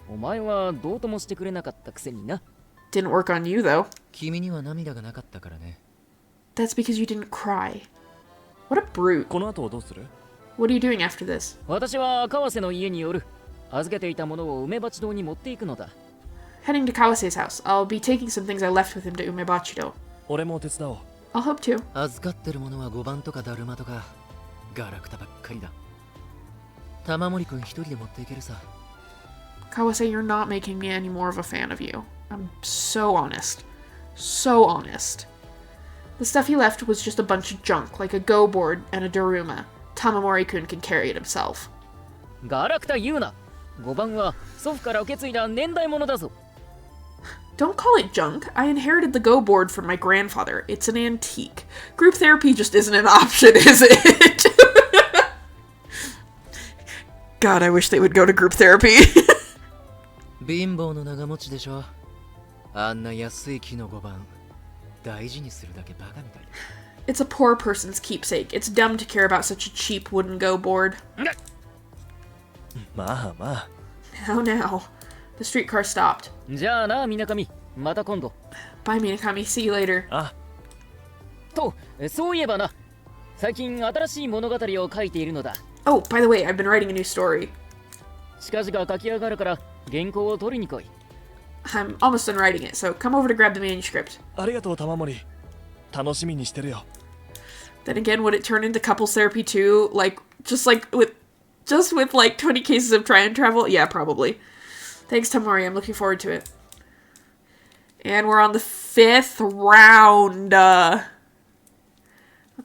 お前はどうともしてくれなかったくせにな。 Didn't work on you, though. 君には涙がなかったからね。 That's because you didn't cry. What a brute. この後どうする？ What are you doing after this? 私は川瀬の家に寄る。預けていたものを梅鉢堂に持っていくのだ。 Heading to Kawase's house. I'll be taking some things I left with him to Umebachido. 俺も手伝おう。 I'll hope to. 預かってるものは5番とかだるまとかガラクタばっかりだ。玉森くん一人で持っていけるさ。 Kawase, you're not making me any more of a fan of you. I'm so honest. So honest. The stuff he left was just a bunch of junk, like a go board and a Daruma. Tamamori-kun can carry it himself. ガラクタ言うな。5番は祖父から受け継いだ年代物だぞ。 Don't call it junk. I inherited the go board from my grandfather. It's an antique. Group therapy just isn't an option, is it? God, I wish they would go to group therapy. 貧乏の長持ちでしょ。あんな安い木の5番大事にするだけバカみたいだ。 It's a poor person's keepsake. It's dumb to care about such a cheap wooden go board. まあまあ。 How now? The streetcar stopped. じゃあな、みなかみ。また今度。 Bye, Minakami. See you later. あ、と、そういえばな。最近新しい物語を書いているのだ。 Oh, by the way, I've been writing a new story. 近々書き上がるから原稿を取りに来い。 I'm almost done writing it, so come over to grab the manuscript. ありがとう玉森。楽しみにしてるよ。 Then again, would it turn into couples therapy too? Just with like 20 cases of try and travel? Yeah, probably. Thanks, Tamori. I'm looking forward to it. And we're on the 5th round. A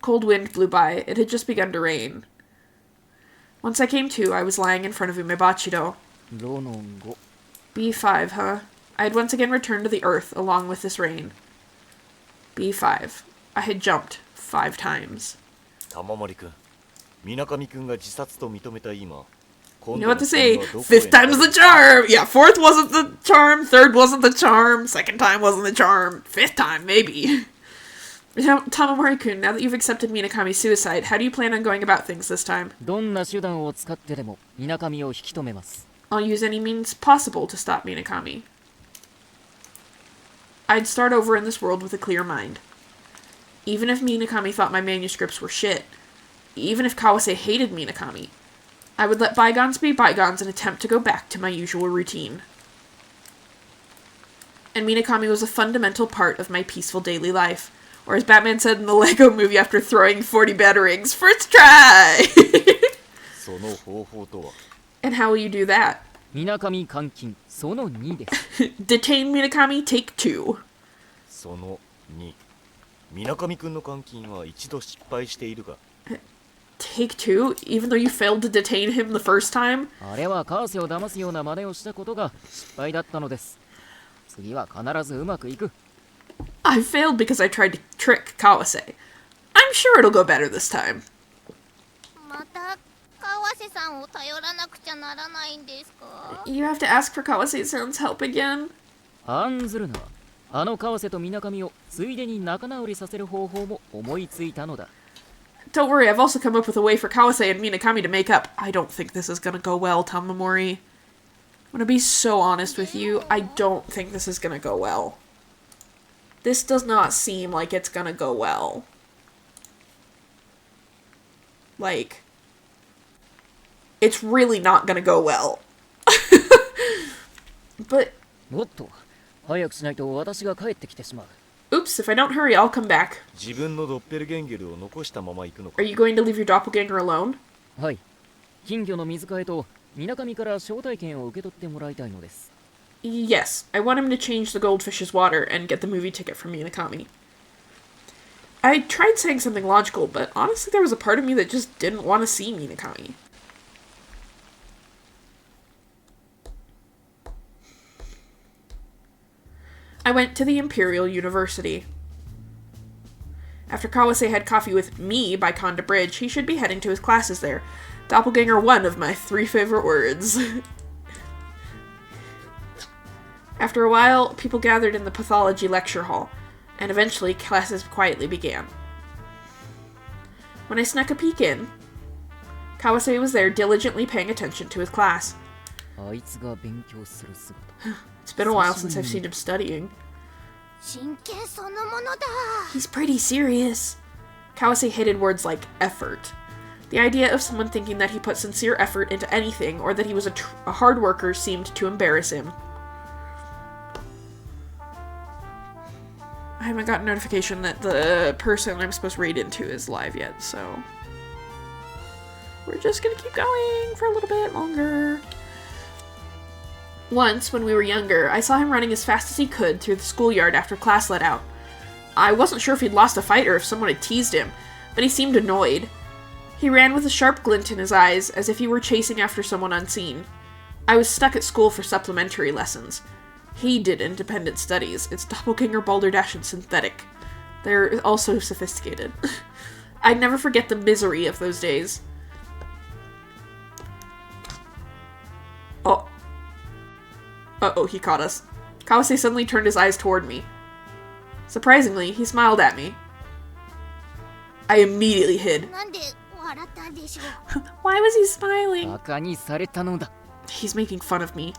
cold wind blew by. It had just begun to rain. Once I came to, I was lying in front of Umebachido. ロノン5。 B5, huh? I had once again returned to the earth along with this rain. B5. I had jumped 5 times. 玉森君、水上君が自殺と認めた今、 You know what to say? 5th time's the charm! Yeah, 4th wasn't the charm, 3rd wasn't the charm, 2nd time wasn't the charm, 5th time, maybe. Now, Tamamori-kun, now that you've accepted Minakami's suicide, how do you plan on going about things this time? どんな手段を使ってでもみなかみを引き止めます。 I'll use any means possible to stop Minakami. I'd start over in this world with a clear mind. Even if Minakami thought my manuscripts were shit, even if Kawase hated Minakami, I would let bygones be bygones and attempt to go back to my usual routine. And Minakami was a fundamental part of my peaceful daily life. Or as Batman said in the Lego movie after throwing 40 batarangs, first try! その方法とは And how will you do that? みなかみ監禁その2です Detain Minakami, take 2. その2水上くんの監禁は一度失敗しているが Take 2? Even though you failed to detain him the first time? あれは川瀬を騙すような真似をしたことが失敗だったのです次は必ずうまくいく I failed because I tried to trick Kawase. I'm sure it'll go better this time. また川瀬さんを頼らなくちゃならないんですか？ You have to ask for Kawase-san's help again? 案ずるなあの川瀬とみなかみをついでに仲直りさせる方法も思いついたのだ Don't worry, I've also come up with a way for Kawase and Minakami to make up. I don't think this is gonna go well, Tamamori. I'm gonna be so honest with you, I don't think this is gonna go well. This does not seem like it's gonna go well. Like, it's really not gonna go well. But, おっと早くしないと私が帰ってきてしまう oops, if I don't hurry, I'll come back. 自分のドッペルゲンゲルを残したまま行くのか Are you going to leave your doppelganger alone? はい金魚の水替えとみなかみから招待券を受け取ってもらいたいのです Yes, I want him to change the goldfish's water and get the movie ticket from Minakami. I tried saying something logical, but honestly there was a part of me that just didn't want to see Minakami. I went to the Imperial University. After Kawase had coffee with me by Konda Bridge, he should be heading to his classes there. Doppelganger, one of my 3 favorite words. After a while, people gathered in the pathology lecture hall, and eventually classes quietly began. When I snuck a peek in, Kawase was there diligently paying attention to his class. あいつが勉強する姿 It's been a while since I've seen him studying. 真剣そのものだ。 He's pretty serious. Kawase hated words like effort. The idea of someone thinking that he put sincere effort into anything or that he was a hard worker seemed to embarrass him. I haven't gotten notification that the person I'm supposed to read into is live yet, so we're just gonna keep going for a little bit longer. Once, when we were younger, I saw him running as fast as he could through the schoolyard after class let out. I wasn't sure if he'd lost a fight or if someone had teased him, but he seemed annoyed. He ran with a sharp glint in his eyes, as if he were chasing after someone unseen. I was stuck at school for supplementary lessons. He did independent studies. It's Doppelganger, Balderdash, and Synthetic. They're also sophisticated. I'd never forget the misery of those days. Oh. Uh-oh, he caught us. Kawase suddenly turned his eyes toward me. Surprisingly, he smiled at me. I immediately hid. なんで笑ったんでしょう。 Why was he smiling? バカにされたのだ He's making fun of me.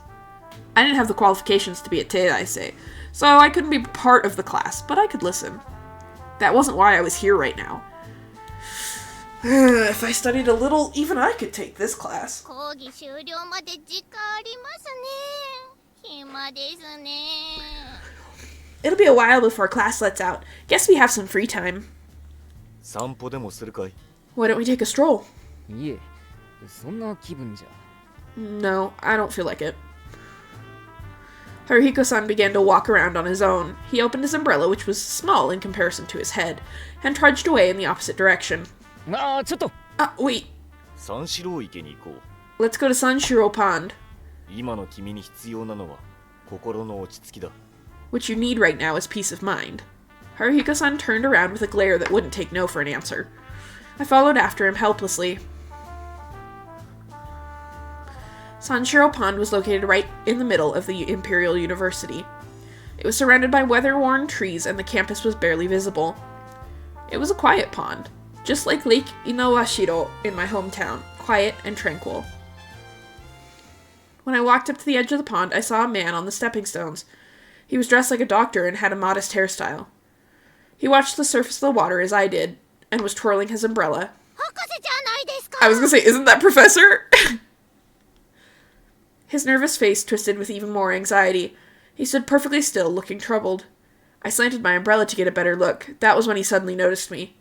I didn't have the qualifications to be a Teiraise, so I couldn't be part of the class, but I could listen. That wasn't why I was here right now. If I studied a little, even I could take this class. 講義終了まで時間ありますね。暇ですね。 It'll be a while before class lets out. Guess we have some free time. 散歩でもするかい Why don't we take a stroll? いえそんな気分じゃ No, I don't feel like it. Haruhiko-san began to walk around on his own. He opened his umbrella, which was small in comparison to his head, and trudged away in the opposite direction. ああちょっと Wait. 三四郎池に行こ Let's go to Sanshiro Pond. う今の君に必要なのは心の落ち着きだ What you need right now is peace of mind. Haruhiko-san turned around with a glare that wouldn't take no for an answer. I followed after him helplessly. Sanshiro Pond was located right in the middle of the Imperial University. It was surrounded by weather-worn trees and the campus was barely visible. It was a quiet pond, just like Lake Inawashiro in my hometown, quiet and tranquil. When I walked up to the edge of the pond, I saw a man on the stepping stones. He was dressed like a doctor and had a modest hairstyle. He watched the surface of the water as I did, and was twirling his umbrella. 博士じゃないですか。I was gonna say, isn't that Professor? His nervous face twisted with even more anxiety. He stood perfectly still, looking troubled. I slanted my umbrella to get a better look. That was when he suddenly noticed me.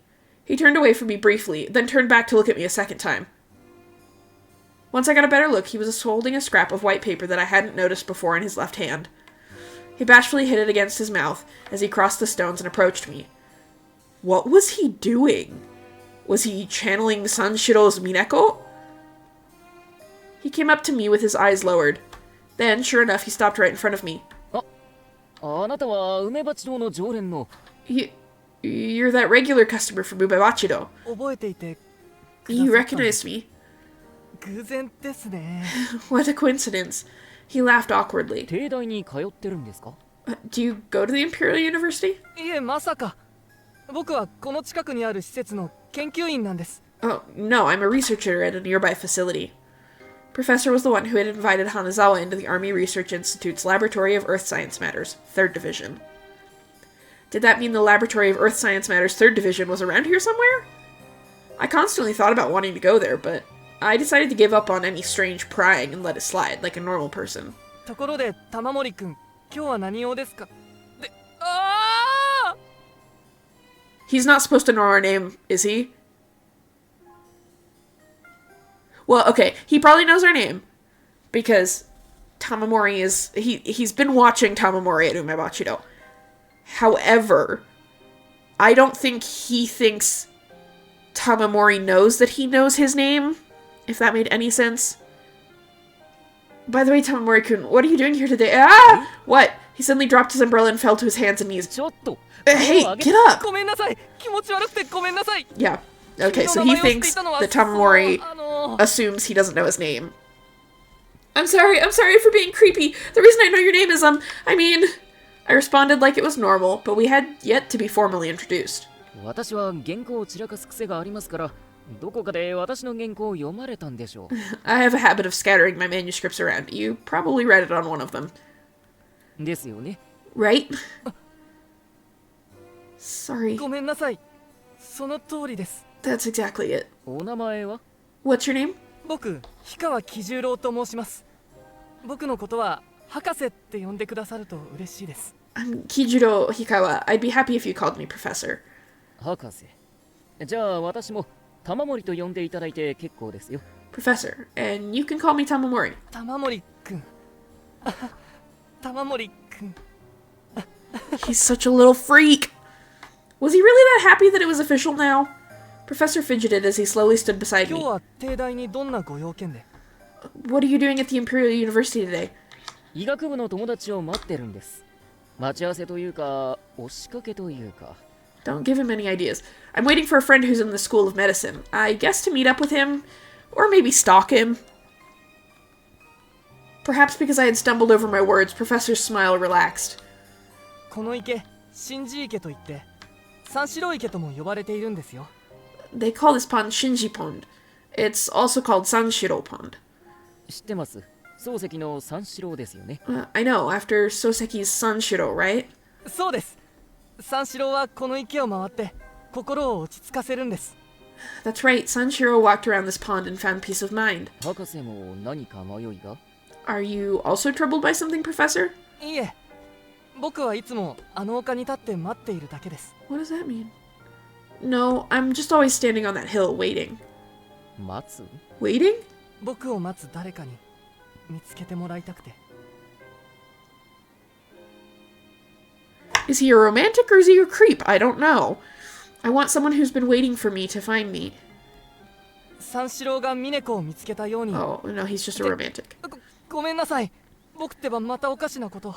He turned away from me briefly, then turned back to look at me a second time. Once I got a better look, he was holding a scrap of white paper that I hadn't noticed before in his left hand. He bashfully hid it against his mouth as he crossed the stones and approached me. What was he doing? Was he channeling Sanshiro's Mineko? He came up to me with his eyes lowered. Then, sure enough, he stopped right in front of me. あなたは梅鉢堂の常連の You're that regular customer from Umebachido. 覚えていて You recognized me. 偶然ですね。 What a coincidence. He laughed awkwardly. 帝大に通ってるんですか？ Do you go to the Imperial University? いえ、まさか。僕はこの近くにある施設の研究員なんです。 Oh, no, I'm a researcher at a nearby facility. Professor was the one who had invited Hanazawa into the Army Research Institute's Laboratory of Earth Science Matters, 3rd Division. Did that mean the Laboratory of Earth Science Matters 3rd Division was around here somewhere? I constantly thought about wanting to go there, but I decided to give up on any strange prying and let it slide, like a normal person. ところで、玉森くん、今日は何用ですか？で、ああ！ He's not supposed to know our name, is he? Well, okay, he probably knows our name, because Tamamori is... He's been watching Tamamori at Umebachido. However, I don't think he thinks Tamamori knows that he knows his name, if that made any sense. By the way, Tamamori-kun, what are you doing here today? Ah! What? He suddenly dropped his umbrella and fell to his hands and knees. ちょっと Hey, get up! ごめんなさい。気持ち悪くてごめんなさい。 Yeah. Okay, so he thinks that Tamamori assumes he doesn't know his name. I'm sorry for being creepy. The reason I know your name is, I responded like it was normal, but we had yet to be formally introduced. 私は原稿を散らかす癖がありますから、どこかで私の原稿を読まれたんでしょう。I have a habit of scattering my manuscripts around. You probably read it on one of them. ですよね。Right? Sorry. ごめんなさい。その通りです。 That's exactly it. お名前は？ What's your name? 僕、氷川喜十郎と申します。僕のことは博士って呼んでくださると嬉しいです。I'm Kijiro Hikawa. I'd be happy if you called me Professor. 博士。じゃあ私も玉森と呼んでいただいて結構ですよ。Professor. And you can call me Tamamori. 玉森くん。玉森くん。 He's such a little freak. Was he really that happy that it was official now? Professor fidgeted as he slowly stood beside 今日 me. は帝大にどんなご用件で？ What are you doing at the Imperial University today? 医学部の友達を待ってるんです。待ち合わせというか、押しかけというか。Don't give him any ideas. I'm waiting for a friend who's in the School of Medicine. I guess to meet up with him, or maybe stalk him. Perhaps because I had stumbled over my words, Professor's smile relaxed. この池、新寺池といって、三四郎池とも呼ばれているんですよ。They call this pond Shinji Pond. It's also called Sanshiro Pond. 知ってます。漱石の三四郎ですよね。I know, after Soseki's Sanshiro, right? そうです。三四郎はこの池を回って心を落ち着かせるんです。 That's right, Sanshiro walked around this pond and found peace of mind. 博士も何か迷いが？ Are you also troubled by something, Professor? いいえ、僕はいつもあの丘に立って待っているだけです。 What does that mean? No, I'm just always standing on that hill, waiting. 待つ？ Waiting? 僕を待つ誰かに見つけてもらいたくて。 Is he a romantic or is he a creep? I don't know. I want someone who's been waiting for me to find me. 三四郎が峰子を見つけたように。 Oh, no, he's just a romantic. ごめんなさい。僕ってばまたおかしなこと。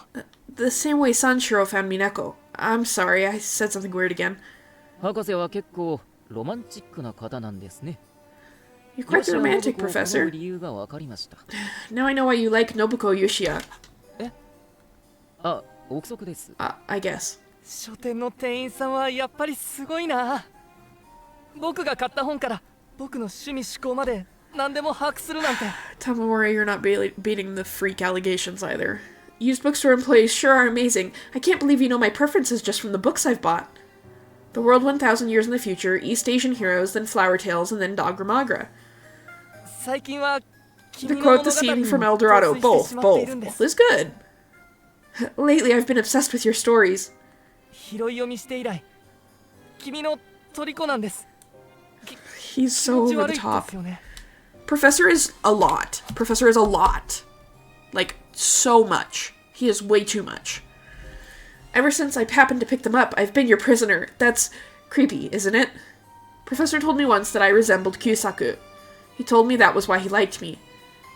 The same way Sanshiro found Mineko. I'm sorry, I said something weird again. 博士は結構ロマンチックな方なんですね。 You're quite the romantic, この Professor. 理由が分かりました。 Now I know why you like Nobuko Yoshiya. あ、憶測です。I guess. 書店の店員さんはやっぱりすごいな。僕が買った本から僕の趣味嗜好まで何でも把握するなんて。 Tamamori, you're not beating the freak allegations either. Used bookstore employees sure are amazing. I can't believe you know my preferences just from the books I've bought. The world 1,000 years in the future, East Asian heroes, then flower tales, and then Doggramagra. 最近は To 君の quote 物 the 語 scene に from も El 陶 Dorado, 酔して both, しまっている both. んです Both is good. Lately, I've been obsessed with your stories. 拾い読みして以来君の虜なんです He's 気 so 持ち over 悪 the いで top. すよね Professor is a lot. Professor is a lot. Like, so much. He is way too much. Ever since I happened to pick them up, I've been your prisoner. That's creepy, isn't it? Professor told me once that I resembled Kyusaku. He told me that was why he liked me.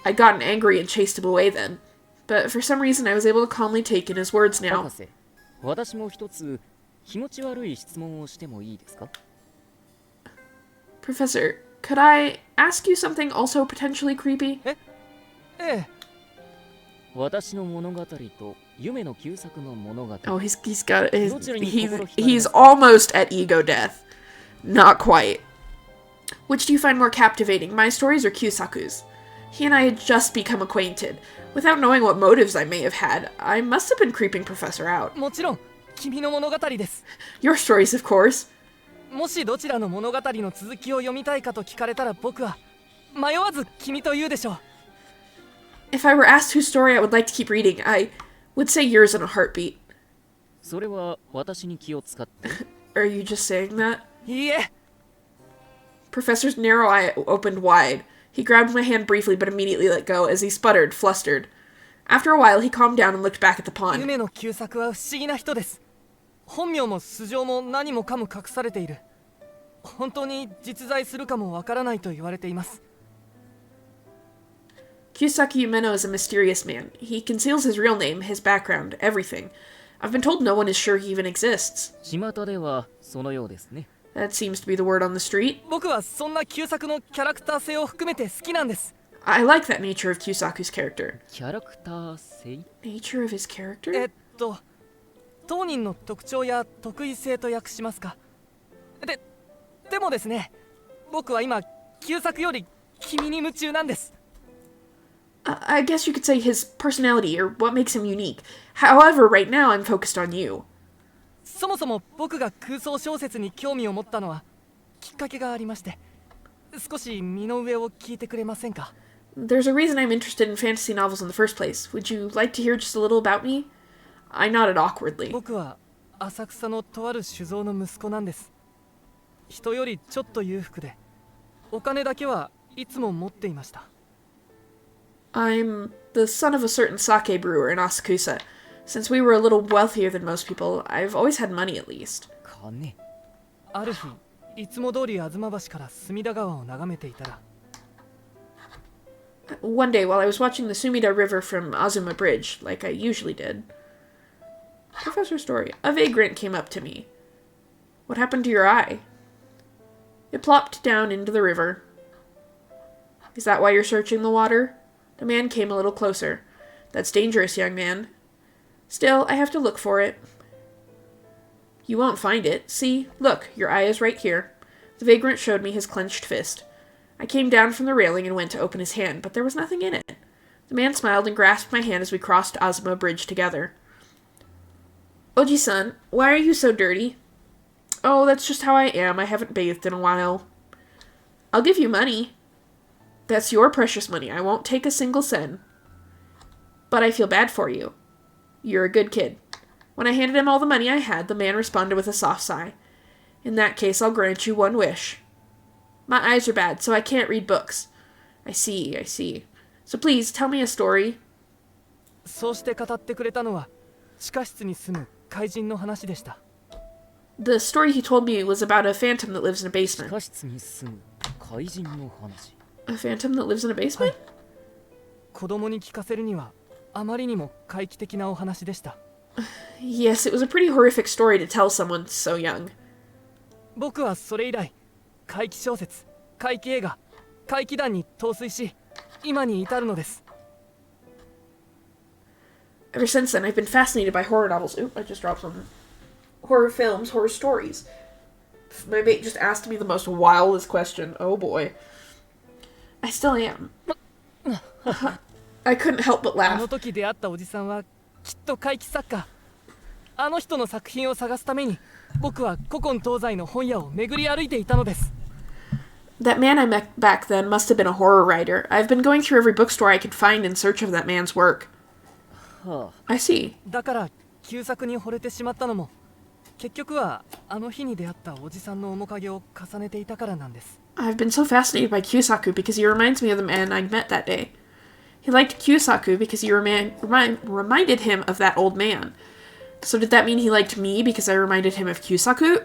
I'd gotten angry and chased him away then. But for some reason I was able to calmly take in his words 博 now. 士、私も一つ気持ち悪い質問をしてもいいですか？ Professor, could I ask you something also potentially creepy? ええ私の物語と夢の旧作の物語。 Oh, he's got He's- he's almost at ego death. Not quite. Which do you find more captivating, my stories or Kyusaku's? He and I had just become acquainted. Without knowing what motives I may have had, I must have been creeping Professor out. もちろん君の物語です Your stories, of course. もしどちらの物語の続きを読みたいかと聞かれたら僕は迷わず君と言うでしょう If I were asked whose story I would like to keep reading, I would say yours in a heartbeat. それは私に気を使って。 Are you just saying that? いいえ Professor's narrow eye opened wide. He grabbed my hand briefly but immediately let go as he sputtered, flustered. After a while, he calmed down and looked back at the pond. 夢の旧作は不思議な人です本名も素性も何もかも隠されている本当に実在するかもわからないと言われています Kyusaki Umeno is a mysterious man. He conceals his real name, his background, everything. I've been told no one is sure he even exists. 巷ではそのようですね。 That seems to be the word on the street. 僕はそんな旧作のキャラクター性を含めて好きなんです I like that nature of Kyusaku's character. キャラクター性？ Nature of his character? 当人の特徴や特異性と訳しますかでもですね僕は今旧作より君に夢中なんです I guess you could say his personality or what makes him unique. However, right now I'm focused on you. そもそも僕が空想小説に興味を持ったのはきっかけがありまして少し身の上を聞いてくれませんか There's a reason I'm interested in fantasy novels in the first place. Would you like to hear just a little about me? I nodded awkwardly. 僕は浅草のとある酒造の息子なんです人よりちょっと裕福でお金だけはいつも持っていました I'm the son of a certain sake brewer in Asakusa. Since we were a little wealthier than most people, I've always had money at least. 金。ある日いつも通り吾妻橋から隅田川を眺めていたら One day, while I was watching the Sumida River from Azuma Bridge, like I usually did, Professor Story, a vagrant came up to me. What happened to your eye? It plopped down into the river. Is that why you're searching the water? The man came a little closer. That's dangerous, young man. Still, I have to look for it. You won't find it. See, look, your eye is right here. The vagrant showed me his clenched fist. I came down from the railing and went to open his hand, but there was nothing in it. The man smiled and grasped my hand as we crossed Azuma Bridge together. Oji-san, why are you so dirty? Oh, that's just how I am. I haven't bathed in a while. I'll give you money. That's your precious money. I won't take a single sen. But I feel bad for you. You're a good kid. When I handed him all the money I had, the man responded with a soft sigh. In that case, I'll grant you one wish. My eyes are bad, so I can't read books. I see. So please, tell me a story. そうして語ってくれたのは地下室に住む怪人の話でした The story he told me was about a phantom that lives in a 地 basement. 下室に住む怪人の話。 A phantom that lives in a basement? 子供に聞かせるにはあまりにも怪奇的なお話でした Yes, it was a pretty horrific story to tell someone so young. 僕はそれ以来怪奇小説怪奇映画怪奇談に陶酔し今に至るのです Ever since then, I've been fascinated by horror novels. Oop, I just dropped something. Horror films, horror stories. My mate just asked me the most wildest question. Oh boy. I still am. I couldn't help but あの laugh. 時出会ったおじさんはきっと怪奇作家あの人の作品を探すために僕は古今東西の本屋を巡り歩いていたのです That man I met back then must have been a horror writer. I've been going through every bookstore I could find in search of that man's work. は I see. だから旧作に惚れてしまったのも結局はあの日に出会ったおじさんの面影を重ねていたからなんです。 I've been so fascinated by Kyusaku because he reminds me of the man I met that day. He liked Kyusaku because he reminded him of that old man. So did that mean he liked me because I reminded him of Kyusaku?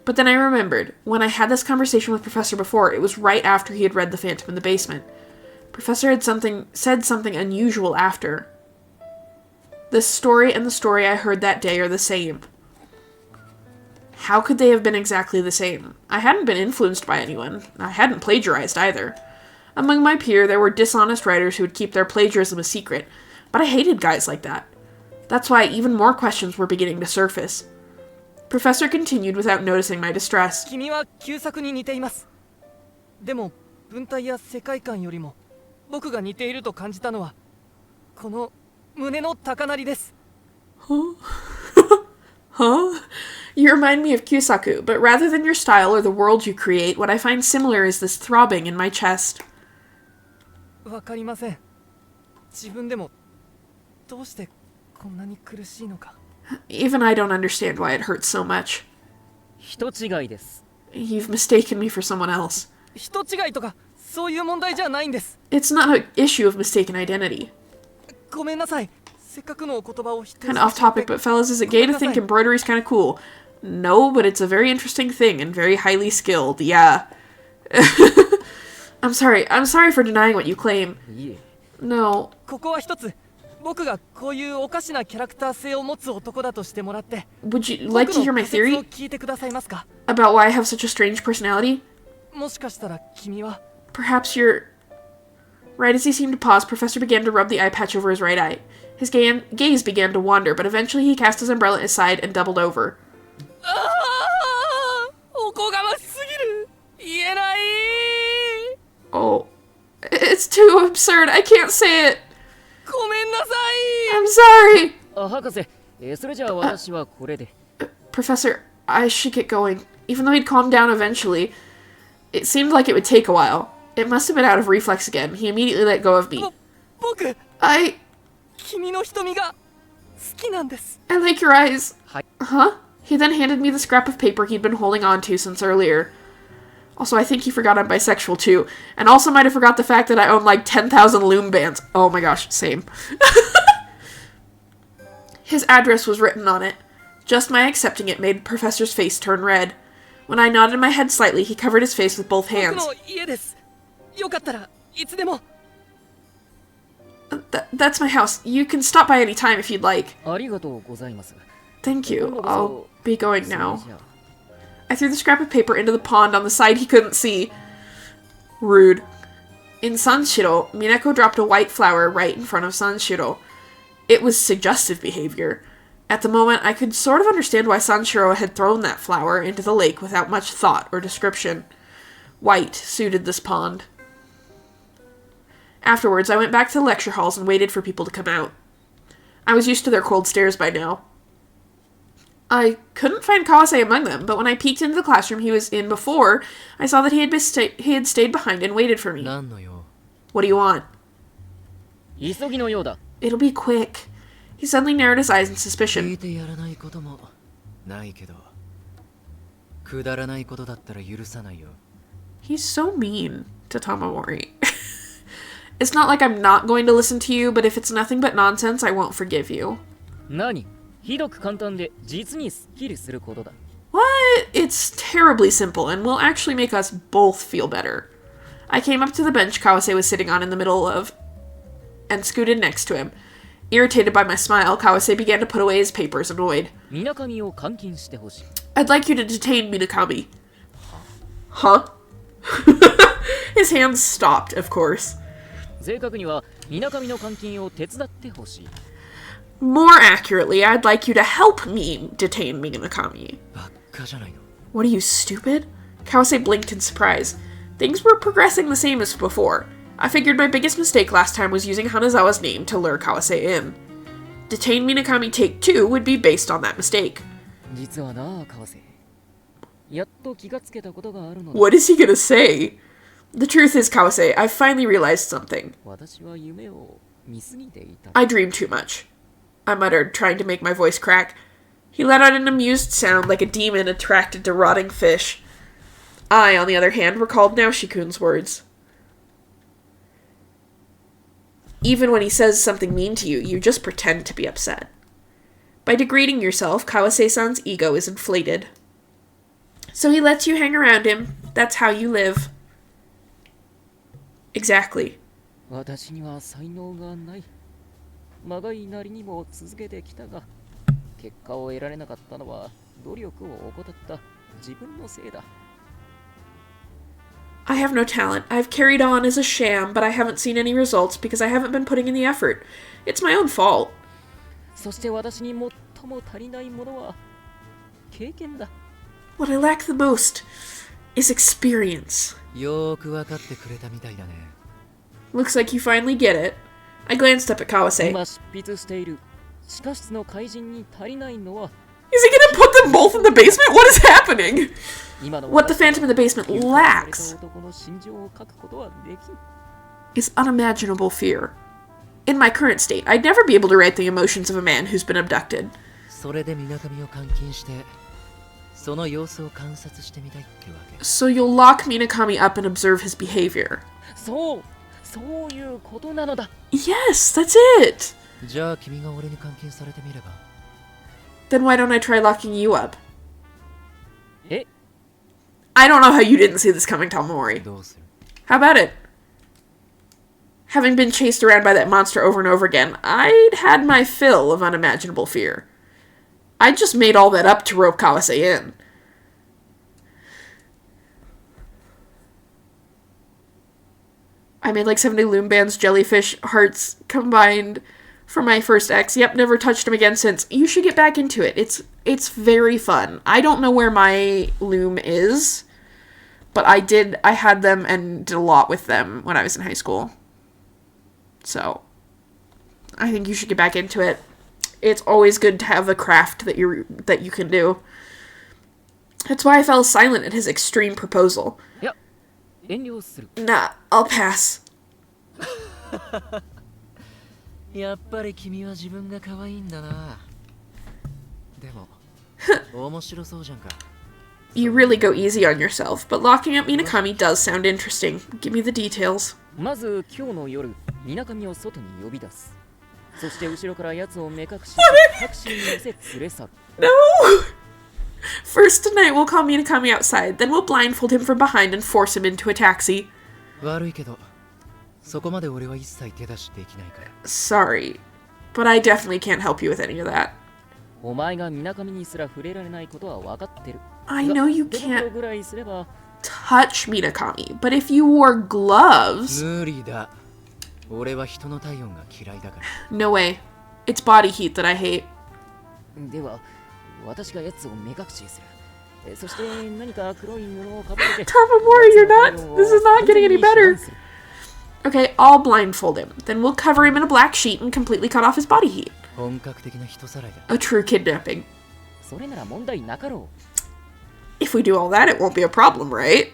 But then I remembered, when I had this conversation with Professor before, it was right after he had read The Phantom in the Basement. Professor had said something unusual after. This story and the story I heard that day are the same. How could they have been exactly the same? I hadn't been influenced by anyone. I hadn't plagiarized either. Among my peer, there were dishonest writers who would keep their plagiarism a secret, but I hated guys like that. That's why even more questions were beginning to surface. Professor continued without noticing my distress. 君は旧作に似ています。でも文体や世界観よりも僕が似ていると感じたのはこの胸の高鳴りです。 Huh? You remind me of Kyusaku, but rather than your style or the world you create, what I find similar is this throbbing in my chest. わかりません。自分でもどうしてこんなに苦しいのか。 Even I don't understand why it hurts so much. 人違いです。 You've mistaken me for someone else. 人違いとかそういう問題じゃないんです。 It's not an issue of mistaken identity. ごめんなさい。せっかくのお言葉を否定 Kind of off topic, but fellas, is it gay to think embroidery's kind of cool? No, but it's a very interesting thing and very highly skilled, yeah. I'm sorry for denying what you claim. いえ。 No. ここは一つ僕がこういうおかしなキャラクター性を持つ男だとしてもらって Would you like to hear my 僕の仮説を theory 聞いてくださいますか。 about why I have such a strange personality? もしかしたら君は Perhaps you're... Right as he seemed to pause, Professor began to rub the eye patch over his right eye. His gaze began to wander, but eventually he cast his umbrella aside and doubled over. おこがましすぎる。言えない。 Oh. It's too absurd. I can't say it. ごめんなさい。 I'm sorry. あ、博士、それじゃあ私はこれで。Professor, I should get going. Even though he'd calmed down eventually, it seemed like it would take a while. It must have been out of reflex again. He immediately let go of me. 僕 I 君の瞳が好きなんです。 like your eyes. Hi. Huh? He then handed me the scrap of paper he'd been holding on to since earlier. Also, I think he forgot I'm bisexual too. And also might have forgot the fact that I own like 10,000 loom bands. Oh my gosh, same. His address was written on it. Just my accepting it made Professor's face turn red. When I nodded my head slightly, he covered his face with both 僕 hands. の家です。よかったらいつでも。 That's my house. You can stop by any time if you'd like. ありがとうございます。 Thank you. 今度こ I'll そ be going それ now. じゃあ I threw the scrap of paper into the pond on the side he couldn't see. Rude. In Sanshiro, Minako dropped a white flower right in front of Sanshiro. It was suggestive behavior. At the moment, I could sort of understand why Sanshiro had thrown that flower into the lake without much thought or description. White suited this pond. Afterwards, I went back to the lecture halls and waited for people to come out. I was used to their cold stares by now. I couldn't find Kawase among them, but when I peeked into the classroom he was in before, I saw that he had stayed behind and waited for me. 何の用？ What do you want? 急ぎのようだ。 It'll be quick. He suddenly narrowed his eyes in 聞 suspicion. いてやらないこともないけど、くだらないことだったら許さないよ。 He's so mean to Tamamori. It's not like I'm not going to listen to you, but if it's nothing but nonsense, I won't forgive you. 何？ひどく簡単で実にスッキリすることだ。 What? It's terribly simple and will actually make us both feel better. I came up to the bench Kawase was sitting on in the middle of and scooted next to him. Irritated by my smile, Kawase began to put away his papers, annoyed. みなかみを監禁してほしい。 I'd like you to detain Minakami. Huh? His hands stopped, of course. 正確にはみなかみの監禁を手伝ってほしい。 More accurately, I'd like you to help me detain Minakami. ばっかじゃないの。 What are you, stupid? Kawase blinked in surprise. Things were progressing the same as before. I figured my biggest mistake last time was using Hanazawa's name to lure Kawase in. Detain Minakami Take 2 would be based on that mistake. 実はな、川瀬。やっと気がつけたことがあるのだ。 What is he gonna say? The truth is, Kawase, I've finally realized something. 私は夢を見すぎていた。 I dream too much, I muttered, trying to make my voice crack. He let out an amused sound like a demon attracted to rotting fish. I, on the other hand, recalled Naoshi-kun's words. Even when he says something mean to you, you just pretend to be upset. By degrading yourself, Kawase-san's ego is inflated. So he lets you hang around him. That's how you live. Exactly. 私には才能がない。まがいなりにも続けてきたが、結果を得られなかったのは努力を怠った自分のせいだ。 I have no talent. I've carried on as a sham, but I haven't seen any results because I haven't been putting in the effort. It's my own fault. そして私に最も足りないものは経験だ。 What I lack the most is experience. よーくわかってくれたみたいだね。 Looks like you finally get it. I glanced up at Kawase. 今執筆している地下室の怪人に足りないのは Is he gonna put them both in the basement? What is happening? 今の What the Phantom in the basement 救済され lacks た男の心情を書くことはできん。 is unimaginable fear. In my current state, I'd never be able to write the emotions of a man who's been abducted. それで水上を監禁してその様子を観察してみたいってわけ。 So you'll lock Minakami up and observe his behavior. そういうことなのだ。 Yes, that's it! じゃあ君が俺に監禁されてみれば。 Then why don't I try locking you up? え I don't know how you didn't see this coming, Tamori. どうする？ How about it? Having been chased around by that monster over and over again, I'd had my fill of unimaginable fear. I just made all that up to rope Kawase in. I made like 70 loom bands, jellyfish hearts combined for my first ex. Yep, never touched him again since. You should get back into it. It's very fun. I don't know where my loom is, but I had them and did a lot with them when I was in high school. So, I think you should get back into it. It's always good to have a craft that you can do. That's why I fell silent at his extreme proposal. いや遠慮する。 Nah, I'll pass. やっぱり君は自分が可愛いんだな。でも面白そうじゃんか。 You really go easy on yourself, but locking up Minakami does sound interesting. Give me the details. まず今日の夜、水上を外に呼び出す。そして後ろから奴を目隠しし、タクシーに乗せ連れ去る。 No! First tonight we'll call Minakami outside, then we'll blindfold him from behind and force him into a taxi. 悪いけど、そこまで俺は一切手出しできないから。 Sorry, but I definitely can't help you with any of that. お前が水上にすら触れられないことは分かってる。 I know you 手袋 can't ぐらいすれば touch Minakami, but if you wore gloves... 無理だ。俺は人の体温が嫌いだから。 No way. It's body heat that I hate. では私が奴を目隠しする。そして何か黒い布をかぶせて Tamamori, you're not... This is not getting any better. Okay, I'll blindfold him. Then we'll cover him in a black sheet and completely cut off his body heat. 本格的な人さらいだ。 A true kidnapping. それなら問題なかろ If we do all that, it won't be a problem, right?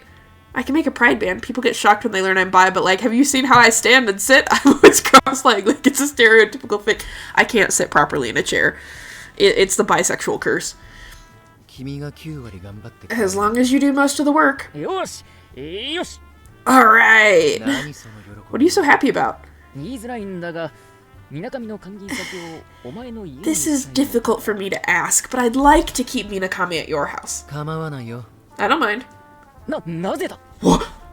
I can make a pride band. People get shocked when they learn I'm bi, but like, have you seen how I stand and sit? I'm always cross-legged. Like, it's a stereotypical thing. I can't sit properly in a chair. It's the bisexual curse. 君が9割頑張ってく As long as you do most of the work. う。よしよし Alright. 何その喜び。 What are you so happy about? 言いづらいんだが、水上の監禁先をお前の家に This is したいのだ。 difficult for me to ask, but I'd like to keep Minakami at your house. 構わないよ。 I don't mind. なぜだ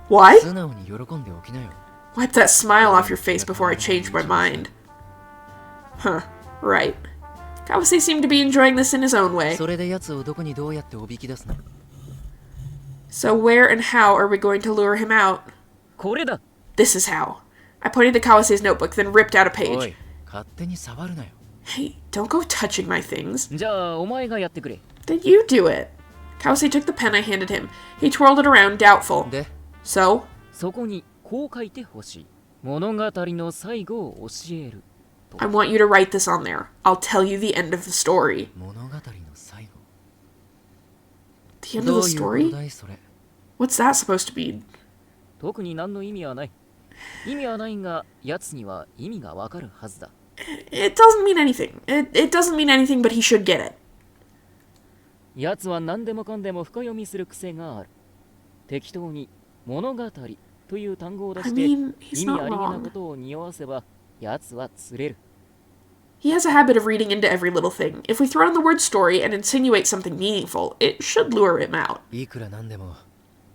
Why? 素直に喜んでおきなよ。 Wipe that smile off your face before I change my mind. Huh. Right. Kawase seemed to be enjoying this in his own way. それで奴をどこにどうやっておびき出すの？ So where and how are we going to lure him out? これだ This is how. I pointed to Kawase's notebook, then ripped out a お page. い、勝手に触るなよ。 Hey, don't go touching my things. じゃあお前がやってくれ Then you do it. Kawase took the pen I handed him. He twirled it around, doubtful. で、 So? そこにこう書いてほしい物語の最後を教える I want you to write this on there. I'll tell you the end of the story. 物語の最後。 The The end of the どういうこと story? だいそれ。 What's that supposed to mean? 特に何の意味はない。意味はないが、奴には意味がわかるはずだ。It doesn't mean anything. It doesn't mean anything, but he should get it. 奴は何でもかんでも深読みする癖がある。適当に物語という単語を出して I mean, he's 意味 not ありげな wrong. ことを匂わせば奴は釣れる。He has a habit of reading into every little thing. If we throw in the word story and insinuate something meaningful, it should lure him out. いくらなんでも、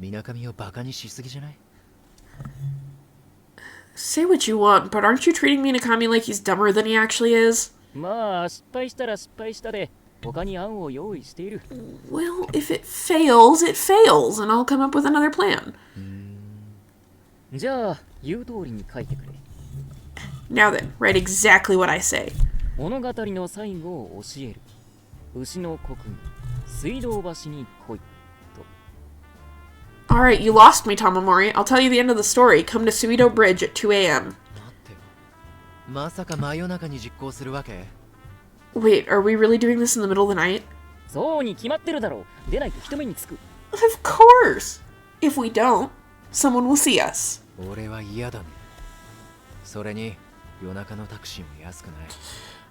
みなかみをバカにしすぎじゃない？ Say what you want, but aren't you treating Minakami like he's dumber than he actually is? まあ失敗したら失敗したで他に案を用意している。 Well, if it fails, and I'll come up with another plan. じゃあ言う通りに書いてくれ。 Now then, write exactly what I say. 物語の最後を教える。牛の国技、水道橋に来い。 Alright, you lost me, Tamamori. I'll tell you the end of the story. Come to Suido Bridge at 2 a.m. 待ってよ。まさか真夜中に実行するわけ？ Wait, are we really doing this in the middle of the night? そうに決まってるだろう。出ないと人目につく。 Of course! If we don't, someone will see us. 俺は嫌だね。それに夜中のタクシーも安くない。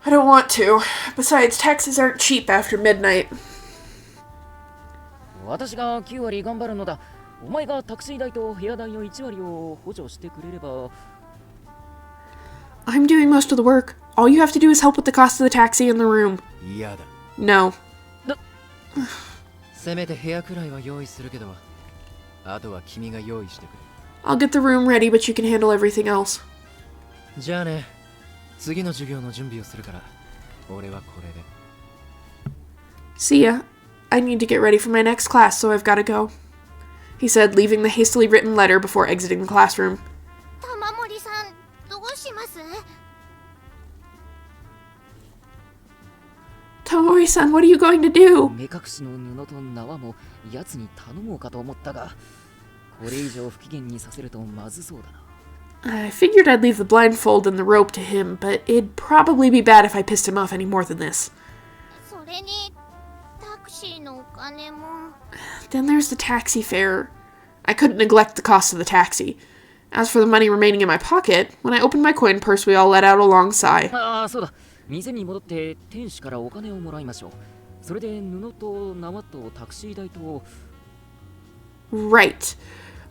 I don't want to. Besides, taxis aren't cheap after midnight. 私が9割頑張るのだ。お前がタクシー代と部屋代の1割を補助してくれれば。 I'm doing most of the work. All you have to do is help with the cost of the taxi and the room. 嫌だ。 No. せめて部屋くらいは用意するけど、あとは君が用意してくれ。 I'll get the room ready, but you can handle everything else. じゃあね。次の授業の準備をするから、俺はこれで。 See ya. I need to get ready for my next class, so I've gotta go. He said, leaving the hastily written letter before exiting the classroom. 玉森さん、どうします？ Tamori-san, what are you going to do? 目隠しの布と縄も奴に頼もうかと思ったが、これ以上不機嫌にさせるとまずそうだな。 I figured I'd leave the blindfold and the rope to him, but it'd probably be bad if I pissed him off any more than this. それにタクシーのお金も。 Then there's the taxi fare. I couldn't neglect the cost of the taxi. As for the money remaining in my pocket, when I opened my coin purse, we all let out a long sigh. ああ、そうだ。店に戻って店主からお金をもらいましょう。それで布と縄とタクシー代と。 Right.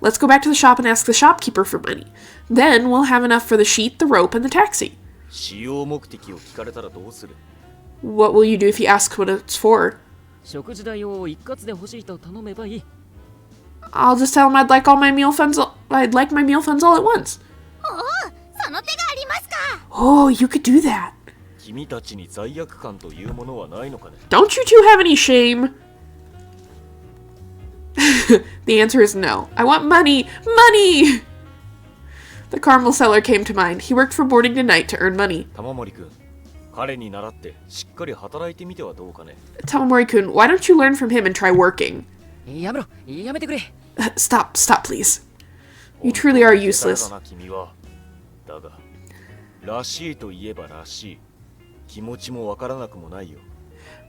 Let's go back to the shop and ask the shopkeeper for money. Then we'll have enough for the sheet, the rope, and the taxi. 使用目的を聞かれたらどうする？ What will you do if he asks what it's for? 食事代を一括で欲しいと頼めばいい。 I'll just tell him I'd like my meal funds all at once. おお、その手がありますか。 Oh, you could do that. 君たちに罪悪感というものはないのかね？ Don't you two have any shame? The answer is no. I want money! Money! The caramel seller came to mind. He worked from morning to night to earn money. 玉森くん、彼に倣ってしっかり働いてみてはどうかね？ Tamamori-kun, why don't you learn from him and try working? やめろ、やめてくれ。 Stop, please. You truly are useless. だな君は。だが、らしいといえばらしい。気持ちもわからなくもないよ。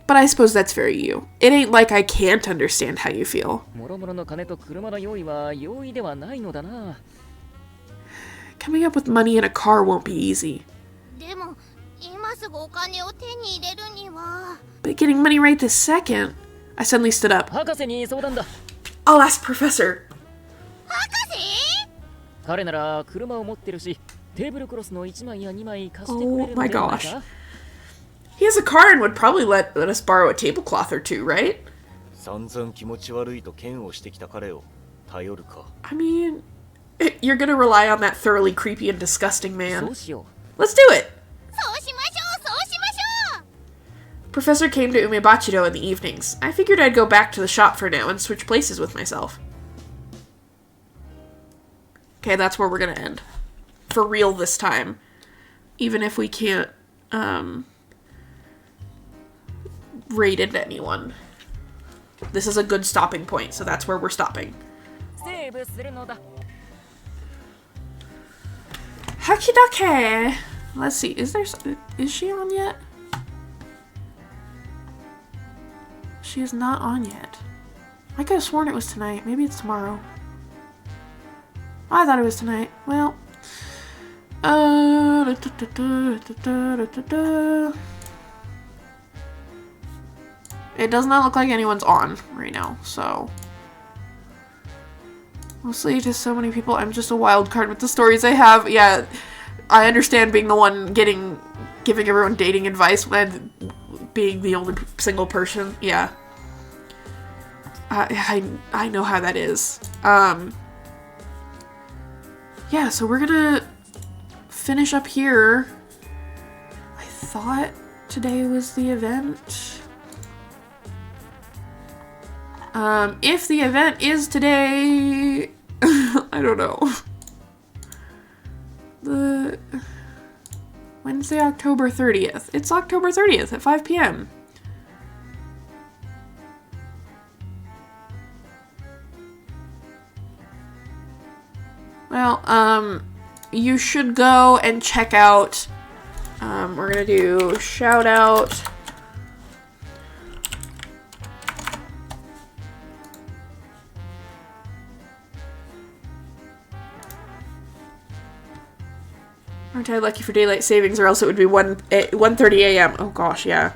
But I suppose that's very you. It ain't like I can't understand how you feel. もろもろの金と車の用意は容易ではないのだな。 Coming up with money in a car won't be easy. でも今すぐお金を手に入れるには。 But getting money right this second... I suddenly stood up. 博士に相談だ。 I'll ask Professor. 博士？彼なら車を持ってるし、テーブルクロスの1枚や2枚貸してくれる Oh の my ではない gosh. か？ He has a car and would probably let us borrow a tablecloth or two, right? 散々気持ち悪いと嫌悪してきた彼を頼るか。 I mean, you're gonna rely on that thoroughly creepy and disgusting そ man. うしよ Let's do it! そうしましょう、そうしましょう。 Professor came to Umebachido in the evenings. I figured I'd go back to the shop for now and switch places with myself. Okay, that's where we're gonna end. For real this time. Even if we can't, raid into anyone. This is a good stopping point, so that's where we're stopping. う。セーブするのだ。 Hakidake! Let's see, is she on yet? She is not on yet. I could have sworn it was tonight. Maybe it's tomorrow. I thought it was tonight. Well. It does not look like anyone's on right now, so. Mostly just so many people. I'm just a wild card with the stories I have. Yeah, I understand being the one giving everyone dating advice when being the only single person. Yeah. I know how that is. Yeah, so we're gonna finish up here. I thought today was the event. If the event is today, I don't know. The Wednesday, October 30th. It's October 30th at 5 p.m. Well, you should go and check out, we're gonna do shout out. Aren't I lucky for daylight savings, or else it would be 1:30 a.m. Oh gosh, yeah.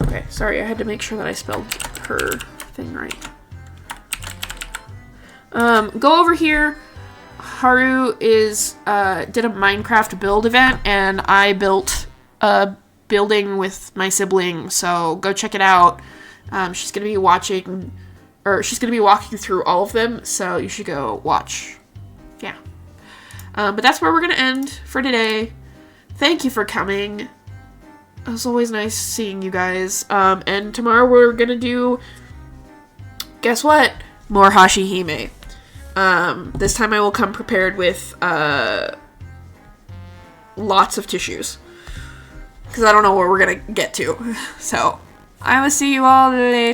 Okay, sorry, I had to make sure that I spelled her thing right. Go over here. Haru did a Minecraft build event, and I built a building with my sibling, so go check it out. She's gonna be walking through all of them, so you should go watch. Yeah. But that's where we're gonna end for today. Thank you for coming. It was always nice seeing you guys. And tomorrow we're gonna do, guess what? More Hashihime. This time I will come prepared with lots of tissues, because I don't know where we're gonna get to. So I will see you all later.